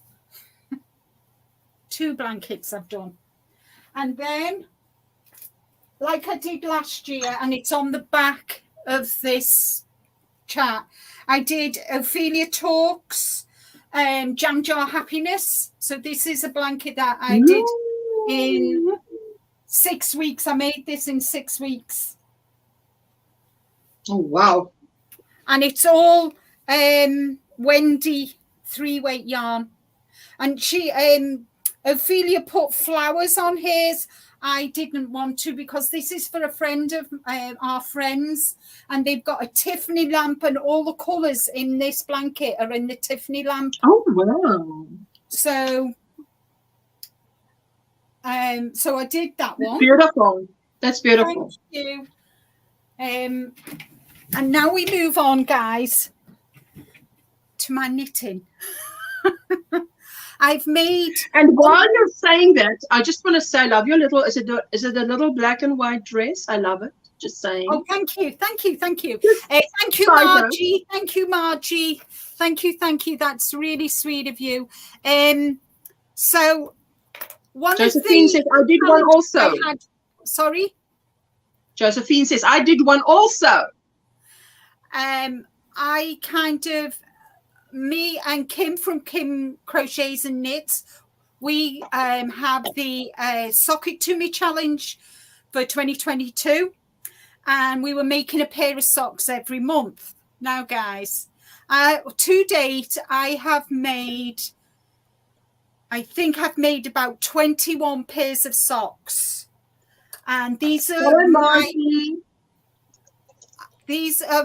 2 blankets I've done. And then, like I did last year, and it's on the back of this chat, I did Ophelia Talks, Jam Jar Happiness. So this is a blanket that I did in 6 weeks. I made this in 6 weeks. Oh, wow. And it's all Wendy 3-weight yarn. And she, Ophelia put flowers on hers. I didn't want to because this is for a friend of our friends, and they've got a Tiffany lamp, and all the colours in this blanket are in the Tiffany lamp. Oh, wow. So so I did that one. Beautiful. That's beautiful. Thank you. And now we move on, guys, to my knitting. I've made. And while you're saying that, I just want to say, I love your little. Is it a little black and white dress? I love it. Just saying. Oh, thank you. Thank you, Margie. Thank you, Margie. Thank you. That's really sweet of you. So one Josephine says I did one also. Sorry. Josephine says I did one also. I kind of. Me and Kim from Kim Crochets and Knits, we have the Sock It To Me challenge for 2022, and we were making a pair of socks every month. Now, guys, to date, I think I've made about 21 pairs of socks, and these are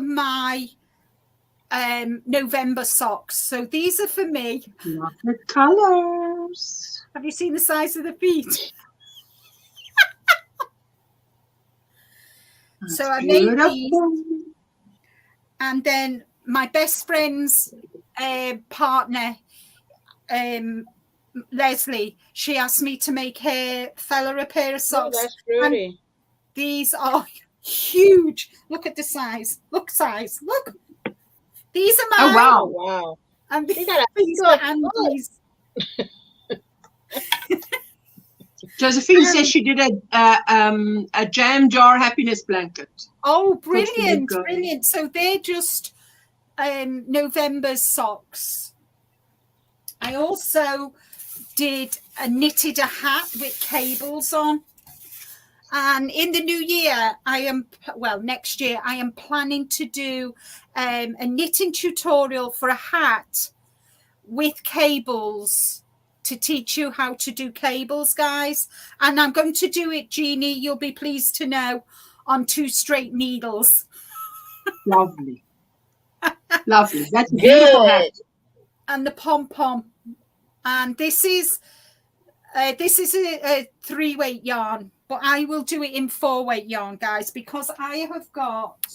my November socks. So these are for me. Love the colors. Have you seen the size of the feet? So I made these, and then my best friend's partner, Leslie, she asked me to make her fella a pair of socks. Oh, that's pretty. And these are huge. Look at the size. Look. These are mine. Oh, wow. And these are Andy's. Josephine says she did a jam jar happiness blanket. Oh, brilliant. So they're just November's socks. I also knitted a hat with cables on. And in the new year, next year, I am planning to do a knitting tutorial for a hat with cables to teach you how to do cables, guys. And I'm going to do it, Jeannie, you'll be pleased to know, on 2 straight needles. Lovely. Lovely. That's beautiful hat. And the pom-pom. And this is a 3-weight yarn. But I will do it in 4-weight yarn, guys, because I have got,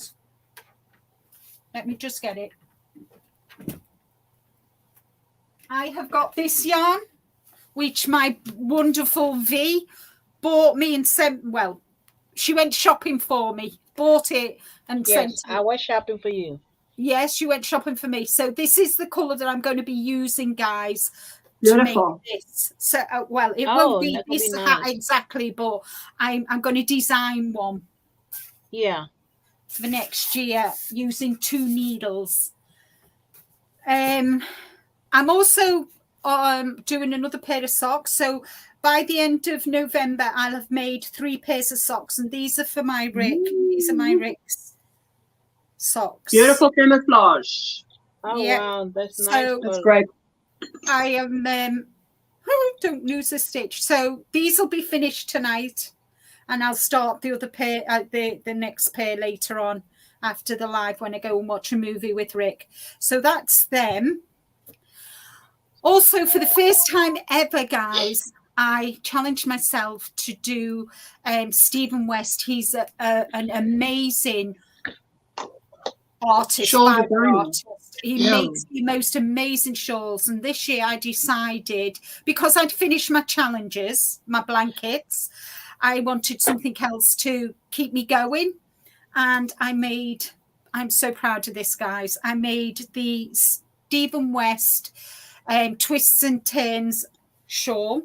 let me just get it. I have got this yarn, which my wonderful V bought me and sent, she went shopping for me, bought it and sent it. I was shopping for you. Yes, she went shopping for me. So this is the colour that I'm going to be using, guys. Beautiful. This. So it won't be this hat exactly, but I'm going to design one. Yeah. For next year using 2 needles. I'm also doing another pair of socks. So by the end of November, I'll have made 3 pairs of socks, and these are for my Rick. These are my Rick's socks. Beautiful camouflage. Oh, yeah. Wow, that's nice. That's great. I am don't lose a stitch. So these will be finished tonight, and I'll start the other pair, the next pair later on after the live when I go and watch a movie with Rick. So that's them. Also, for the first time ever, guys, I challenged myself to do Stephen West. He's an amazing artist, artist. He makes the most amazing shawls. And this year I decided, because I'd finished my challenges, my blankets, I wanted something else to keep me going. And I'm so proud of this, guys. I made the Stephen West Twists and Turns shawl.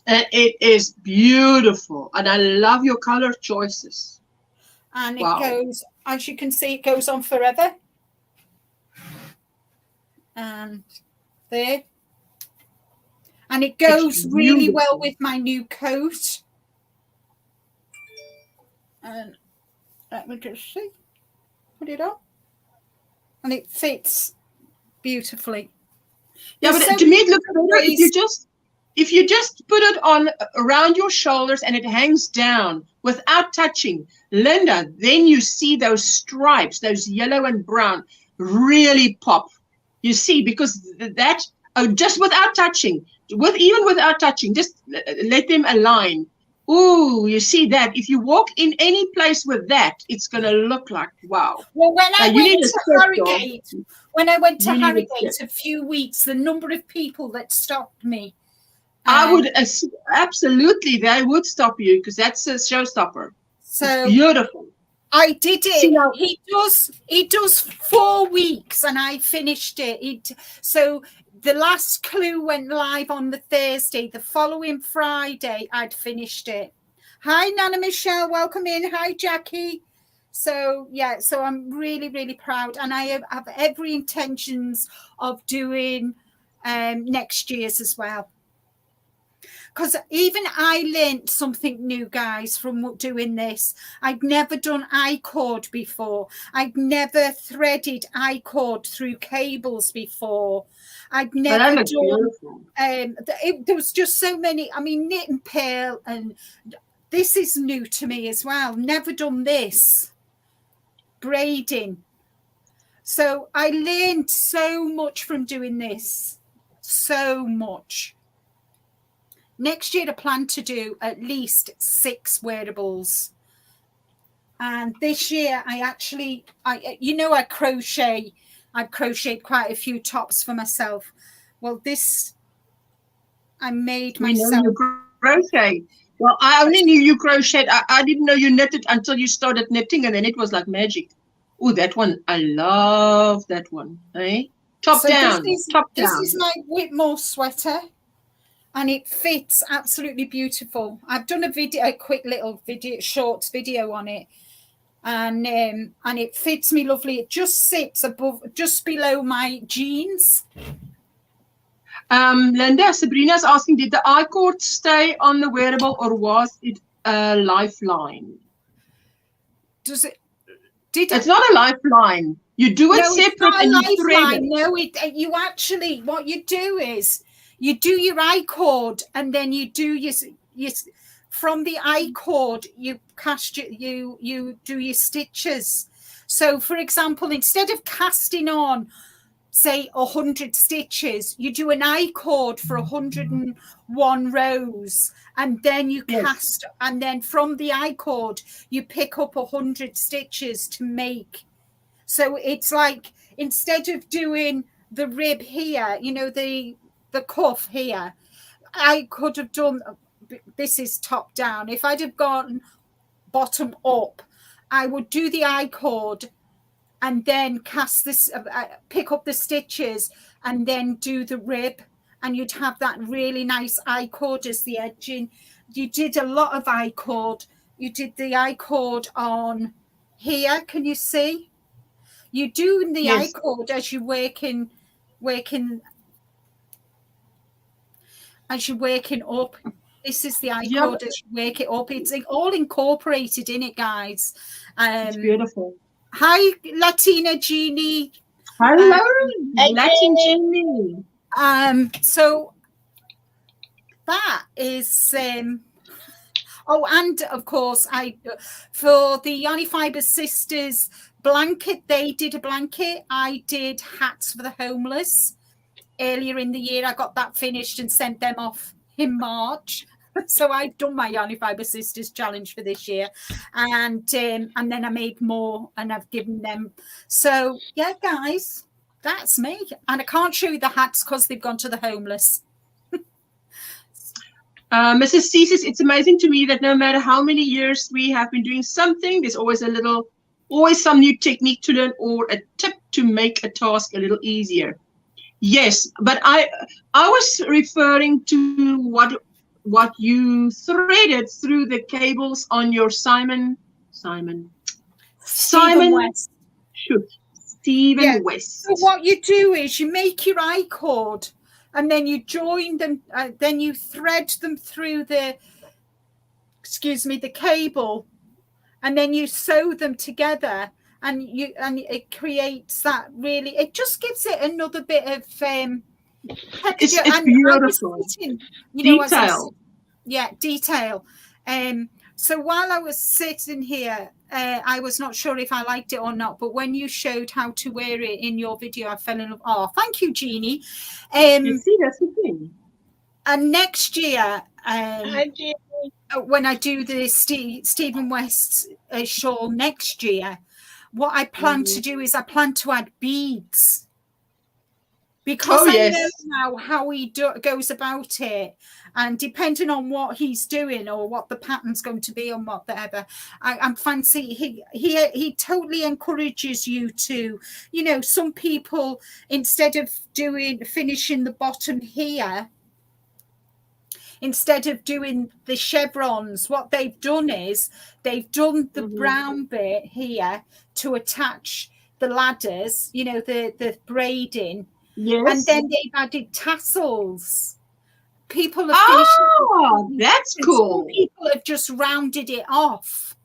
And it is beautiful. And I love your color choices. And it goes, as you can see, it goes on forever. And there. And it goes really well with my new coat. And let me just see. Put it on. And it fits beautifully. Yeah, but to me it looks better if you just put it on around your shoulders and it hangs down without touching. Linda, then you see those stripes, those yellow and brown, really pop. You see, because that, just without touching, even without touching, just let them align. Ooh, you see that? If you walk in any place with that, it's going to look like, wow. Well, when I went to Harrogate a few weeks, the number of people that stopped me. I would, absolutely, they would stop you because that's a showstopper. So it's beautiful. I did it. See, now, he does 4 weeks and I finished it. So the last clue went live on the Thursday. The following Friday, I'd finished it. Hi, Nana Michelle. Welcome in. Hi, Jackie. So, yeah, so I'm really, really proud. And I have every intentions of doing next year's as well. Because even I learned something new, guys, from doing this. I'd never done I-cord before. I'd never threaded I-cord through cables before. I'd never done. There was just so many. I mean, knit and purl, and this is new to me as well. Never done this. Braiding. So I learned so much from doing this. So much. Next year, I plan to do at least 6 wearables. And this year, I crochet. I've crocheted quite a few tops for myself. Well, this, I made myself. You crochet. Well, I only knew you crocheted. I didn't know you knitted until you started knitting, and then it was like magic. Oh, that one. I love that one. Eh? Top down. This is my Whitmore sweater. And it fits absolutely beautiful. I've done a quick little short video on it, and it fits me lovely. It just sits just below my jeans. Linda, Sabrina's asking, did the I-cord stay on the wearable or was it a lifeline? It's not a lifeline. You do it separate and you thread it. No, you actually, what you do is, you do your I-cord, and then you do your from the I-cord you do your stitches. So, for example, instead of casting on, say, 100 stitches, you do an I-cord for 101 rows, and then you cast, and then from the I-cord you pick up 100 stitches to make. So it's like, instead of doing the rib here, the cuff here, I could have done, this is top down. If I'd have gone bottom up, I would do the I-cord and then cast this, pick up the stitches and then do the rib, and you'd have that really nice I-cord as the edging. You did a lot of I-cord. You did the I-cord on here. Can you see? You do the I-cord as you're working up. This is the I-cord as you work it up. It's all incorporated in it, guys. It's beautiful. Hi, Latina Jeannie. Hello, Hey, Latin Jenny. Jenny. So that is oh, and of course for the Yarny Fiber Sisters blanket, they did a blanket. I did hats for the homeless earlier in the year. I got that finished and sent them off in March. So I've done my Yarny Fiber Sisters challenge for this year, and then I made more and I've given them. So yeah, guys, that's me. And I can't show you the hats because they've gone to the homeless. Mrs. C says, it's amazing to me that no matter how many years we have been doing something, there's always some new technique to learn or a tip to make a task a little easier. Yes, but I was referring to what you threaded through the cables on your Stephen West. Stephen Yeah. West. So what you do is you make your I-cord and then you join them, then you thread them through the cable, and then you sew them together, and it creates that really, it just gives it another bit of texture. It's beautiful. Detail. Detail. So while I was sitting here, I was not sure if I liked it or not, but when you showed how to wear it in your video, I fell in love. Oh, thank you, Jeannie. You see, that's the thing. And next year, Hi, Jeannie. when I do the Stephen West shawl next year, what I plan to do is I plan to add beads. Because I know now how he goes about it, and depending on what he's doing or what the pattern's going to be or whatever, I'm fancy. He totally encourages you to, some people, instead of finishing the bottom here, instead of doing the chevrons, what they've done is they've done the brown bit here to attach the ladders, the braiding. Yes. And then they've added tassels. People have finished. That's cool. Some people have just rounded it off.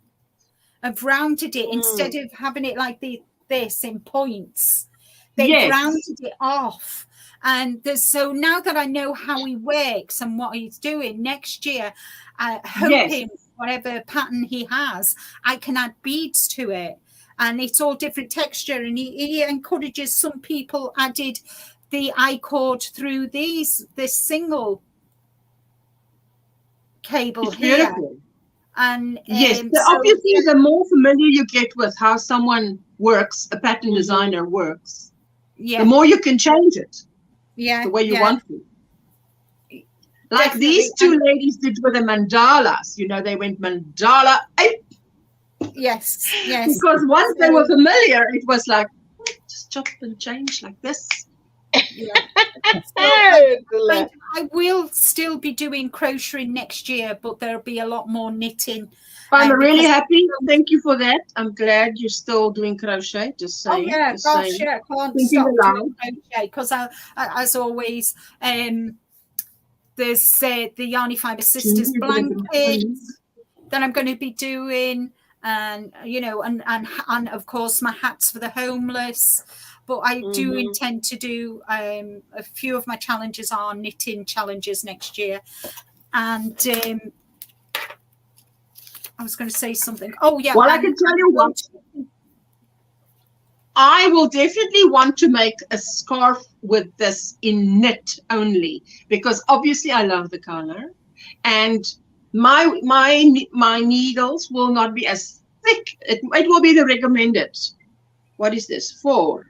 Instead of having it like this in points. They've rounded it off. And so now that I know how he works and what he's doing next year, hoping whatever pattern he has, I can add beads to it. And it's all different texture, and he encourages some people added the I-cord through this single cable here. Beautiful. And so obviously the more familiar you get with how someone works, a pattern designer works, the more you can change it the way you want to. Like definitely. These two ladies did with the mandalas, they went mandala. Yes. Because once they were familiar, it was like, just chop and change like this. Yeah. I will still be doing crocheting next year, but there'll be a lot more knitting. I'm really happy. Thank you for that. I'm glad you're still doing crochet. Just saying. Oh yeah, gosh, yeah, I can't stop doing crochet because as always, there's the Yarny Fiber Sisters blankets that I'm going to be doing. And and of course my hats for the homeless, but I do intend to do a few of my challenges are knitting challenges next year. And I was going to say something. Oh yeah, well, I can tell you what, I will definitely want to make a scarf with this in knit only, because obviously I love the color, and my needles will not be as thick. It will be the recommended. What is this? 4.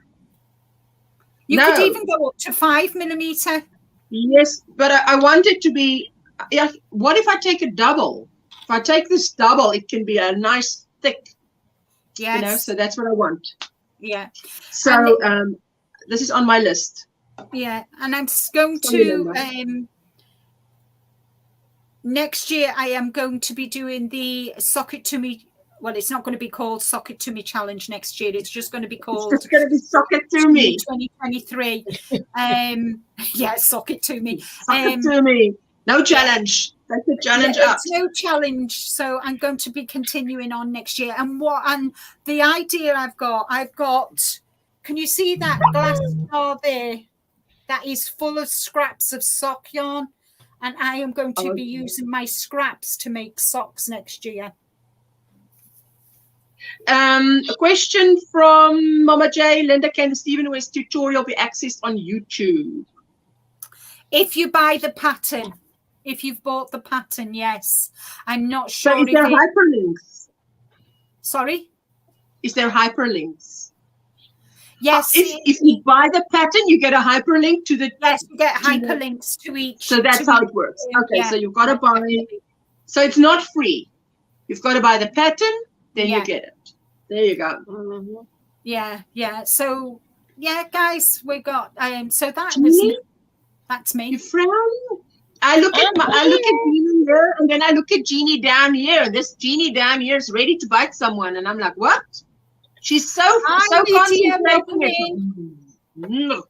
You could even go up to 5 millimeter. Yes, but I want it to be. Yeah. What if I take a double? If I take this double, it can be a nice thick. Yes. So that's what I want. Yeah. So this is on my list. Yeah, and I'm going to. Next year, I am going to be doing the Sock It To Me. Well, it's not going to be called Sock It To Me Challenge next year. It's just going to be called. It's going to be Sock It To Me 2023. Yeah, Sock It To Me. Sock It To Me. No challenge. That's the challenge up. It's no challenge. So I'm going to be continuing on next year. And the idea I've got Can you see that glass jar there? That is full of scraps of sock yarn. And I am going to be using my scraps to make socks next year. A question from Mama J. Linda, can the Stephen West tutorial be accessed on YouTube? If you buy the pattern. If you've bought the pattern, yes. I'm not sure. So is there hyperlinks? Sorry? Is there hyperlinks? Yes. If you buy the pattern, you get a hyperlink to the... Yes, you get hyperlinks to each. So that's how it works. Okay, so you've got to buy... So it's not free. You've got to buy the pattern, then you get it. There you go. Mm-hmm. Yeah. So, yeah, guys, we got... so that was me. That's me. You frown? I look at Jeannie here, and then I look at Jeannie down here, and this Jeannie down here is ready to bite someone, and I'm like, what? She's so concentrating. Linda,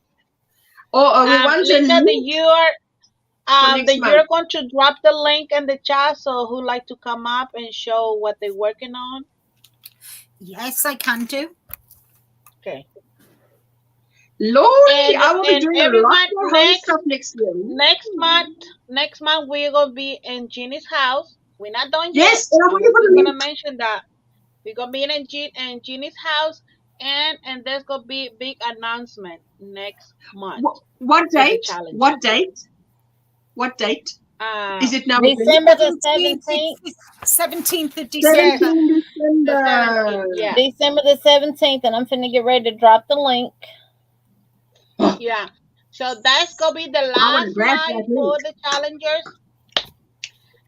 you're going to drop the link in the chat, so who'd like to come up and show what they're working on? Yes, I can do. Okay. Lordy, I will be doing a lot more stuff next year. Next month we're gonna be in Jeannie's house. We're not done yet. Yes, we're gonna mention that. We're gonna be in Jeannie's house, and there's gonna be a big announcement next month. What date? What date? What date? Is it now? December the 17th. 17th of December. 17th December. Yeah. December the 17th, and I'm finna get ready to drop the link. Yeah. So that's gonna be the last night for the challengers,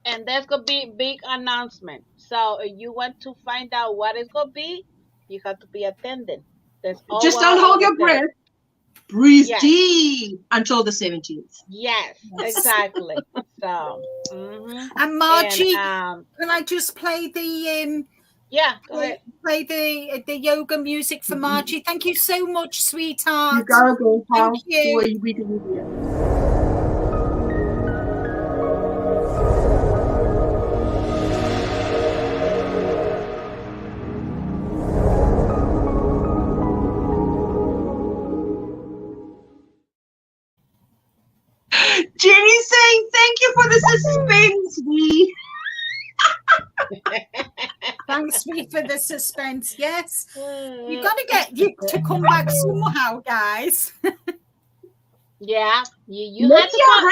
and there's gonna be a big announcement. So if you want to find out what it's gonna be, you have to be attending. Just don't hold your breath. Breathe deep until the 17th. Yes, exactly. So, and Margie, can I just play the go ahead. Play the yoga music for Margie. Thank you so much, sweetheart. You gotta go, pal. Thank you. Jenny saying thank you for the suspense, V. Thanks for the suspense. Yes, you got to get you to come back somehow, guys. Yeah, you had to come.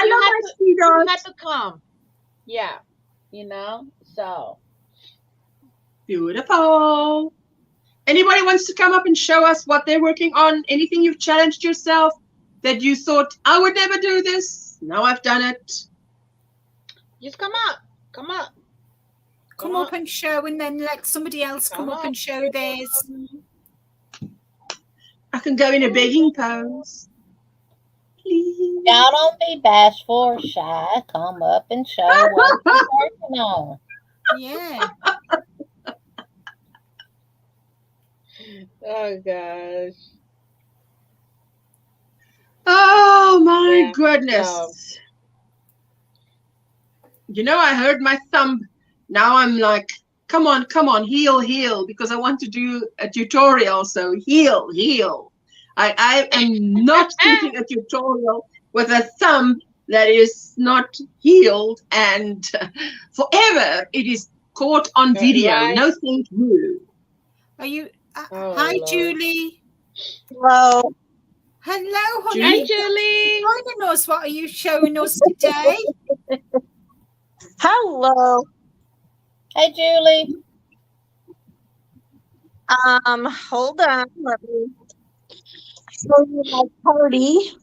You had to come. Yeah, so beautiful. Anybody wants to come up and show us what they're working on? Anything you've challenged yourself that you thought I would never do this? Now I've done it. Just come up. Come up. Come up and show, and then let somebody else come up and show theirs. I can go in a begging pose. Please. Y'all don't be bashful or shy. Come up and show what you're working on. Yeah. Oh, gosh. Oh, my goodness. I heard my thumb. Now I'm like, come on, heal, because I want to do a tutorial. So heal. I am not shooting a tutorial with a thumb that is not healed, and forever it is caught on video. Right. No, thank you. Are you? Hi, Julie. Hello. Hello, honey. Hi, Julie. Joining us. What are you showing us today? Hello. Hey, Julie. Hold on. Let me show you my party.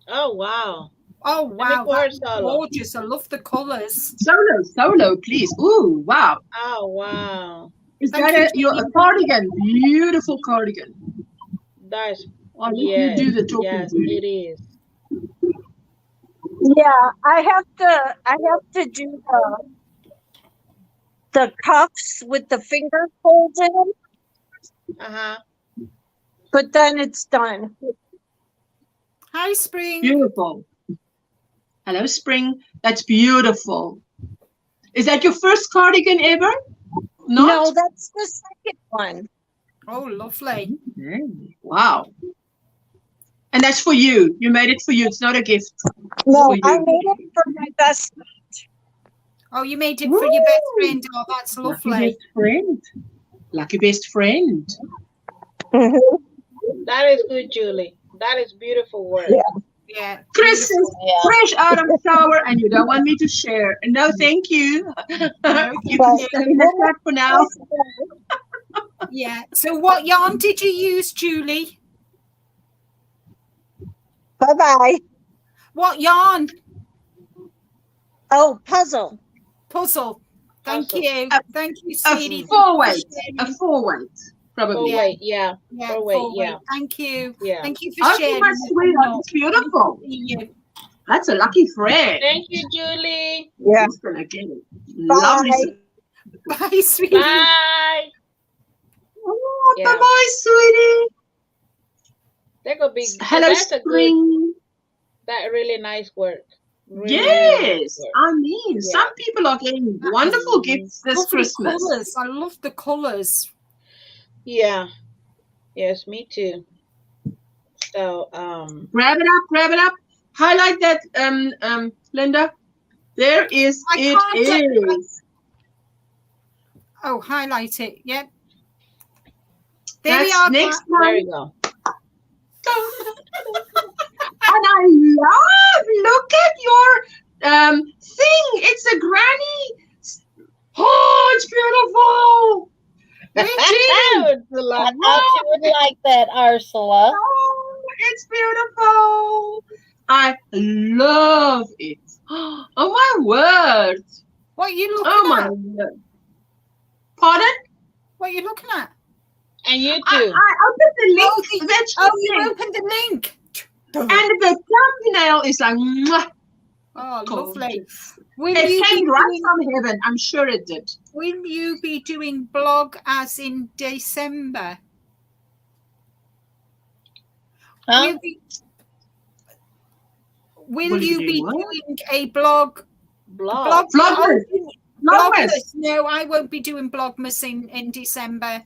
Oh, wow. Oh, wow. That's gorgeous. I love the colors. Solo, please. Ooh, wow. Oh, wow. Is that a cardigan? Beautiful cardigan. That's, you do the talking. Yes, it is. Yeah, I have to do the cuffs with the finger folds in them. But then it's done. Hi, Spring. Beautiful. Hello, Spring. That's beautiful. Is that your first cardigan ever? No, that's the second one. Oh, lovely. Wow. And that's for you. You made it for you. It's not a gift. No, for I you. made it for my best. Oh, you made it for your best friend. Oh, that's Lucky lovely. best friend. Lucky best friend. Mhm. That is good, Julie. That is beautiful work. Yeah. Yeah. Chris is Yeah. fresh out of the shower and you don't want me to share. No, thank you. No, You But can stay in the chat for now. yeah. So what yarn did you use, Julie? Bye-bye. What yarn? Oh, puzzle. Puzzle. Thank Puzzle. you. Thank you, A sweetie. four weight. A four weight. Oh, Probably. wait, yeah. Yeah, Oh, wait, forward. yeah. Thank you. Yeah. Thank you for Okay, sharing. my that. sweetheart. It's beautiful. You. That's a lucky friend. Thank you, Julie. Yeah. Who's gonna get it? Lovely. Bye. Bye, sweetie. Bye. Oh, Yeah. bye-bye, sweetie. That could be. Hello, That's a good. spring. That really nice work. Really, really Yes, nice work. I mean, Yeah. some people are getting wonderful gifts this Lovely Christmas. colours. I love the colours. Yeah. Yes, me too. So, Grab it up. Highlight that, Linda. There is. I It can't is. Oh, highlight it. Yep. There we That's are. next there time. you go. And I love. Look at your thing. It's a granny. Oh, it's beautiful. Reggie. Ursula. I thought you would like that, Ursula. Oh, it's beautiful. I love it. Oh my word. What are you looking Oh my at? word. Pardon? What are you looking at? And you I too. opened the link. Oh, That's Oh, the you thing. opened the link. And the thumbnail is like, mwah, Oh, lovely. gorgeous. Will It you be came right doing, from heaven. I'm sure it did. will you be doing blog as in December? Huh? Will you be doing a blog? Blog. Vlogmas. Vlogmas. No, I won't be doing Vlogmas in December.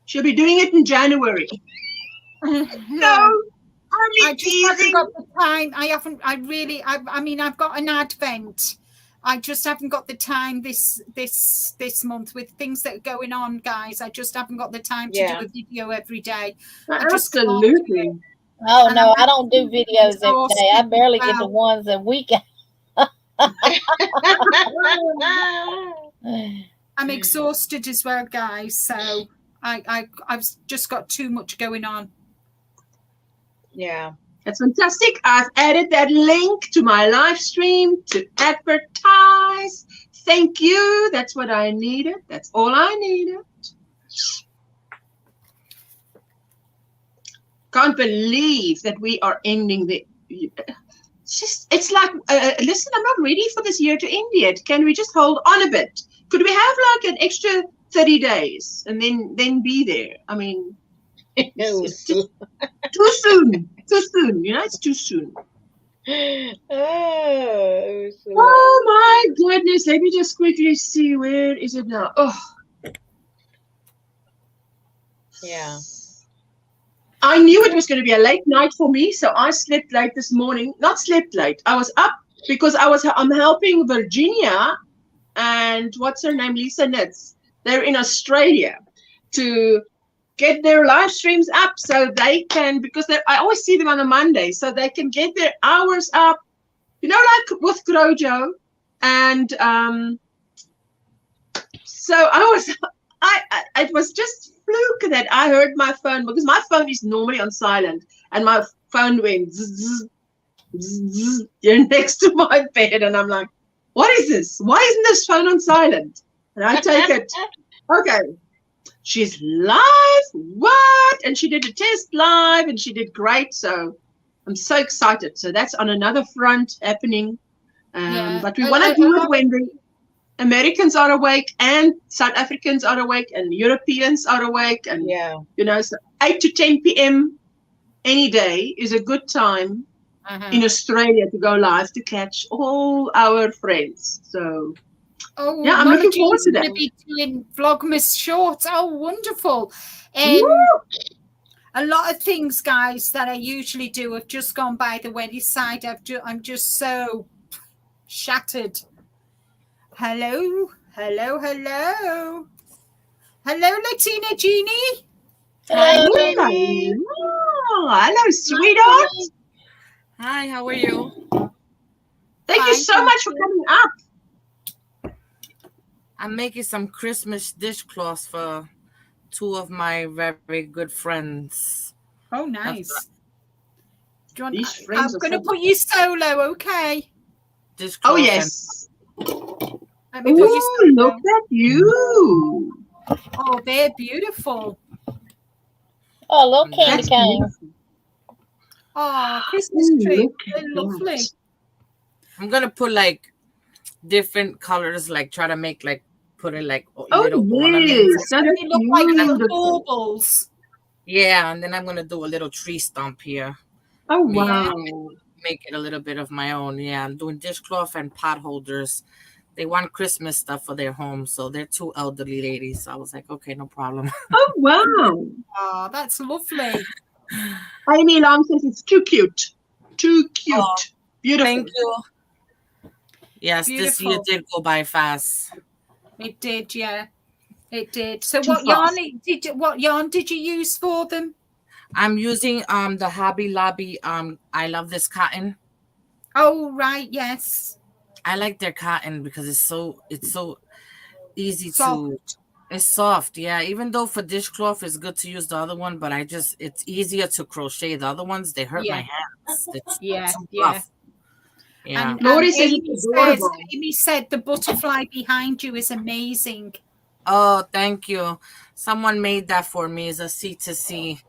She'll be doing it in January. No, I just haven't got the time. I mean, I've got an advent. I just haven't got the time this month with things that are going on, guys. I just haven't got the time to do a video every day. I just can't do it. Absolutely. Oh, And no, I'm I don't do videos every day. I barely get the ones a week. I'm exhausted as well, guys. So I've just got too much going on. Yeah. That's fantastic. I've added that link to my live stream to advertise. Thank you. That's what I needed. That's all I needed. Can't believe that we are ending the. It's like, listen, I'm not ready for this year to end yet. Can we just hold on a bit? Could we have like an extra 30 days and then be there? I mean, it's just too soon. Too soon. You know, it's too soon. Oh my goodness. Let me just quickly see. Where is it now? Oh. Yeah. I knew it was going to be a late night for me, so I slept late this morning. Not slept late. I was up because I'm helping Virginia and what's her name, Lisa Nitz. They're in Australia to get their live streams up so they can, because I always see them on a Monday, so they can get their hours up, you know, like with CROCHET. And so it was just fluke that I heard my phone, because my phone is normally on silent, and my phone went zzz, zzz, you're next to my bed, and I'm like, what is this? Why isn't this phone on silent? And I take it, okay, she's live, what? And she did a test live, and she did great, so I'm so excited. So that's on another front happening, but we want to do it when the Americans are awake and South Africans are awake and Europeans are awake, and you know, so 8 to 10 p.m. any day is a good time in Australia to go live to catch all our friends. So Oh, Yeah, I'm looking forward to that. Going to be doing Vlogmas shorts. Oh, wonderful. A lot of things, guys, that I usually do have just gone by the wayside. I'm just so shattered. Hello, hello, hello. Hello, Latina Jeannie. Hi, Hello, Jenny. hello, sweetheart. Hi, how are you? Thank you so much for coming up. I'm making some Christmas dishcloths for two of my very good friends. Oh, nice. I'm going to so put you solo, okay? Oh, yes. Let me put you solo. Look at you. Oh, they're beautiful. Oh, little candy cane. Oh, Christmas tree. They're lovely. I'm going to put like different colors, like try to make like, put it like oh, little ornaments. They look like little baubles. Yeah, and then I'm going to do a little tree stump here. Oh, wow. Make it a little bit of my own. Yeah, I'm doing dishcloth and pot holders. They want Christmas stuff for their home, so they're two elderly ladies. So I was like, okay, no problem. Oh, wow. Oh, that's lovely. Amy Long says it's too cute. Too cute. Oh, beautiful. Thank you. Yes, beautiful. This year did go by fast. It did, yeah. It did. So what yarn did you use for them? I'm using the Hobby Lobby I Love This Cotton. Oh, right, yes. I like their cotton because it's so easy to it's soft. Yeah, even though for dishcloth it's good to use the other one, but it's easier to crochet. The other ones, they hurt my hands. It's too rough. Yeah. And Amy said the butterfly behind you is amazing. Oh, thank you. Someone made that for me. It's a C2C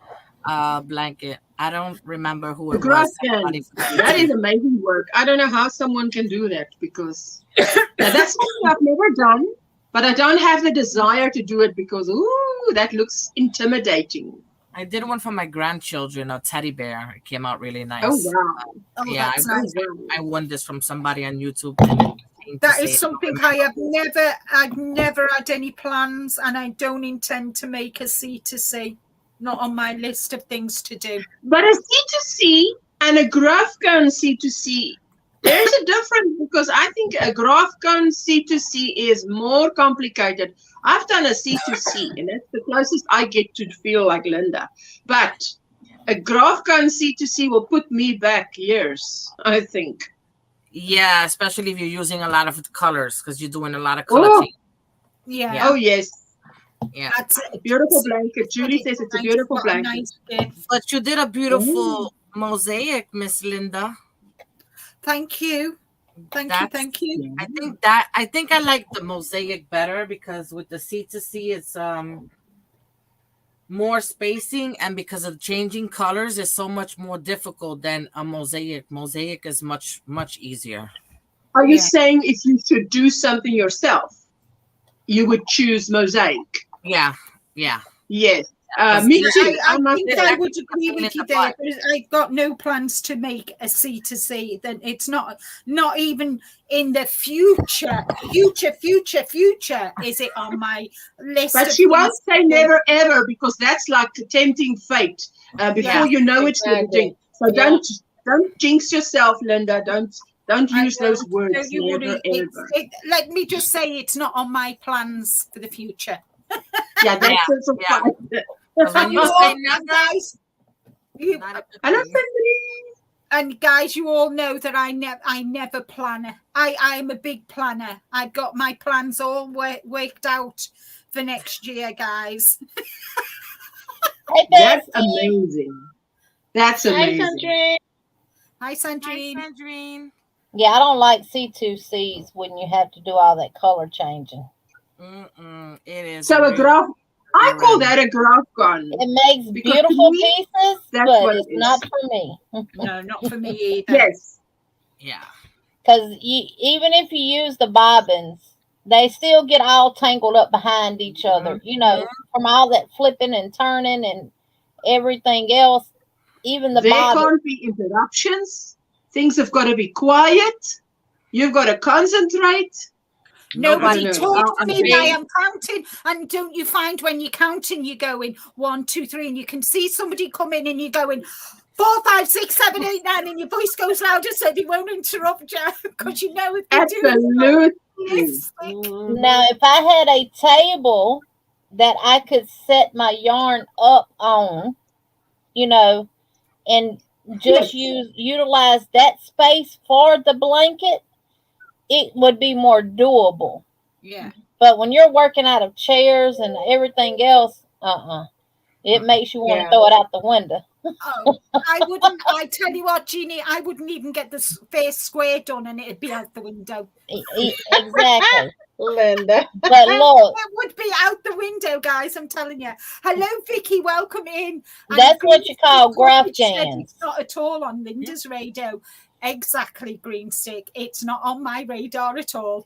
blanket. I don't remember who it was. That is amazing work. I don't know how someone can do that because that's something I've never done, but I don't have the desire to do it because, ooh, that looks intimidating. I did one for my grandchildren, a teddy bear. It came out really nice. Oh, wow. Yeah, that's nice. I won this from somebody on YouTube. That is something I've never had any plans, and I don't intend to make a C2C. Not on my list of things to do. But a C2C and a graph cone C2C, there's a difference because I think a graph cone C2C is more complicated. I've done a C2C, and that's the closest I get to feel like Linda. But a graph cone C2C will put me back years, I think. Yeah, especially if you're using a lot of colors because you're doing a lot of color change. Yeah. Oh, yes. Yeah, that's a beautiful blanket. Judy says it's a beautiful blanket. But you did a beautiful mosaic, Miss Linda. Thank you. Thank you. I think I like the mosaic better because with the C2C it's more spacing, and because of changing colors it's so much more difficult than a mosaic. Mosaic is much easier. Are you saying if you should do something yourself, you would choose mosaic? Yeah. Yes. Me too. I think I would agree with you there, but I've got no plans to make a C2C. Then it's not even in the future is it on my list. But she won't say never ever because that's like tempting fate. Before you know it's tempting. So don't jinx yourself, Linda. Don't use those words. Never ever. Let me just say it's not on my plans for the future. Yeah, that's also fine. When you say now, guys, and guys, you all know that I never plan. I'm a big planner. I've got my plans all worked out for next year, guys. That's amazing. That's amazing. Hi, Sandrine. Hi, Sandrine. Yeah, I don't like C2Cs when you have to do all that color changing. It is. So a graph, I call that a graph gun. It makes beautiful pieces, but it's not for me. No, not for me either. Yes. Yeah. Because even if you use the bobbins, they still get all tangled up behind each other, from all that flipping and turning and everything else. Even the bobbins. There can't be interruptions. Things have got to be quiet. You've got to concentrate. Nobody know. told I'm me saying- I am counting. And don't you find when you're counting, you're going 1, 2, 3, and you can see somebody come in and you're going 4, 5, 6, 7, 8, 9, and your voice goes louder so they won't interrupt you because you know if they do. Absolutely. Now, if I had a table that I could set my yarn up on, you know, and just utilize that space for the blanket, it would be more doable. Yeah. But when you're working out of chairs and everything else, it makes you want to throw it out the window. Oh, I wouldn't. I tell you what, Jeannie, I wouldn't even get the face square done, and it'd be out the window. Exactly, Linda. But look, it would be out the window, guys. I'm telling you. Hello, Vicky. Welcome in. That's what you call graph jams. It's not at all on Linda's radar. Exactly, green stick. It's not on my radar at all.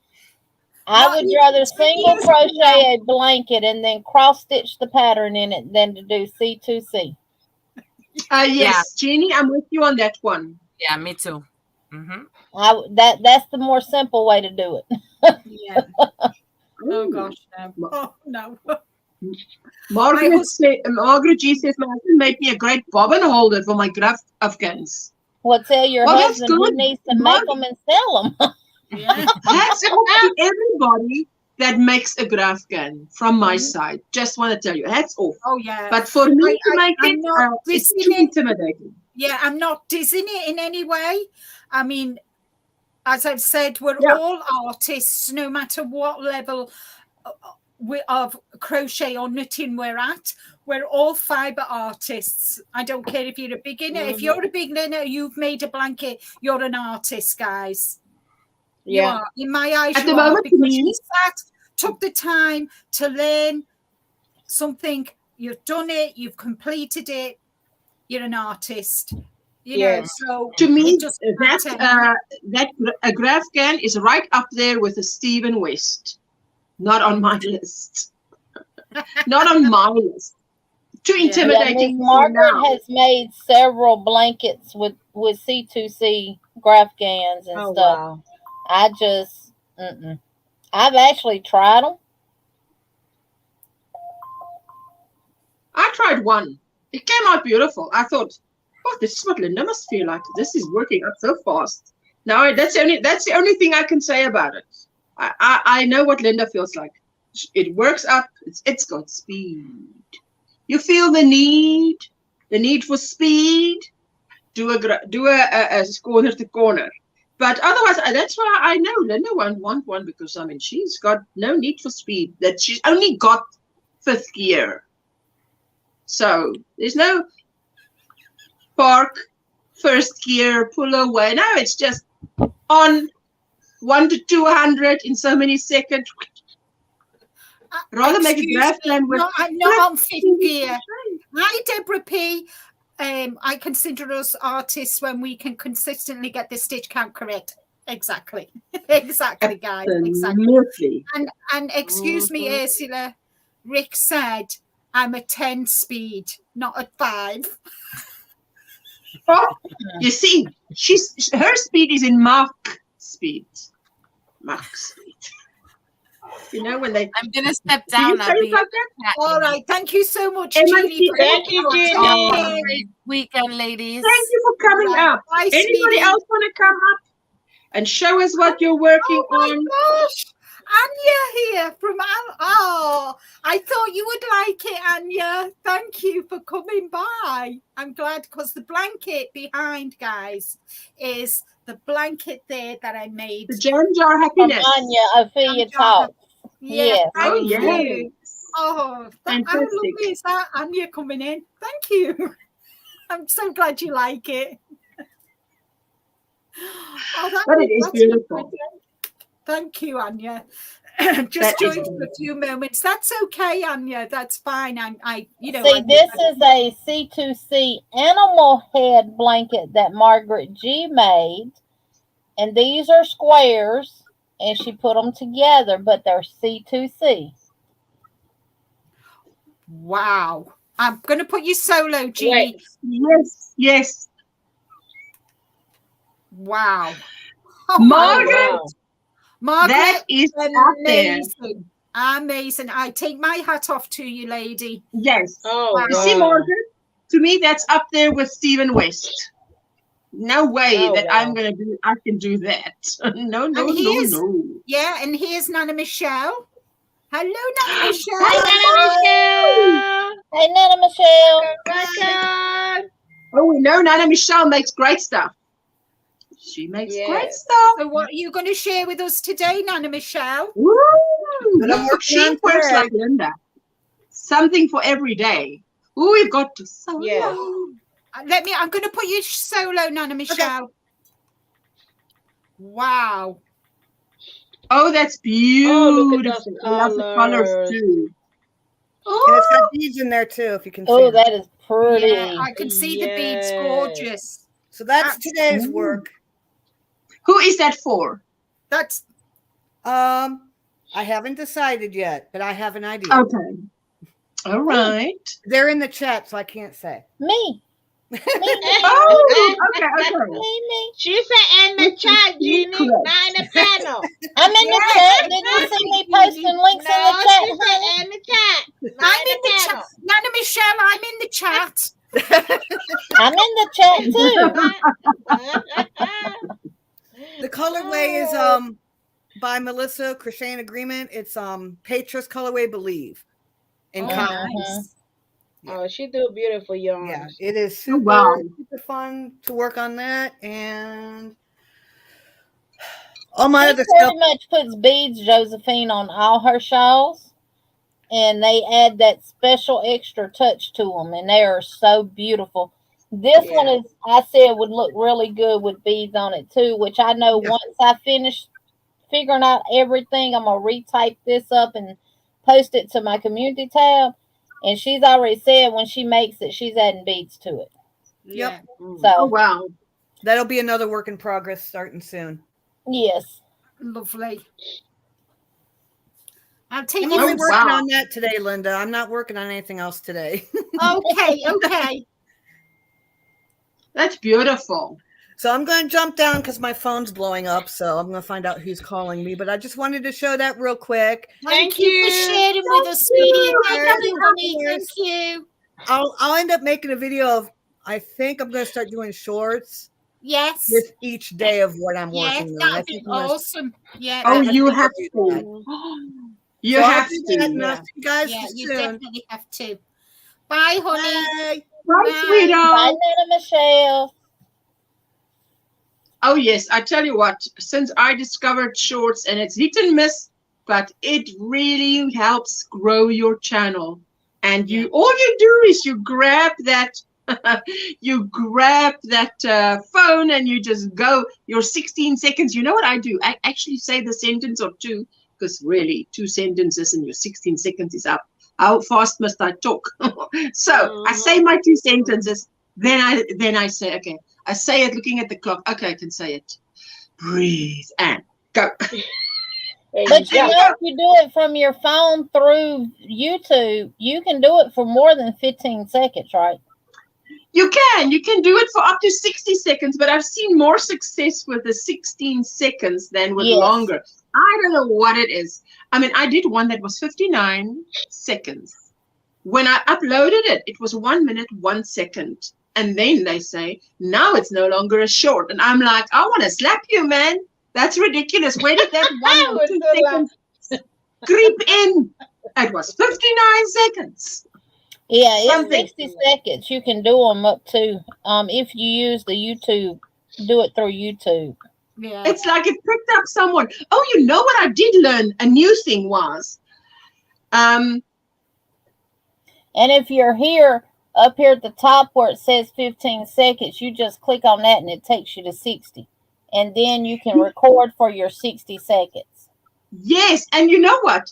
I would rather single crochet a blanket and then cross stitch the pattern in it than to do C2C. Yes, Jeannie, I'm with you on that one. Yeah, me too. That's the more simple way to do it. Yeah. Oh gosh, no. Oh no. Margaret G says my husband made me a great bobbin holder for my graph Afghans. Well, tell your husband he needs to make them and sell them. Yeah. Hats off to everybody that makes a graph can from my side. Just want to tell you, hats off. Oh yeah. But for me to make it's too intimidating. Yeah, I'm not dissing it in any way. I mean, as I've said, we're all artists, no matter what level of crochet or knitting we're at. We're all fiber artists. I don't care if you're a beginner. If you're a beginner, you've made a blanket, you're an artist, guys. Yeah. You are. In my eyes, at the moment, because you took the time to learn something. You've done it. You've completed it. You're an artist. You know, so to me, that a graph can is right up there with a Stephen West. Not on my list. Not on my list. Too intimidating. Margaret has made several blankets with C2C graph gans and stuff. Wow. I just, I've actually tried them. I tried one. It came out beautiful. I thought, oh, this is what Linda must feel like. This is working up so fast. Now that's the only thing I can say about it. I know what Linda feels like. It works up. It's got speed. You feel the need for speed. Do a corner to corner. But otherwise, that's why I know Linda won't want one, because I mean she's got no need for speed. That she's only got 5th gear. So there's no park, 1st gear, pull away. No, it's just on 1 to 200 in so many seconds. Rather make a graph plan with. I'm not on 5th gear. Hi, Deborah P. I consider us artists when we can consistently get the stitch count correct. Exactly. Exactly, guys. Exactly. And excuse me, Ursula. Rick said I'm a 10 speed, not a 5. Oh, you see, her speed is in Mach speed. Mach speed. You know when they. I'm gonna step down. All right. Thank you so much, Jeannie. Thank you, Jeannie. Great weekend, ladies. Thank you for coming up. Bye, anybody else want to come up and show us what you're working on? Gosh. Anya here from I thought you would like it, Anya. Thank you for coming by. I'm glad, because the blanket behind, guys, is the blanket there that I made. The Jam Jar Happiness. Anya, I feel you talk. Yeah. Oh, yeah. Oh, how lovely is that, Anya coming in? Thank you. I'm so glad you like it. But it is beautiful. Thank you, Anya. Just joined for a few moments. That's okay, Anya. That's fine. See, this is a C2C animal head blanket that Margaret G made, and these are squares, and she put them together, but they're C2C. Wow. I'm going to put you solo, Jeannie. Yes. Wow. Oh, Margaret. Margaret, that is up there. amazing. Amazing. I take my hat off to you, lady. Yes. Oh, You see, wow. Margaret, to me, that's up there with Stephen West. No way Oh, that wow. I can do that. No, no, And no, here's- no. Yeah, and here's Nana Michelle. Hello, Nana Michelle. Hi, Nana Michelle. Hey, Nana Michelle. Welcome. Oh, we know Nana Michelle makes great stuff. She makes great Yes. stuff. So what are you going to share with us today, Nana Michelle? Woo! But I'm working She on works today. like Linda. Something for every day. Ooh, we've got to solo. Yes. I'm going to put you solo, Nana Michelle. Wow. Oh, that's Oh, beautiful. look at those I love the colors colors. too. And it's Oh, got beads in there too, if you can see. Oh, them. that is pretty. Yeah, I can see the beads. Yes. Gorgeous. So that's That's- today's work. who is that for? That's I haven't decided yet, but I have an idea. Okay. All right. They're in the chat, so I can't say. Me. Oh, okay, okay. Me. She said in the chat, Jeannie, Correct. not in the panel. I'm in the chat. Did you see me posting links in No, the chat, she honey? said in the chat. Not I'm in the chat. Nana Michelle, I'm in the chat. I'm in the chat too. The colorway is by Melissa, Crochet in Agreement. It's Petra's colorway, Believe. In Oh, cotton. nice. Oh, she do beautiful yarns. Yeah, it is Oh, super, wow. super fun to work on that. And all my She other stuff. pretty much puts beads, Josephine, on all her shawls, and they add that special extra touch to them, and they are so beautiful. This one is, I said, would look really good with beads on it too, which I know Yeah. once I finish figuring out everything, I'm going to retype this up and post it to my community tab. And she's already said when she makes it, she's adding beads to it. Yep. Oh, So, wow. That'll be another work in progress starting soon. yes. Lovely. I'll take I'm you. only Oh, working wow. on that today, Linda. I'm not working on anything else today. Okay. That's beautiful. So I'm going to jump down because my phone's blowing up. So I'm going to find out who's calling me. But I just wanted to show that real quick. Thank you for sharing with us, sweetie. Thank you, honey. Thank you. I'll end up making a video of, I think I'm going to start doing shorts Yes. with each day of what I'm Yes, working on. I that'd be think I'm gonna- awesome. Yeah. Oh, I you think I'll have do to. that. You So I'll have do that, and to. I'll see you guys Yeah, you soon. definitely have to. Bye, honey. Bye. Right, Bye. Bye, sweetheart. Nana Michelle. Oh, yes. I tell you what, since I discovered shorts, and it's hit and miss, but it really helps grow your channel. And all you do is you grab that phone and you just go your 16 seconds. You know what I do? I actually say the sentence or two, because really 2 sentences and your 16 seconds is up. How fast must I talk? So I say my 2 sentences, then I say, okay, I say it looking at the clock. Okay, I can say it. Breathe and go. But you know, if you do it from your phone through YouTube, you can do it for more than 15 seconds, right? You can do it for up to 60 seconds, but I've seen more success with the 16 seconds than with longer. I don't know what it is. I mean, I did one that was 59 seconds. When I uploaded it, it was 1 minute, 1 second. And then they say, now it's no longer a short. And I'm like, I want to slap you, man. That's ridiculous. Where did that 1 or 2 seconds creep in? It was 59 seconds. Yeah, it's 60 seconds. You can do them up to, if you use the YouTube, do it through YouTube. Yeah. It's like it picked up someone. Oh, you know what I did learn? A new thing was, and if you're here, up here at the top where it says 15 seconds, you just click on that and it takes you to 60. And then you can record for your 60 seconds. Yes, and you know what?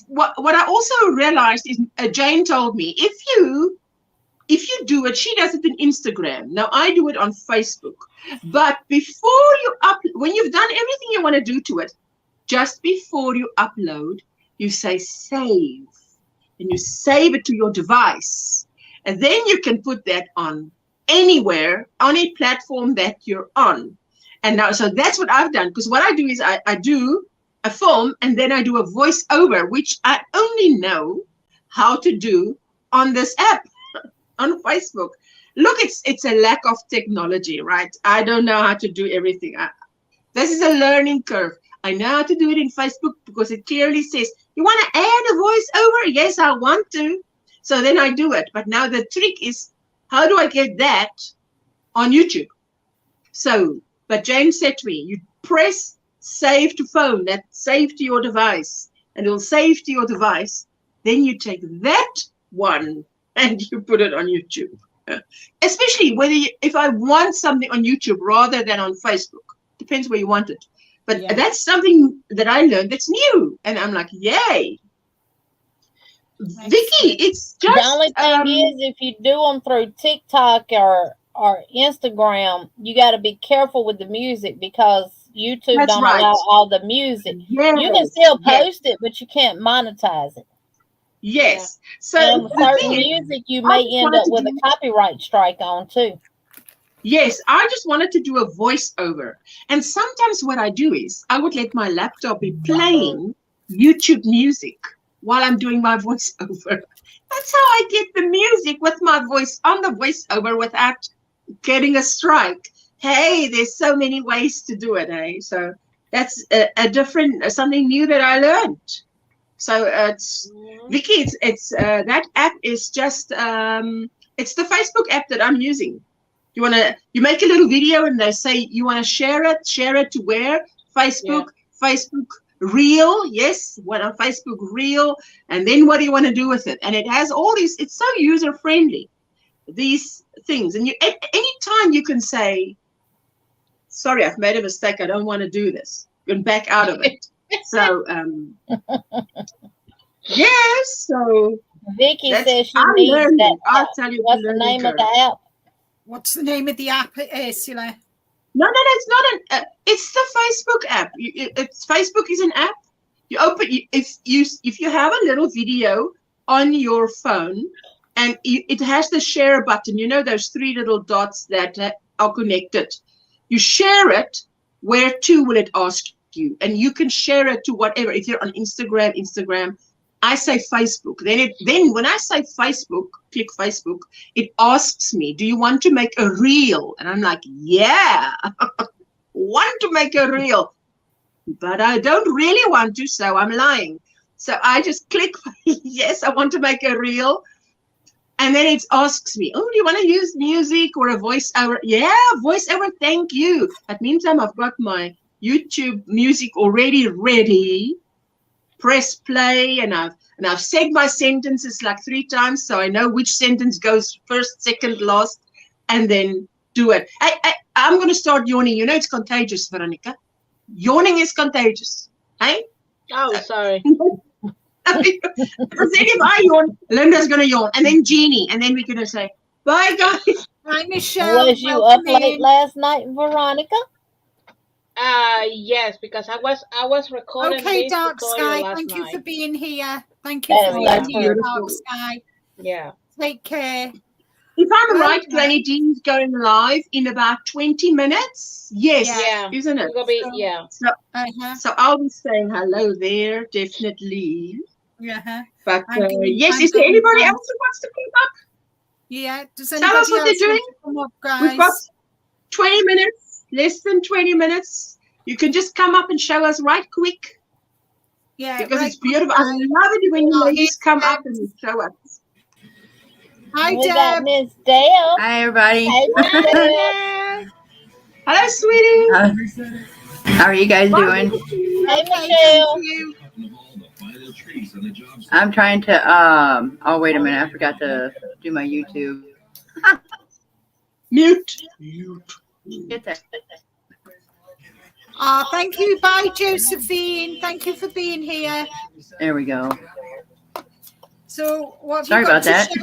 What I also realized is Jane told me if you do it, she does it on Instagram. Now I do it on Facebook. But before you when you've done everything you want to do to it, just before you upload, you say save, and you save it to your device, and then you can put that on anywhere on a platform that you're on. And now, so that's what I've done. Because what I do is I do a film and then I do a voiceover, which I only know how to do on this app on Facebook. Look, it's a lack of technology, right? I don't know how to do everything. This is a learning curve. I know how to do it in Facebook because it clearly says, you want to add a voiceover? Yes, I want to. So then I do it. But now the trick is, how do I get that on YouTube? So, but James said to me, you press save to phone, that save to your device, and it'll save to your device. Then you take that one and you put it on YouTube. Especially if I want something on YouTube rather than on Facebook. Depends where you want it. But that's something that I learned that's new. And I'm like, yay. Vicky, it's just... The only thing is, if you do them through TikTok or Instagram, you got to be careful with the music because YouTube don't allow all the music. Yes. You can still post it, but you can't monetize it. Yes. So and certain music you may end up with a copyright strike on too. Yes, I just wanted to do a voiceover. And sometimes what I do is I would let my laptop be playing YouTube music while I'm doing my voiceover. That's how I get the music with my voice on the voiceover without getting a strike. Hey, there's so many ways to do it, hey? So that's a different, something new that I learned. So it's, Vicky, it's that app is just, it's the Facebook app that I'm using. You make a little video and they say you want to share it to where? Facebook, Facebook Reel, yes, what on Facebook Reel, and then what do you want to do with it? And it has all these, it's so user friendly, these things. And you at any time you can say, sorry, I've made a mistake, I don't want to do this. You can back out of it. So yes, so Vicky says she needs that. I'll tell you. What's the name of the app? What's the name of the app, Ursula? No, it's not an. It's the Facebook app. Facebook is an app. You open if you have a little video on your phone, and it has the share button. You know those three little dots that are connected. You share it. Where to will it ask you? And you can share it to whatever. If you're on Instagram. I say Facebook. Then when I say Facebook, click Facebook, it asks me, do you want to make a reel? And I'm like, yeah, want to make a reel. But I don't really want to, so I'm lying. So I just click, yes, I want to make a reel. And then it asks me, oh, do you want to use music or a voiceover? Yeah, voiceover, thank you. That means I've got my YouTube music already ready. Press play, and I've said my sentences like 3 times, so I know which sentence goes first, second, last, and then do it. I'm going to start yawning. You know it's contagious, Veronica. Yawning is contagious. Hey? Oh, sorry. Because then if I yawn, Linda's going to yawn, and then Jeannie, and then we're going to say, bye, guys. Hi, Michelle. Was you up late last night, Veronica? Yes, because I was recording. Okay, Dark Sky, thank you for being here. Thank you for being here, Dark Sky. Yeah. Take care. If I'm right, Granny Jean's going live in about 20 minutes. Yes, yeah. Isn't it? Be, yeah. So I'll be saying hello there, definitely. Yeah. But yes, is there anybody else who wants to come up? Yeah. Does Tell us what they're doing. Come up, guys? We've got 20 minutes. Less than 20 minutes. You can just come up and show us right quick. Yeah, because it's beautiful. I love it when you ladies come up and show us. Hi, we Deb. got Miss Dale. Hi, everybody. Hey, hello, sweetie. How are you guys doing? Hey, Michelle. I'm trying to. Oh, wait a minute. I forgot to do my YouTube. Mute. Get that. Thank you. Bye, Josephine. Thank you for being here. There we go. So, what have Sorry you got about to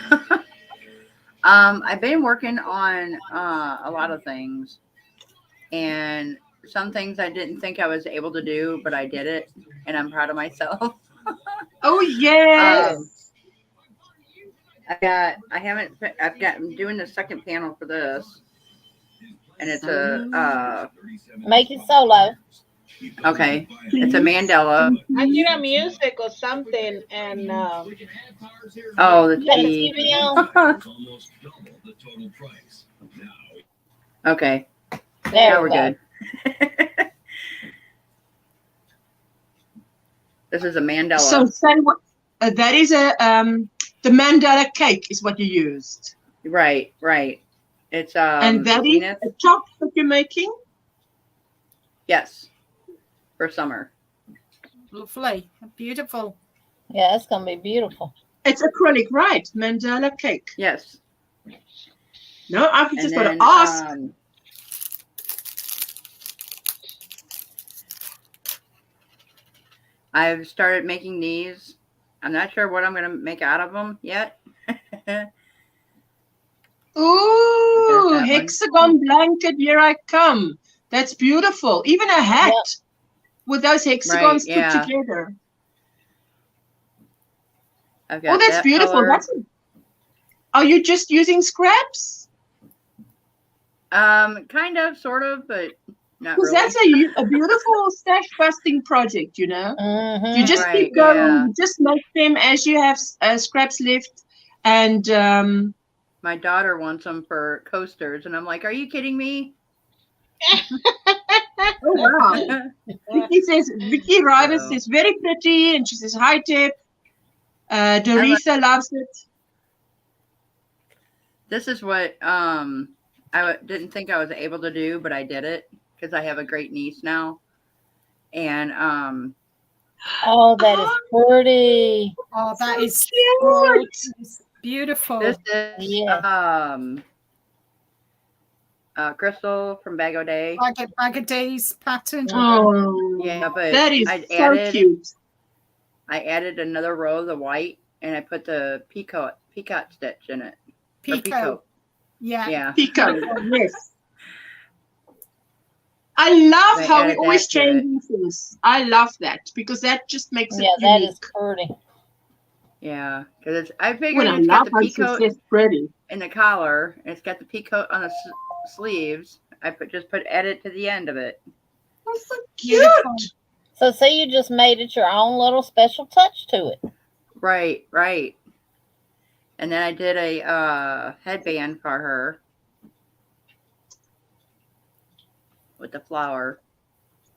that. show? I've been working on a lot of things, and some things I didn't think I was able to do, but I did it, and I'm proud of myself. Oh yes. I'm doing the second panel for this. and it's a Make it solo. okay. It's a mandala. I hear a music or something, and Oh, the You got the TV. TV on? Okay, There now we we're go. good. This is a mandala. So say what that is the mandala cake is what you used. Right, right. It's And that is Zenith. a top that you're making? Yes, for summer. Lovely. Beautiful. Yeah, it's gonna be beautiful. It's acrylic, right? Mandala cake. Yes. No, I've And just got to then ask. I've started making these. I'm not sure what I'm going to make out of them yet. Ooh, hexagon blanket, here I come. That's beautiful. Even a hat with those hexagons put together. I've got that's beautiful. Are you just using scraps? Kind of, sort of, but not really. Because that's a beautiful stash busting project, you know. Mm-hmm. You just keep going. You just make them as you have scraps left. And my daughter wants them for coasters, and I'm like, "Are you kidding me?" Oh wow! Vicky Ryder says very pretty, and she says hi, Tip. Doretha loves it. This is what didn't think I was able to do, but I did it because I have a great niece now, and oh, that is pretty. Oh, that so is cute. Beautiful. This is Crystal from Bag O' Day. Bag O' Day's pattern. Oh, yeah, but that is so cute. I added another row of the white, and I put the peacoat stitch in it. Peacoat. Yeah. Peacoat. Yes. I love how we always changing things. I love that because that just makes it unique. That is pretty. Yeah, because I figured I it's got love the peacoat pretty. in the collar. It's got the peacoat on the sleeves. I added to the end of it. That's so cute. So see, you just made it your own little special touch to it. Right, right. And then I did a headband for her with the flower.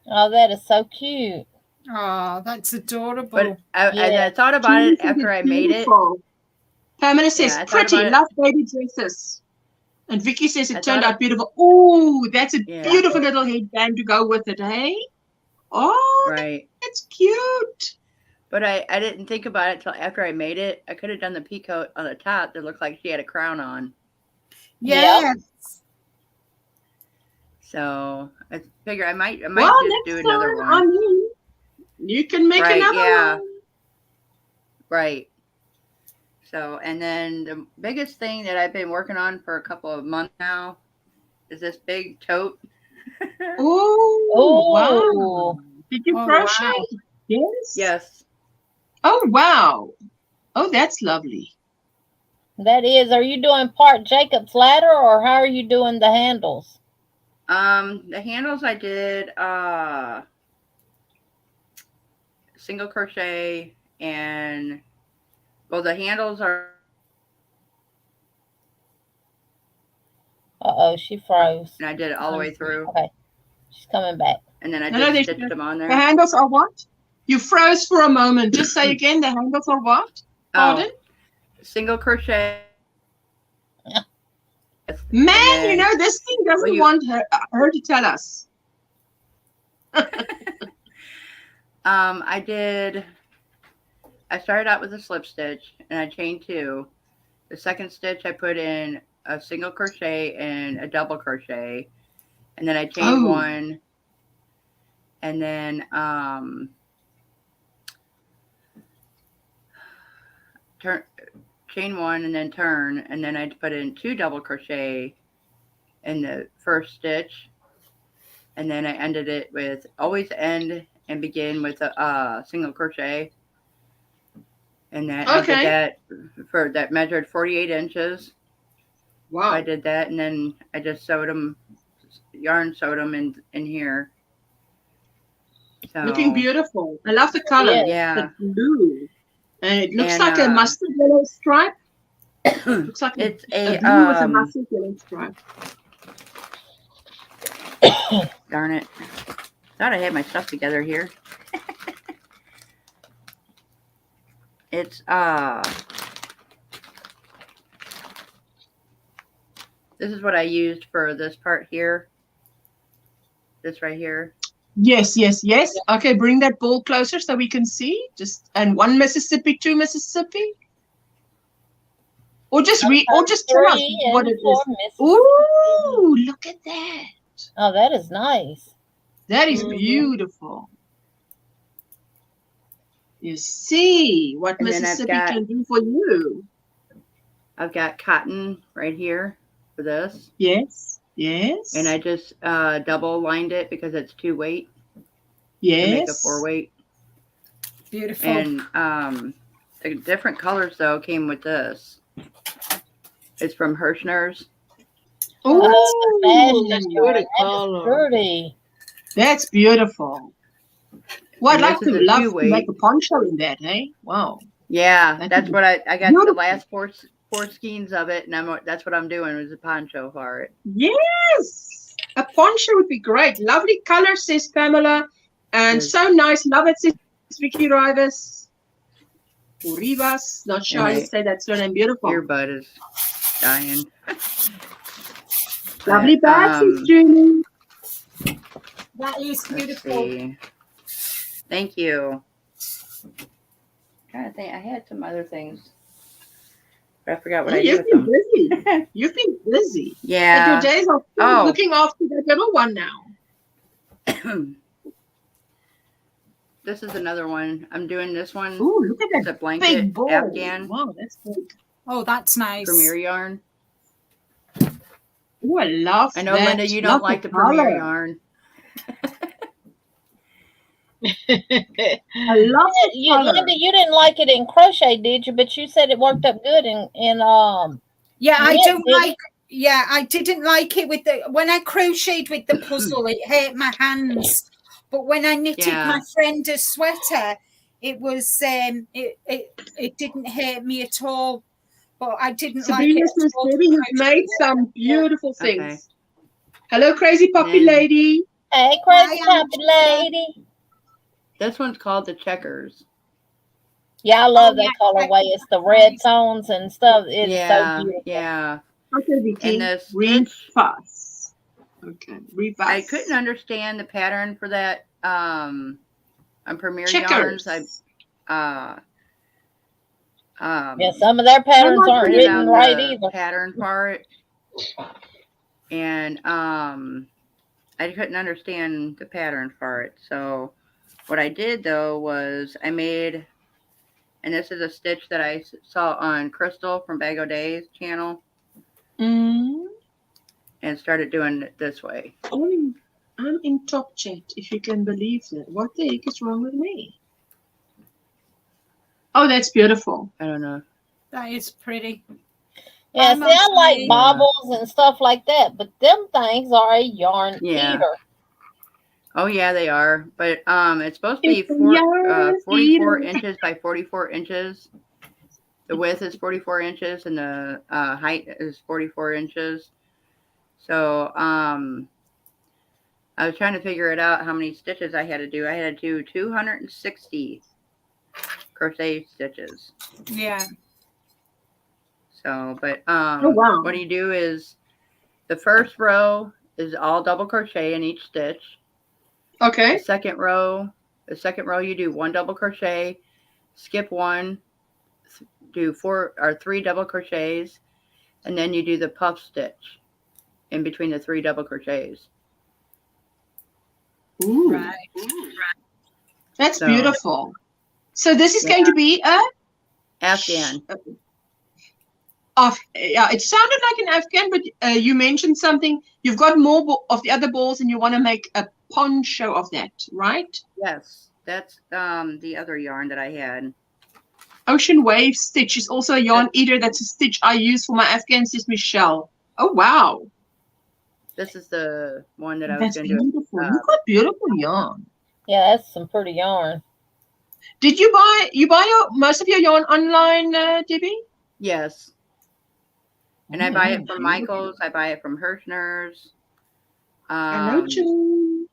Oh, that is so cute. Oh, that's adorable. But I thought about it after I made it. Pamela says, pretty, love baby dresses. And Vicky says it turned out beautiful. Ooh, that's a beautiful little headband to go with it, hey? Oh, right. That's cute. But I didn't think about it till after I made it. I could have done the peacoat on the top that looked like she had a crown on. Yes. So I figure I might just do next another time, one. I mean, you can make another one. Right. So, and then the biggest thing that I've been working on for a couple of months now is this big tote. Oh, wow. Did you crochet? Wow. Yes. Yes. Oh, wow. Oh, that's lovely. That is. Are you doing part Jacob's ladder, or how are you doing the handles? The handles I did single crochet, and the handles are. Uh-oh, she froze. And I did it all the way through. Okay. She's coming back. And then I just stitched them on there. The handles are what? You froze for a moment. Just say again, the handles are what? Pardon? Single crochet. Man, you know, this thing doesn't want her to tell us. I started out with a slip stitch and I chained 2. The second stitch I put in a single crochet and a double crochet, and then I chained 1, and then chain 1 and then turn, and then I put in 2 double crochet in the first stitch, and then I ended it with always end and begin with a single crochet. And then I did that measured 48 inches. Wow. I did that, and then I just sewed them yarn sewed them in here. So, looking beautiful. I love the color. Yeah. The blue. And it looks like a mustard yellow stripe. Looks like it's a blue with a mustard yellow stripe. Darn it. Thought I had my stuff together here. It's this is what I used for this part here. This right here. Yes, yes, yes. Okay, bring that ball closer so we can see. Just and 1 Mississippi, 2 Mississippi. Or just tell us what it is. Ooh, look at that. Oh, that is nice. That is beautiful. You see what And Mississippi can do for you. I've got cotton right here for this. Yes, yes. And I just double lined it because it's 2 weight. Yes. To make a 4 weight. Beautiful. And the different colors though came with this. It's from Hirschner's. Oh, that's pretty. That's beautiful. Well, I'd And like this to is a love to 2-weight. make a poncho in that, hey? Wow. Yeah, that's what I got beautiful. the last four skeins of it, and that's what I'm doing is a poncho for it. Yes, a poncho would be great. Lovely color, says Pamela, and so nice. Love it, says Vicky Rivas. Rivas, not sure how to say that surname. Beautiful. Earbud is dying. Lovely bag, says Julie. That is beautiful. Thank you. I'm trying to think. I had some other things, but I forgot what I did with them. Busy. You've been busy. Yeah. But your days are looking after that little one now. This is another one. I'm doing this one. Ooh, look at that it's a blanket big ball. Afghan. Wow, that's big. Oh, that's nice. Premier yarn. Oh, I love I know, that. Linda, you don't like the Premier yarn. I love it. Linda, you didn't like it in crochet, did you? But you said it worked up good in yeah, I don't like. Yeah, I didn't like it with the when I crocheted with the puzzle. It hurt my hands, but when I knitted my friend a sweater, it was it didn't hurt me at all. But I didn't like it. You've made some beautiful things. Okay. Hello, Crazy Poppy Lady. Hey, Crazy Poppy Lady. This one's called the Checkers. Yeah, I love that colorway. It's the red tones and stuff. It's so beautiful. Yeah. Okay, Vicky. And this Refuss. Okay, Refuss. I couldn't understand the pattern for that on Premier Checkers. Yarns. Yeah, some of their patterns aren't written right either. Pattern part, and I couldn't understand the pattern for it. So what I did though was I made, and this is a stitch that I saw on Crystal from Bag O' Days channel, and started doing it this way. I'm in top chat, if you can believe that. What the heck is wrong with me? Oh, that's beautiful. I don't know. That is pretty. Yeah, see, I like baubles and stuff like that, but them things are a yarn eater. Oh yeah, they are. But it's supposed to be 44 inches by 44 inches. The width is 44 inches and the height is 44 inches. So I was trying to figure it out how many stitches I had to do. I had to do 260 crochet stitches. Yeah. So, but oh, wow. What you do is the first row is all double crochet in each stitch. Okay. The second row you do 1 double crochet, skip 1, do 4 or 3 double crochets, and then you do the puff stitch in between the 3 double crochets. Ooh. Right. That's beautiful. So this is going to be a Afghan. Yeah, it sounded like an Afghan, but you mentioned something. You've got more of the other balls, and you want to make a poncho of that, right? Yes, that's the other yarn that I had. Ocean Wave Stitch is also a yarn eater. That's a stitch I use for my Afghan, says Michelle. Oh wow! This is the one that I was That's going to do. beautiful. You've got beautiful yarn. Yeah, that's some pretty yarn. Did you buy most of your yarn online, Debbie? Yes. And I buy it from Michael's. I buy it from Hirschner's. Hello, Jane.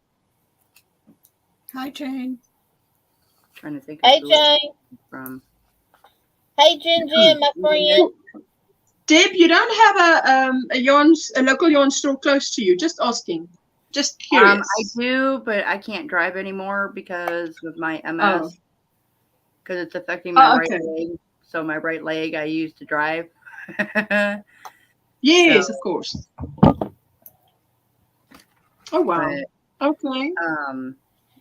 Hi, Jane. Trying to think. Hey, Jane. From. Hey, Jen, my friend. Deb, you don't have a local yarn store close to you. Just asking. Just curious. I do, but I can't drive anymore because of my MS. Because it's affecting my right leg. So my right leg I use to drive. Yes, of course. Oh wow. But, okay.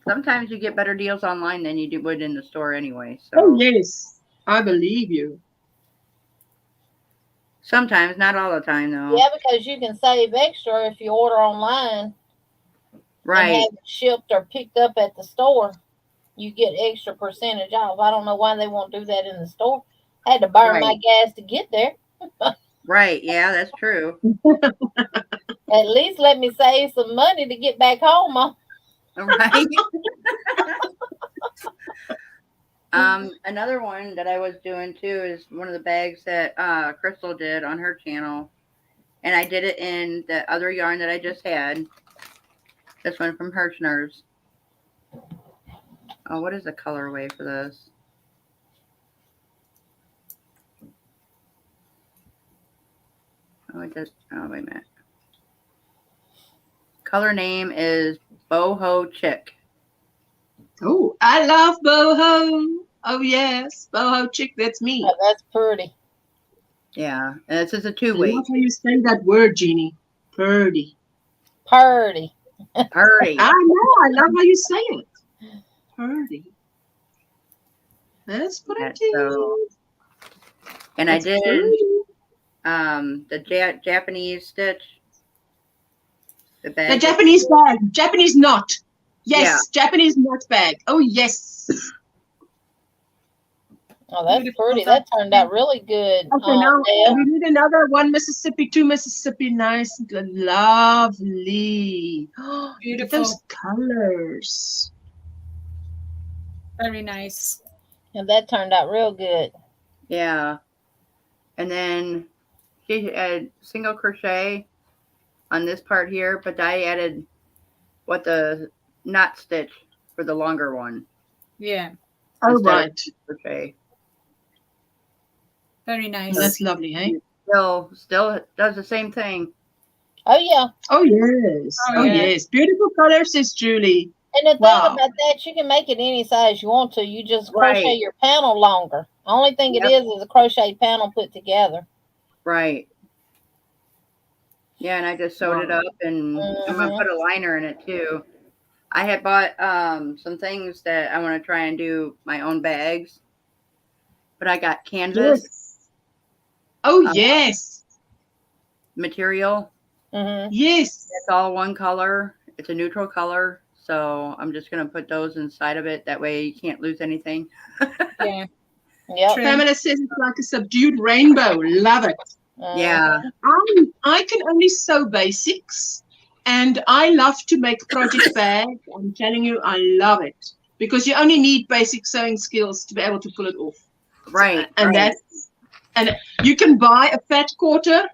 Sometimes you get better deals online than you would in the store anyway. So. Oh yes, I believe you. Sometimes, not all the time though. Yeah, because you can save extra if you order online. Right. And have it shipped or picked up at the store. You get extra percentage off. I don't know why they won't do that in the store. I had to burn my gas to get there. Right. Yeah, that's true. At least let me save some money to get back home. Right. Another one that I was doing too is one of the bags that Crystal did on her channel. And I did it in the other yarn that I just had. This one from Hirschner's. Oh, what is the colorway for this? Oh, it does. Oh, wait a minute. Color name is Boho Chick. Oh, I love boho. Oh yes, boho chick. That's me. Oh, that's pretty. Yeah, and this is a 2-weight. I love how you say that word, Jeannie. Purdy. Purdy. Purdy. I know. I love how you say it. Purdy. That's pretty. So, and that's I did the Japanese stitch. The bag. The Japanese bag. Japanese knot. Yes, yeah. Japanese knot bag. Oh yes. Oh, that's pretty. That turned out really good. Okay, now we need another 1 Mississippi, 2 Mississippi. Nice, good, lovely. Beautiful. Those colors. Very nice. And that turned out real good. Yeah. And then she added single crochet on this part here, but I added what the knot stitch for the longer one. Yeah. Oh, right. Crochet. Very nice. Oh, that's lovely, hey? Still does the same thing. Oh, yeah. Oh, yes. Oh, yes. Beautiful colors, says Julie. And the thing about that, you can make it any size you want to. You just crochet your panel longer. The only thing it is a crochet panel put together. Right. Yeah, and I just sewed it up, and I'm going to put a liner in it, too. I had bought some things that I want to try and do my own bags. But I got canvas. Yes. Oh, yes. Material. Yes. It's all one color. It's a neutral color. So I'm just going to put those inside of it. That way you can't lose anything. Yeah. Yeah. Pamela says it's like a subdued rainbow. Love it. Yeah. I can only sew basics. And I love to make project bags. I'm telling you, I love it. Because you only need basic sewing skills to be able to pull it off. Right. And and you can buy a fat quarter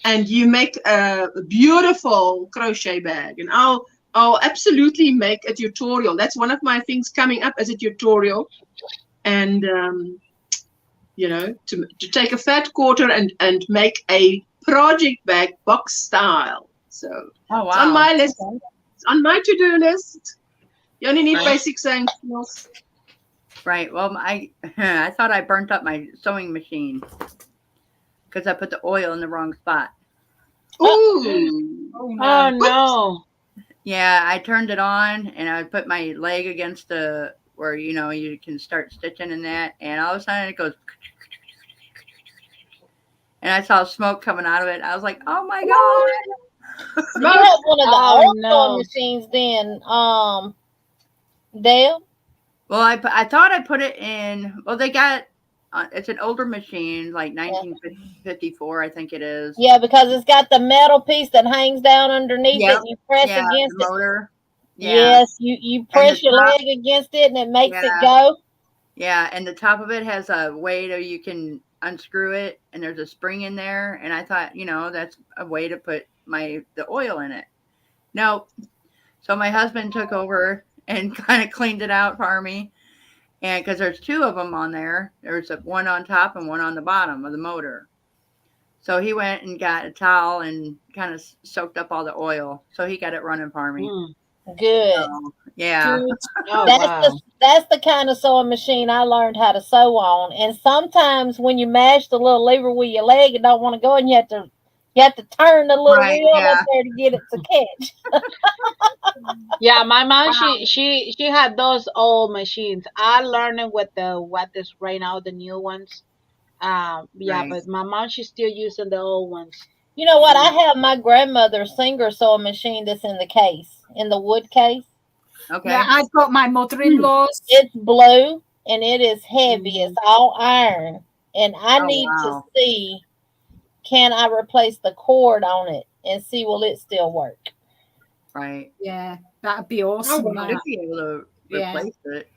and you make a beautiful crochet bag. And I'll absolutely make a tutorial. That's one of my things coming up as a tutorial. And you know, to take a fat quarter and make a project bag box style. So it's on my list. It's on my to-do list. You only need basic sewing skills. Right. Well, I thought I burnt up my sewing machine because I put the oil in the wrong spot. Ooh. Oh no. Yeah, I turned it on and I put my leg against the where you can start stitching in that, and all of a sudden it goes, and I saw smoke coming out of it. I was like, "Oh my god!" You have one of the old sewing machines, then, Dale. Well, I thought I put it in. Well, they got it's an older machine, like 1954, I think it is. Yeah, because it's got the metal piece that hangs down underneath it. You press against the motor. Yeah. Yes, you press your leg against it and it makes it go. Yeah, and the top of it has a way that you can unscrew it, and there's a spring in there. And I thought, that's a way to put the oil in it. No, so my husband took over and kind of cleaned it out for me, and because there's two of them on there, there's one on top and one on the bottom of the motor. So he went and got a towel and kind of soaked up all the oil. So he got it running for me. Good. So, yeah. Good. That's the kind of sewing machine I learned how to sew on. And sometimes when you mash the little lever with your leg, it don't want to go, and you have to turn the little wheel up there to get it to catch. Yeah, my mom, she had those old machines. I learned it with what is right now, the new ones. But my mom, she's still using the old ones. You know what? I have my grandmother's Singer sewing machine that's in the case, in the wood case. Okay. Yeah, I've got my mother-in-law's. It's blue and it is heavy. It's all iron. And I need to see, can I replace the cord on it and see will it still work? Right. Yeah, that'd be awesome. I'd be able to replace it.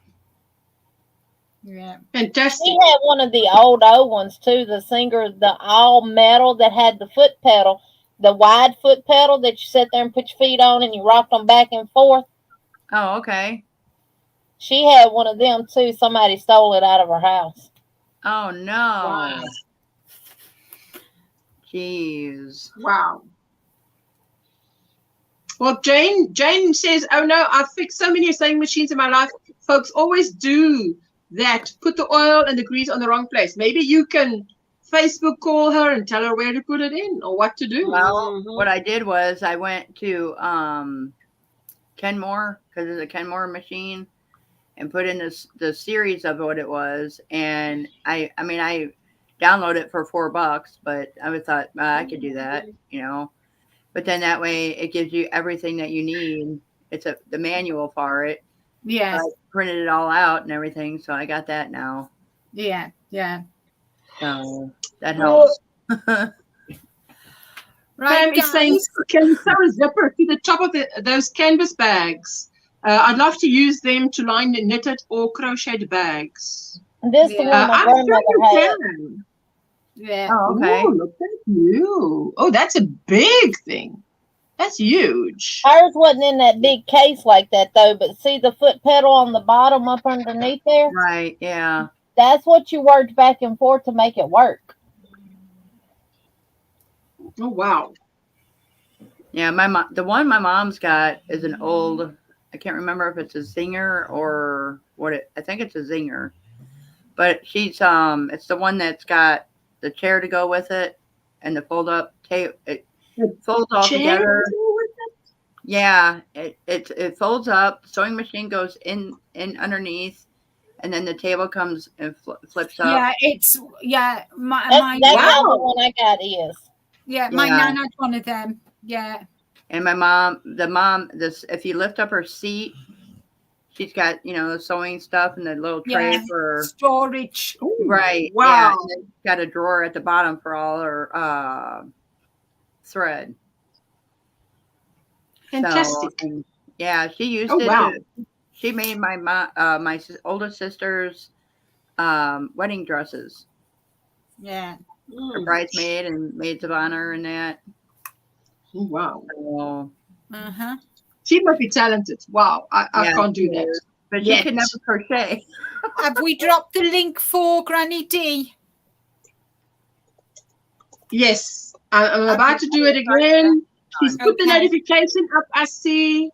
Yeah, fantastic. We had one of the old ones too, the Singer, the all metal that had the foot pedal, the wide foot pedal that you sit there and put your feet on and you rock them back and forth. Oh, okay. She had one of them too. Somebody stole it out of her house. Oh no! Wow. Jeez! Wow. Well, Jane says, "Oh no, I've fixed so many sewing machines in my life. Folks always do that. Put the oil and the grease on the wrong place. Maybe you can Facebook call her and tell her where to put it in or what to do." Well, what I did was I went to Kenmore, because there's a Kenmore machine, and put in the series of what it was, and I downloaded it for $4, but I thought I could do that, but then that way it gives you everything that you need. It's the manual for it. Yeah. So I printed it all out and everything, so I got that now. Yeah. So that helps. Right, it's saying, can you sew a zipper to the top of those canvas bags? I'd love to use them to line the knitted or crocheted bags. This is the one my grandmother had. Yeah. Oh, okay. Ooh, look at you. Oh, that's a big thing. That's huge. Ours wasn't in that big case like that though, but see the foot pedal on the bottom up underneath there? Right, yeah. That's what you worked back and forth to make it work. Oh wow. Yeah, the one my mom's got is an old, I can't remember if it's a Zinger or I think it's a Zinger. But she's it's the one that's got the chair to go with it and the fold up tape. It folds all together. Yeah, it folds up. The sewing machine goes in underneath, and then the table comes and flips up. Yeah, that's how the one I got is. Yeah, my nan had one of them. Yeah. And if you lift up her seat, she's got, the sewing stuff and the little tray for storage. Right. Wow. Yeah, and then got a drawer at the bottom for all her thread. Fantastic. So, yeah, she used it. Wow. She made my oldest sister's wedding dresses. Yeah. Her bridesmaid and maids of honor and that. Oh, wow. So, she must be talented. Wow. I can't do that. But she can never crochet. Have we dropped the link for Granny D? Yes. I'm about to do it again. She's put the notification up. I see.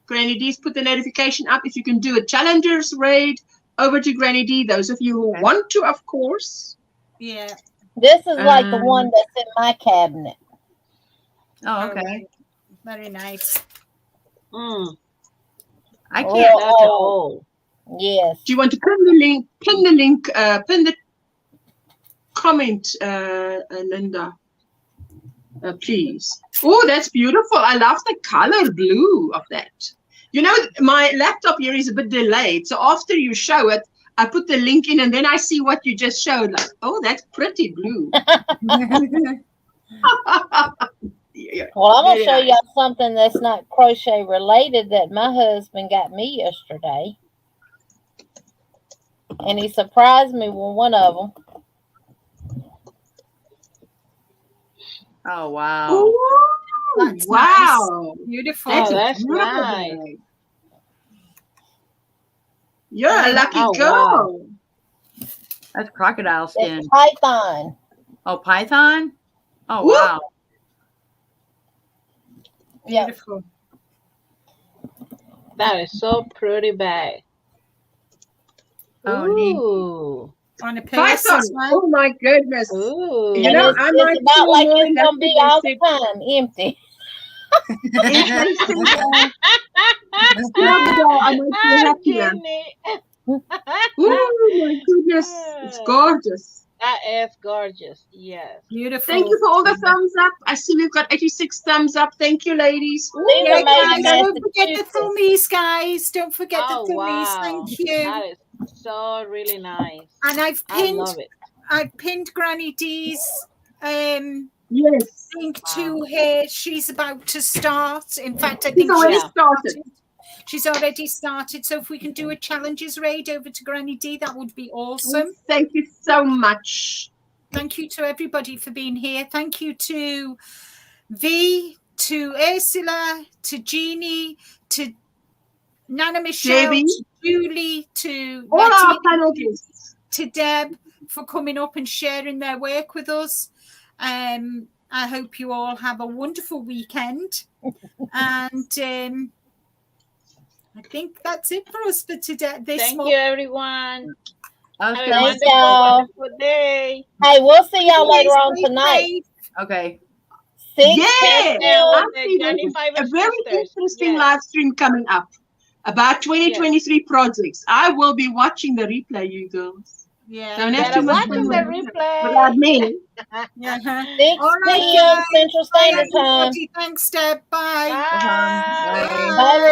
Granny D's put the notification up. If you can do a Challengers raid over to Granny D. Those of you who want to, of course. Yeah. This is like the one that's in my cabinet. Oh, okay. Very nice. I can't. That's old. Yes. Do you want to pin the link? Pin the comment, Linda. Please. Oh, that's beautiful. I love the color blue of that. My laptop here is a bit delayed. So after you show it, I put the link in, and then I see what you just showed. Like, oh, that's pretty blue. Yeah. Well, I'm going to Very show nice. y'all something that's not crochet related that my husband got me yesterday. And he surprised me with one of them. Oh, wow. Ooh, That's wow. nice. Beautiful. That's Oh, a that's beautiful nice. bag. You're a lucky Oh, girl. wow. That's crocodile skin. It's python. Oh, python? Oh, Woo. wow. Yep. Beautiful. That is so pretty bag. Oh, neat. Ooh. On a purse Python. as well. Oh my goodness. Ooh. You And know, it's, I might it's about feel like more it's going to be lucky all than the time empty. if they said, I might feel happier. Jenny. Oh my goodness. It's gorgeous. That is gorgeous. Yes. Beautiful. Thank you for all the thumbs up. I see we've got 86 thumbs up. Thank you, ladies. Ooh, These Yeah, are made in guys, don't forget the Massachusetts. thummies, guys. Don't forget Oh, the thummies. wow. Thank you. That is so really nice. And I've I love it. pinned Granny D's yes. link to her. She's about to start. In fact, I She's think already Yeah. started. she's already started. So if we can do a challenges raid over to Granny D, that would be awesome. Thank you so much. Thank you to everybody for being here. Thank you to V, to Ursula, to Jeannie, to Nana Michelle, Debbie. to Julie, to All our Letty, panel guests. to Deb for coming up and sharing their work with us. I hope you all have a wonderful weekend. And I think that's it for us for today. Thank you, everyone. That was Have good. a Thank wonderful, y'all. wonderful day. Hey, we'll see y'all later Please on stay tonight. safe. Okay. 6 Yeah. And I with the see there's Johnny Fiber a very sisters. interesting Yes. live stream coming up about 2023 projects. I will be watching the replay, you girls. Yeah. Don't You have better too much watch fun the with it. replay. Without me. Uh-huh. 6 All right, p.m. guys. Central Bye, Standard Time. everybody. Thanks, Deb. Bye. Bye. Bye. Bye.